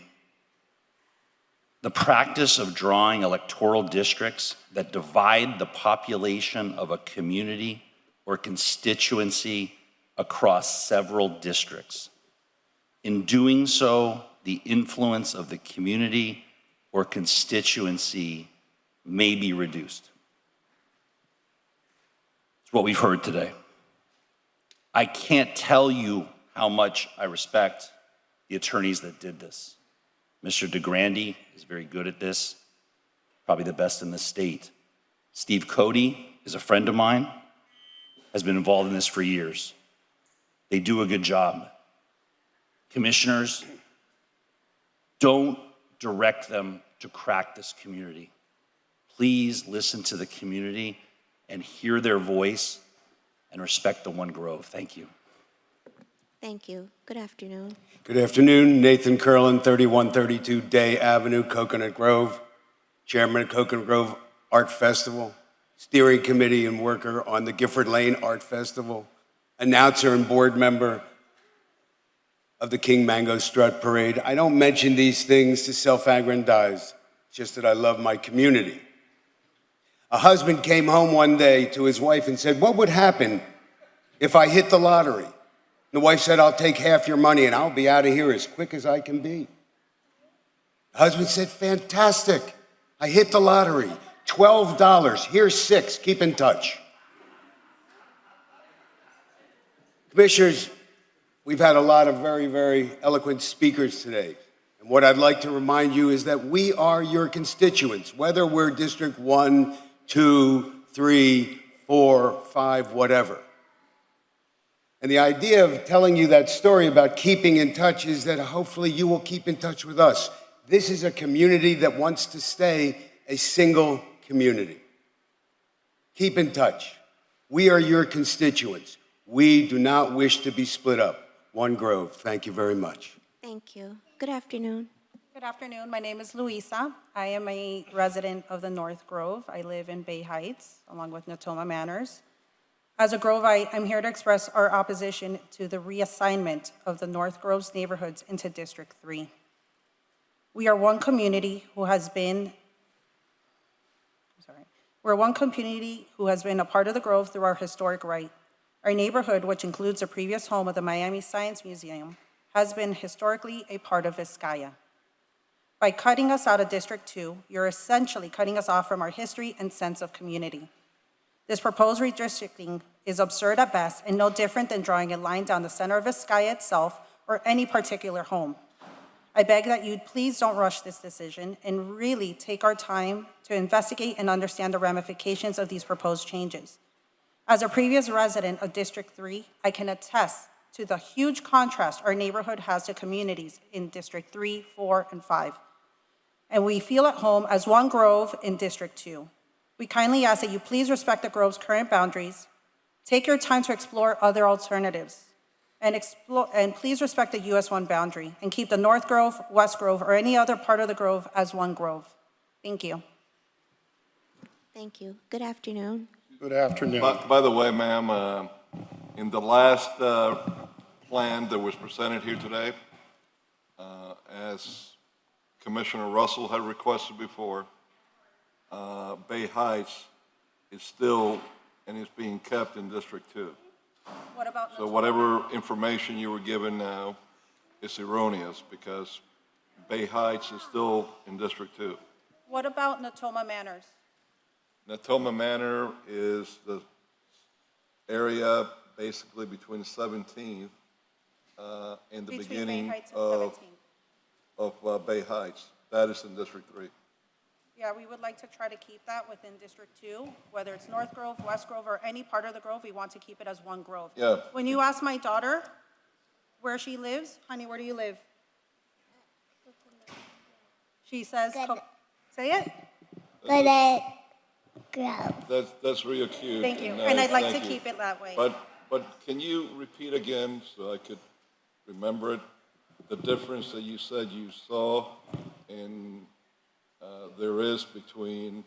the practice of drawing electoral districts that divide the population of a community or constituency across several districts. In doing so, the influence of the community or constituency may be reduced. It's what we've heard today. I can't tell you how much I respect the attorneys that did this. Mr. DeGrande is very good at this, probably the best in the state. Steve Cody is a friend of mine, has been involved in this for years. They do a good job. Commissioners, don't direct them to crack this community. Please listen to the community and hear their voice and respect the One Grove. Thank you. Thank you. Good afternoon. Good afternoon. Nathan Curlin, 3132 Day Avenue, Coconut Grove, Chairman of Coconut Grove Art Festival, steering committee and worker on the Gifford Lane Art Festival, announcer and board member of the King Mango Strut Parade. I don't mention these things to self-aggrandize, just that I love my community. A husband came home one day to his wife and said, "What would happen if I hit the lottery?" The wife said, "I'll take half your money and I'll be out of here as quick as I can be." The husband said, "Fantastic. I hit the lottery. $12. Here's $6. Keep in touch." Commissioners, we've had a lot of very, very eloquent speakers today. And what I'd like to remind you is that we are your constituents, whether we're District 1, 2, 3, 4, 5, whatever. And the idea of telling you that story about keeping in touch is that hopefully you will keep in touch with us. This is a community that wants to stay a single community. Keep in touch. We are your constituents. We do not wish to be split up. One Grove. Thank you very much. Thank you. Good afternoon. Good afternoon. My name is Luisa. I am a resident of the North Grove. I live in Bay Heights, along with Natoma Manors. As a Grove, I'm here to express our opposition to the reassignment of the North Grove's neighborhoods into District 3. We are one community who has been, we're one community who has been a part of the Grove through our historic right. Our neighborhood, which includes the previous home of the Miami Science Museum, has been historically a part of Vizcaya. By cutting us out of District 2, you're essentially cutting us off from our history and sense of community. This proposed redistricting is absurd at best and no different than drawing a line down the center of Vizcaya itself or any particular home. I beg that you please don't rush this decision and really take our time to investigate and understand the ramifications of these proposed changes. As a previous resident of District 3, I can attest to the huge contrast our neighborhood has to communities in District 3, 4, and 5. And we feel at home as one Grove in District 2. We kindly ask that you please respect the Grove's current boundaries, take your time to explore other alternatives, and please respect the US 1 boundary and keep the North Grove, West Grove, or any other part of the Grove as one Grove. Thank you. Thank you. Good afternoon. Good afternoon. By the way, ma'am, in the last plan that was presented here today, as Commissioner Russell had requested before, Bay Heights is still and is being kept in District 2. What about So whatever information you were given now is erroneous because Bay Heights is still in District 2. What about Natoma Manors? Natoma Manor is the area basically between 17th and the Between Bay beginning Heights and of 17th. Bay Heights. That is in District 3. Yeah, we would like to try to keep that within District 2, whether it's North Grove, West Grove, or any part of the Grove, we want to keep it as one Grove. Yeah. When you ask my daughter where she lives, honey, where do you live? She says, say it? Grove. That's real cute. Thank you, nice. and I'd like Thank to you. keep it that way. But can you repeat again so I could remember it? The difference that you said you saw and there is between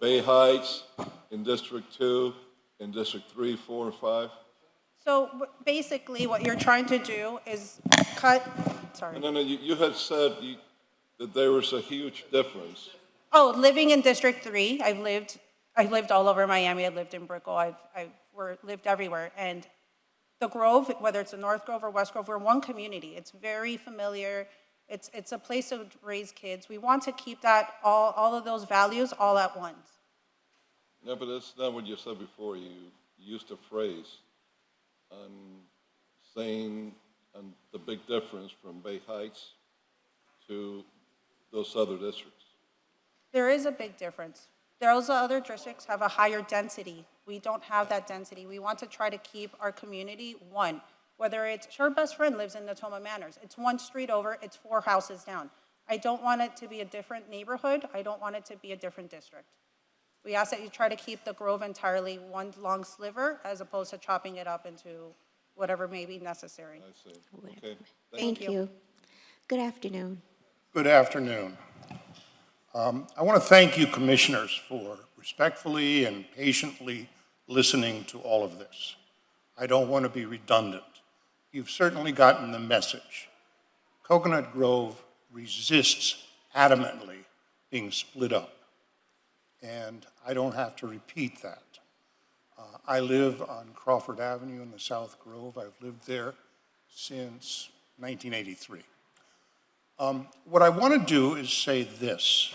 Bay Heights in District 2 and District 3, 4, and 5? So basically, what you're trying to do is cut, sorry. No, you had said that there was a huge difference. Oh, living in District 3, I've lived all over Miami, I've lived in Brickell, I've lived everywhere. And the Grove, whether it's the North Grove or West Grove, we're one community. It's very familiar. It's a place to raise kids. We want to keep that, all of those values all at once. No, but that's not what you said before. You used a phrase saying the big difference from Bay Heights to those other districts. There is a big difference. Those other districts have a higher density. We don't have that density. We want to try to keep our community one. Whether it's, her best friend lives in Natoma Manors. It's one street over, it's 4 houses down. I don't want it to be a different neighborhood. I don't want it to be a different district. We ask that you try to keep the Grove entirely one long sliver as opposed to chopping it up into whatever may be necessary. I see. Okay. Thank you. Good afternoon. Good afternoon. I want to thank you, commissioners, for respectfully and patiently listening to all of this. I don't want to be redundant. You've certainly gotten the message. Coconut Grove resists adamantly being split up, and I don't have to repeat that. I live on Crawford Avenue in the South Grove. I've lived there since 1983. What I want to do is say this.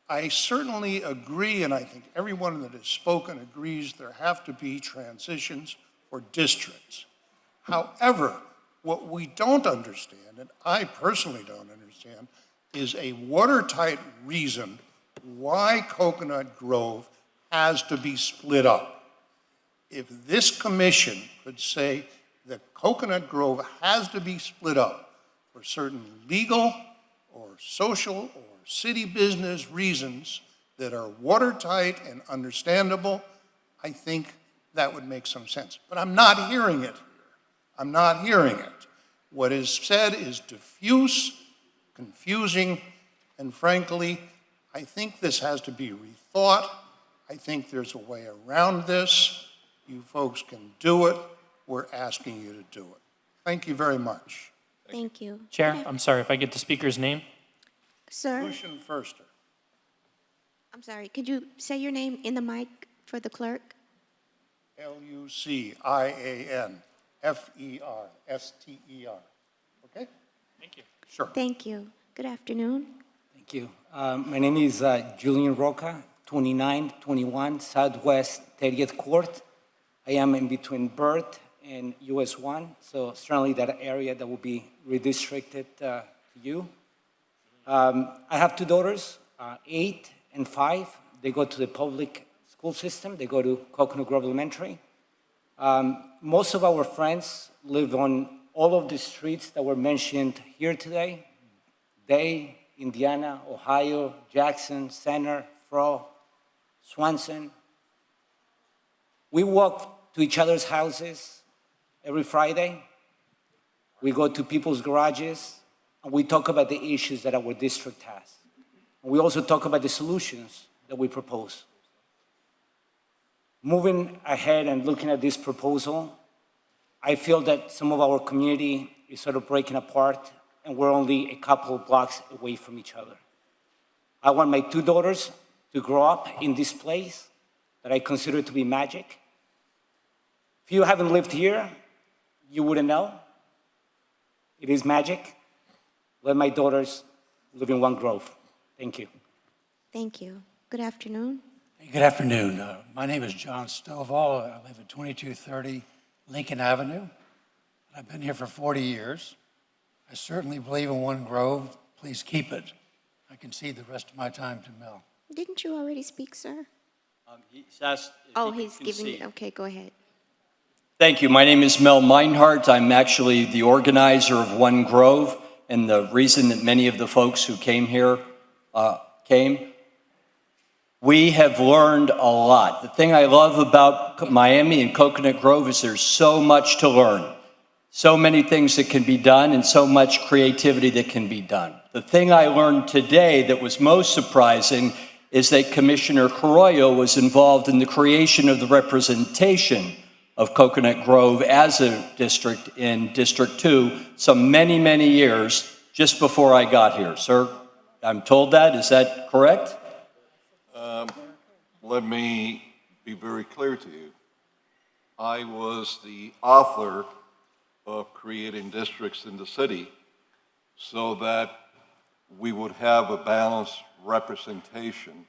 I certainly agree, and I think everyone that has spoken agrees there have to be transitions for districts. However, what we don't understand, and I personally don't understand, is a watertight reason why Coconut Grove has to be split up. If this commission could say that Coconut Grove has to be split up for certain legal or social or city business reasons that are watertight and understandable, I think that would make some sense. But I'm not hearing it. I'm not hearing it. What is said is diffuse, confusing, and frankly, I think this has to be rethought. I think there's a way around this. You folks can do it. We're asking you to do it. Thank you very much. Thank you. Chair, I'm sorry, if I get the speaker's name? Sir, Lucian Förster. I'm sorry, could you say your name in the mic for the clerk? Lucianferster. Okay? Thank you. Sure. Thank you. Good afternoon. Thank you. My name is Julian Roca, 2921 Southwest 30th Court. I am in between Burt and US 1, so certainly that area that will be redistricted to you. I have 2 daughters, 8 and 5. They go to the public school system. They go to Coconut Grove Elementary. Most of our friends live on all of the streets that were mentioned here today. Day, Indiana, Ohio, Jackson, Center, Fro, Swanson. We walk to each other's houses Every Friday, we go to people's garages and we talk about the issues that our district has. And we also talk about the solutions that we propose. Moving ahead and looking at this proposal, I feel that some of our community is sort of breaking apart and we're only a couple of blocks away from each other. I want my two daughters to grow up in this place that I consider to be magic. If you haven't lived here, you wouldn't know. It is magic. Let my daughters live in One Grove. Thank you. Thank you. Good afternoon. Good afternoon. My name is John Stovall. I live at 2230 Lincoln Avenue. I've been here for 40 years. I certainly believe in One Grove. Please keep it. I concede the rest of my time to Mel. Didn't you already speak, sir? He's asked if Oh, he he's can giving you, concede. okay, go ahead. Thank you. My name is Mel Meinhardt. I'm actually the organizer of One Grove, and the reason that many of the folks who came here came. We have learned a lot. The thing I love about Miami and Coconut Grove is there's so much to learn, so many things that can be done, and so much creativity that can be done. The thing I learned today that was most surprising is that Commissioner Carollo was involved in the creation of the representation of Coconut Grove as a district in District 2 some many, many years just before I got here. Sir, I'm told that. Is that correct? Let me be very clear to you. I was the author of creating districts in the city so that we would have a balanced representation.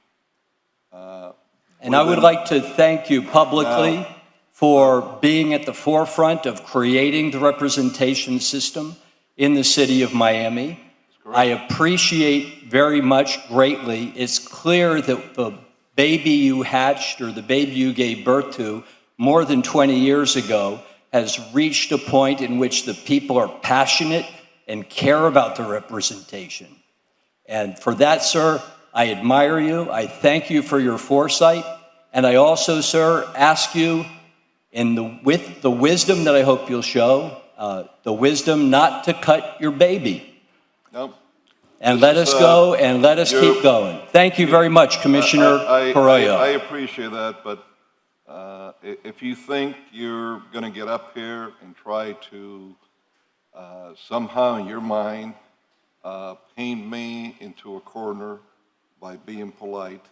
And I would like to thank you publicly for being at the forefront of creating the representation system in the city of Miami. I appreciate very much greatly. It's clear that the baby you hatched or the baby you gave birth to more than 20 years ago has reached a point in which the people are passionate and care about the representation. And for that, sir, I admire you. I thank you for your foresight. And I also, sir, ask you, with the wisdom that I hope you'll show, the wisdom not to cut your baby. Nope. And let us go and let us keep going. Thank you very much, Commissioner Carollo. I appreciate that, but if you think you're going to get up here and try to somehow in your mind paint me into a corner by being polite,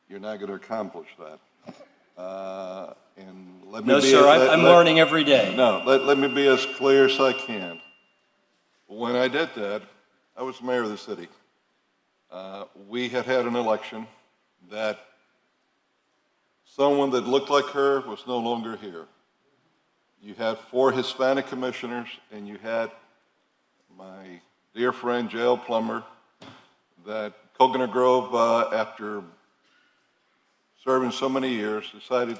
you're not going to accomplish that. And let me No, sir, I'm learning every day. No, let me be as clear as I can. When I did that, I was mayor of the city. We had an election that someone that looked like her was no longer here. You had 4 Hispanic commissioners, and you had my dear friend J.L. Plummer, that Coconut Grove, after serving so many years, decided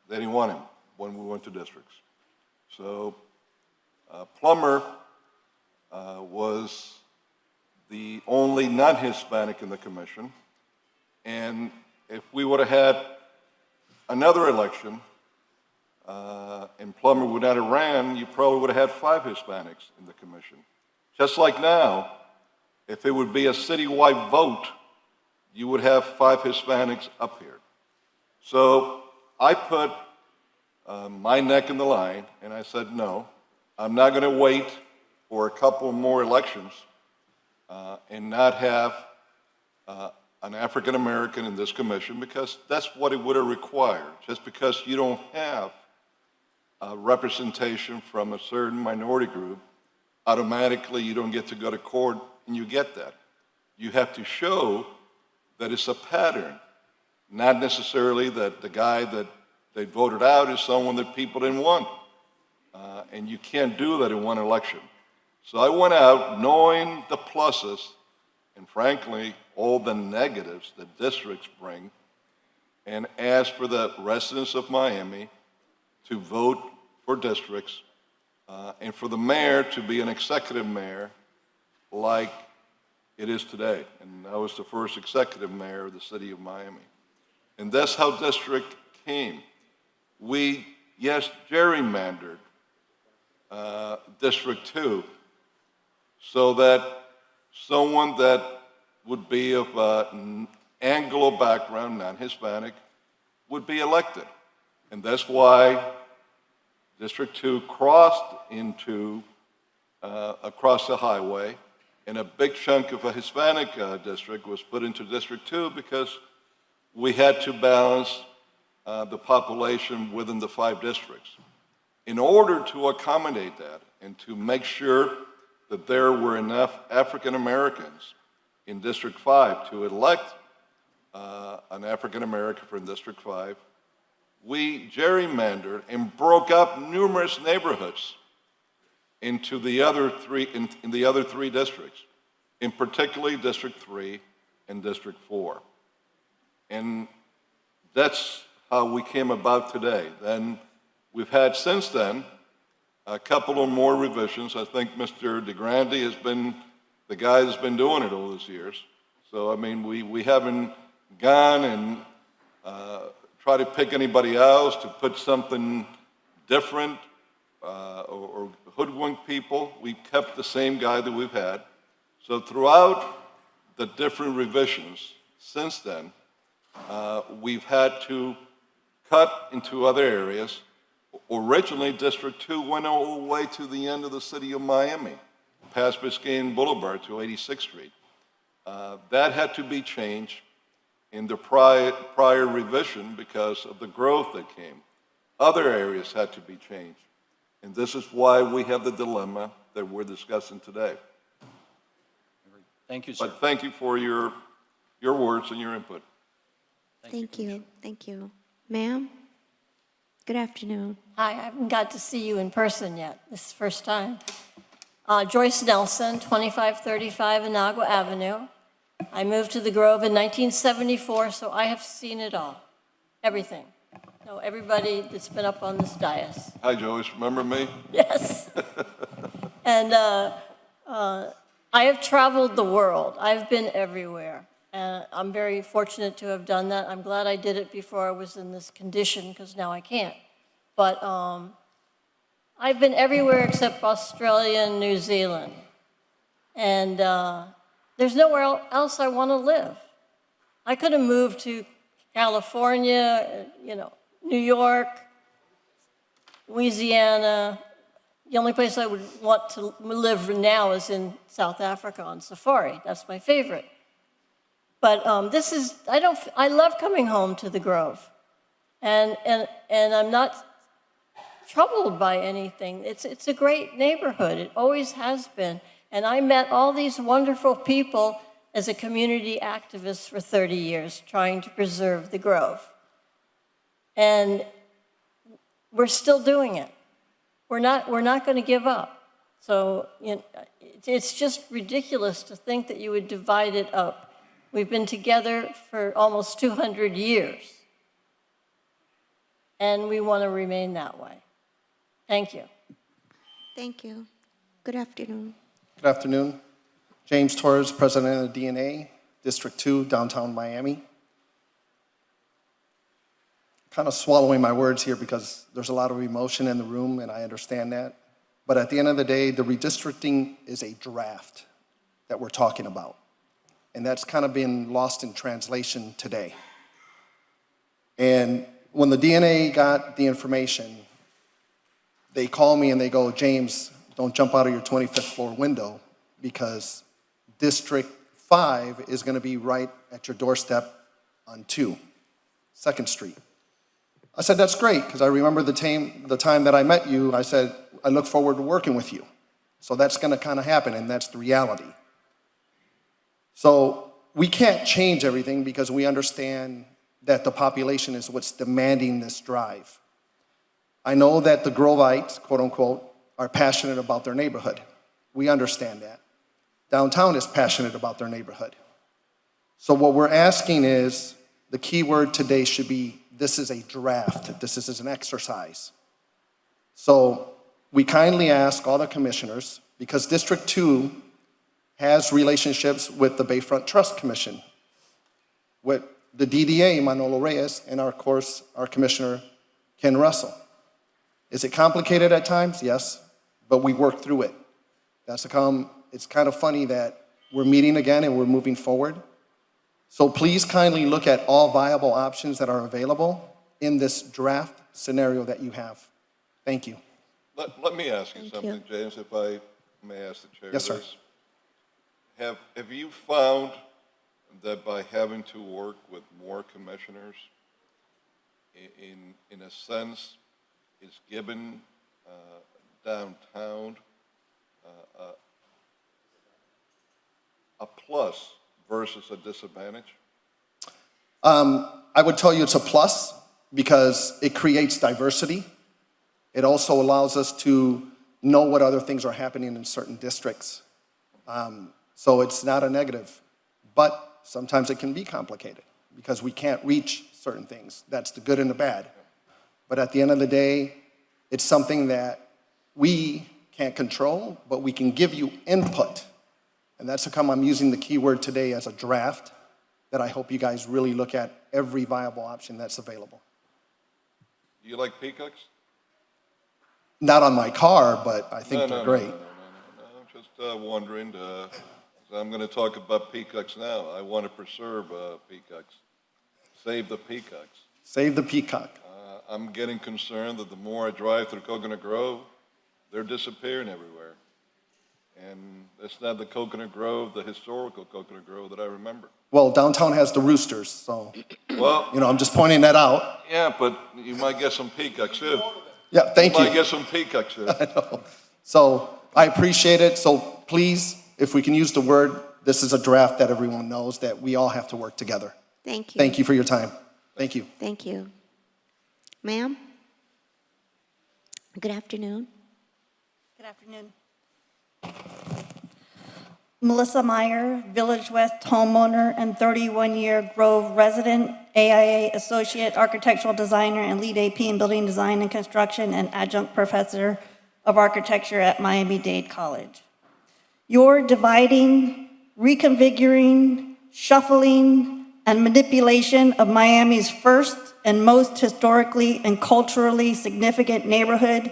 they didn't want him when we went to districts. So Plummer was the only non-Hispanic in the commission, and if we would have had another election and Plummer would not have ran, you probably would have had 5 Hispanics in the commission. Just like now, if it would be a citywide vote, you would have 5 Hispanics up here. So I put my neck in the line, and I said, no, I'm not going to wait for a couple more elections and not have an African American in this commission, because that's what it would have required. Just because you don't have representation from a certain minority group, automatically you don't get to go to court and you get that. You have to show that it's a pattern, not necessarily that the guy that they voted out is someone that people didn't want. And you can't do that in one election. So I went out knowing the pluses and, frankly, all the negatives that districts bring, and asked for the residents of Miami to vote for districts and for the mayor to be an executive mayor like it is today. And I was the first executive mayor of the city of Miami. And that's how district came. We yes, gerrymandered District 2 so that someone that would be of an Anglo background, non-Hispanic, would be elected. And that's why District 2 crossed into, across the highway, and a big chunk of a Hispanic district was put into District 2 because we had to balance the population within the 5 districts. In order to accommodate that and to make sure that there were enough African Americans in District 5 to elect an African American from District 5, we gerrymandered and broke up numerous neighborhoods into the other three, in the other 3 districts, in particularly District 3 and District 4. And that's how we came about today. Then we've had since then a couple of more revisions. I think Mr. DeGrande has been the guy that's been doing it all these years. So, I mean, we haven't gone and try to pick anybody else to put something different or hoodwink people. We kept the same guy that we've had. So throughout the different revisions since then, we've had to cut into other areas. Originally, District 2 went all the way to the end of the city of Miami, past Biscayne Boulevard to 86th Street. That had to be changed in the prior revision because of the growth that came. Other areas had to be changed. And this is why we have the dilemma that we're discussing today. Thank you, sir. But thank you for your words and your input. Thank you. Thank you. Ma'am, good afternoon. Hi, I haven't got to see you in person yet. This is the first time. Joyce Nelson, 2535 Inagua Avenue. I moved to the Grove in 1974, so I have seen it all, everything. Know everybody that's been up on this dais. Hi, Joyce. Remember me? Yes. And I have traveled the world. I've been everywhere. And I'm very fortunate to have done that. I'm glad I did it before I was in this condition, because now I can't. But I've been everywhere except Australia and New Zealand. And there's nowhere else I want to live. I could have moved to California, New York, Louisiana. The only place I would want to live now is in South Africa on safari. That's my favorite. But I love coming home to the Grove. And I'm not troubled by anything. It's a great neighborhood. It always has been. And I met all these wonderful people as a community activist for 30 years, trying to preserve the Grove. And we're still doing it. We're not going to give up. So it's just ridiculous to think that you would divide it up. We've been together for almost 200 years. And we want to remain that way. Thank you. Thank you. Good afternoon. Good afternoon. James Torres, President of DNA, District 2, downtown Miami. Kind of swallowing my words here because there's a lot of emotion in the room, and I understand that. But at the end of the day, the redistricting is a draft that we're talking about. And that's kind of been lost in translation today. And when the DNA got the information, they call me and they go, James, don't jump out of your 25th floor window because District 5 is going to be right at your doorstep on 2nd Street. I said, that's great, because I remember the time that I met you, I said, I look forward to working with you. So that's going to kind of happen, and that's the reality. So we can't change everything because we understand that the population is what's demanding this drive. I know that the Grovites, quote unquote, are passionate about their neighborhood. We understand that. Downtown is passionate about their neighborhood. So what we're asking is, the key word today should be, this is a draft. This is an exercise. So we kindly ask all the commissioners, because District 2 has relationships with the Bayfront Trust Commission, with the DDA, Manolo Reyes, and of course, our Commissioner, Ken Russell. Is it complicated at times? Yes, but we work through it. It's kind of funny that we're meeting again and we're moving forward. So please kindly look at all viable options that are available in this draft scenario that you have. Thank you. Let me ask you something, James, if I may ask the chair Yes, sir. this. Have you found that by having to work with more commissioners, in a sense, is given downtown a plus versus a disadvantage? I would tell you it's a plus because it creates diversity. It also allows us to know what other things are happening in certain districts. So it's not a negative, but sometimes it can be complicated because we can't reach certain things. That's the good and the bad. But at the end of the day, it's something that we can't control, but we can give you input. And that's how come I'm using the keyword today as a draft, that I hope you guys really look at every viable option that's available. Do you like peacocks? Not on my car, but I think they're great. I'm just wondering, I'm going to talk about peacocks now. I want to preserve peacocks. Save the peacocks. Save the peacock. I'm getting concerned that the more I drive through Coconut Grove, they're disappearing everywhere. And it's not the Coconut Grove, the historical Coconut Grove that I remember. Well, downtown has the roosters, so, Well, I'm just pointing that out. yeah, but you might get some peacocks too. Yeah, thank You might you. get some peacocks too. I know. So I appreciate it. So please, if we can use the word, this is a draft that everyone knows that we all have to work together. Thank you. Thank you for your time. Thank you. Thank you. Ma'am? Good afternoon. Good afternoon. Melissa Meyer, Village West homeowner and 31-year Grove resident, AIA associate architectural designer and lead AP in building design and construction and adjunct professor of architecture at Miami-Dade College. Your dividing, reconfiguring, shuffling, and manipulation of Miami's first and most historically and culturally significant neighborhood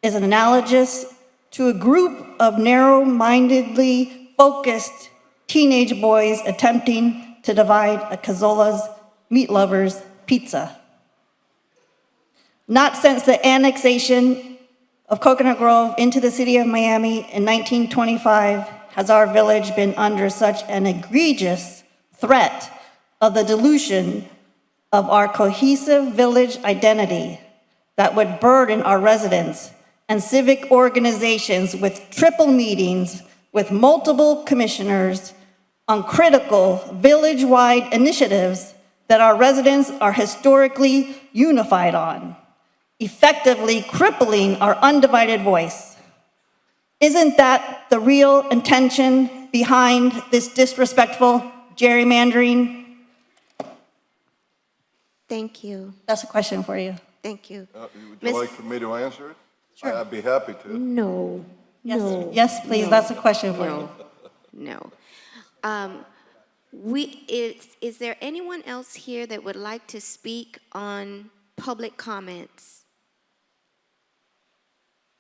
is analogous to a group of narrow-mindedly focused teenage boys attempting to divide a Cazzola's Meat Lovers pizza. Not since the annexation of Coconut Grove into the city of Miami in 1925 has our village been under such an egregious threat of the dilution of our cohesive village identity that would burden our residents and civic organizations with triple meetings with multiple commissioners on critical village-wide initiatives that our residents are historically unified on, effectively crippling our undivided voice. Isn't that the real intention behind this disrespectful gerrymandering? Thank you. That's a question for you. Thank you. Would Miss- you like for me to answer it? Sure. I'd be happy to. No. Yes, No. yes, please, No. that's a question for you. No. Is there anyone else here that would like to speak on public comments?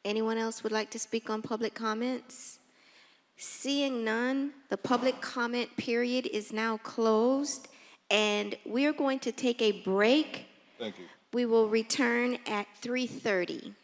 Anyone else would like to speak on public comments? Seeing none, the public comment period is now closed, and we're going to take a break. Thank you. We will return at 3:30.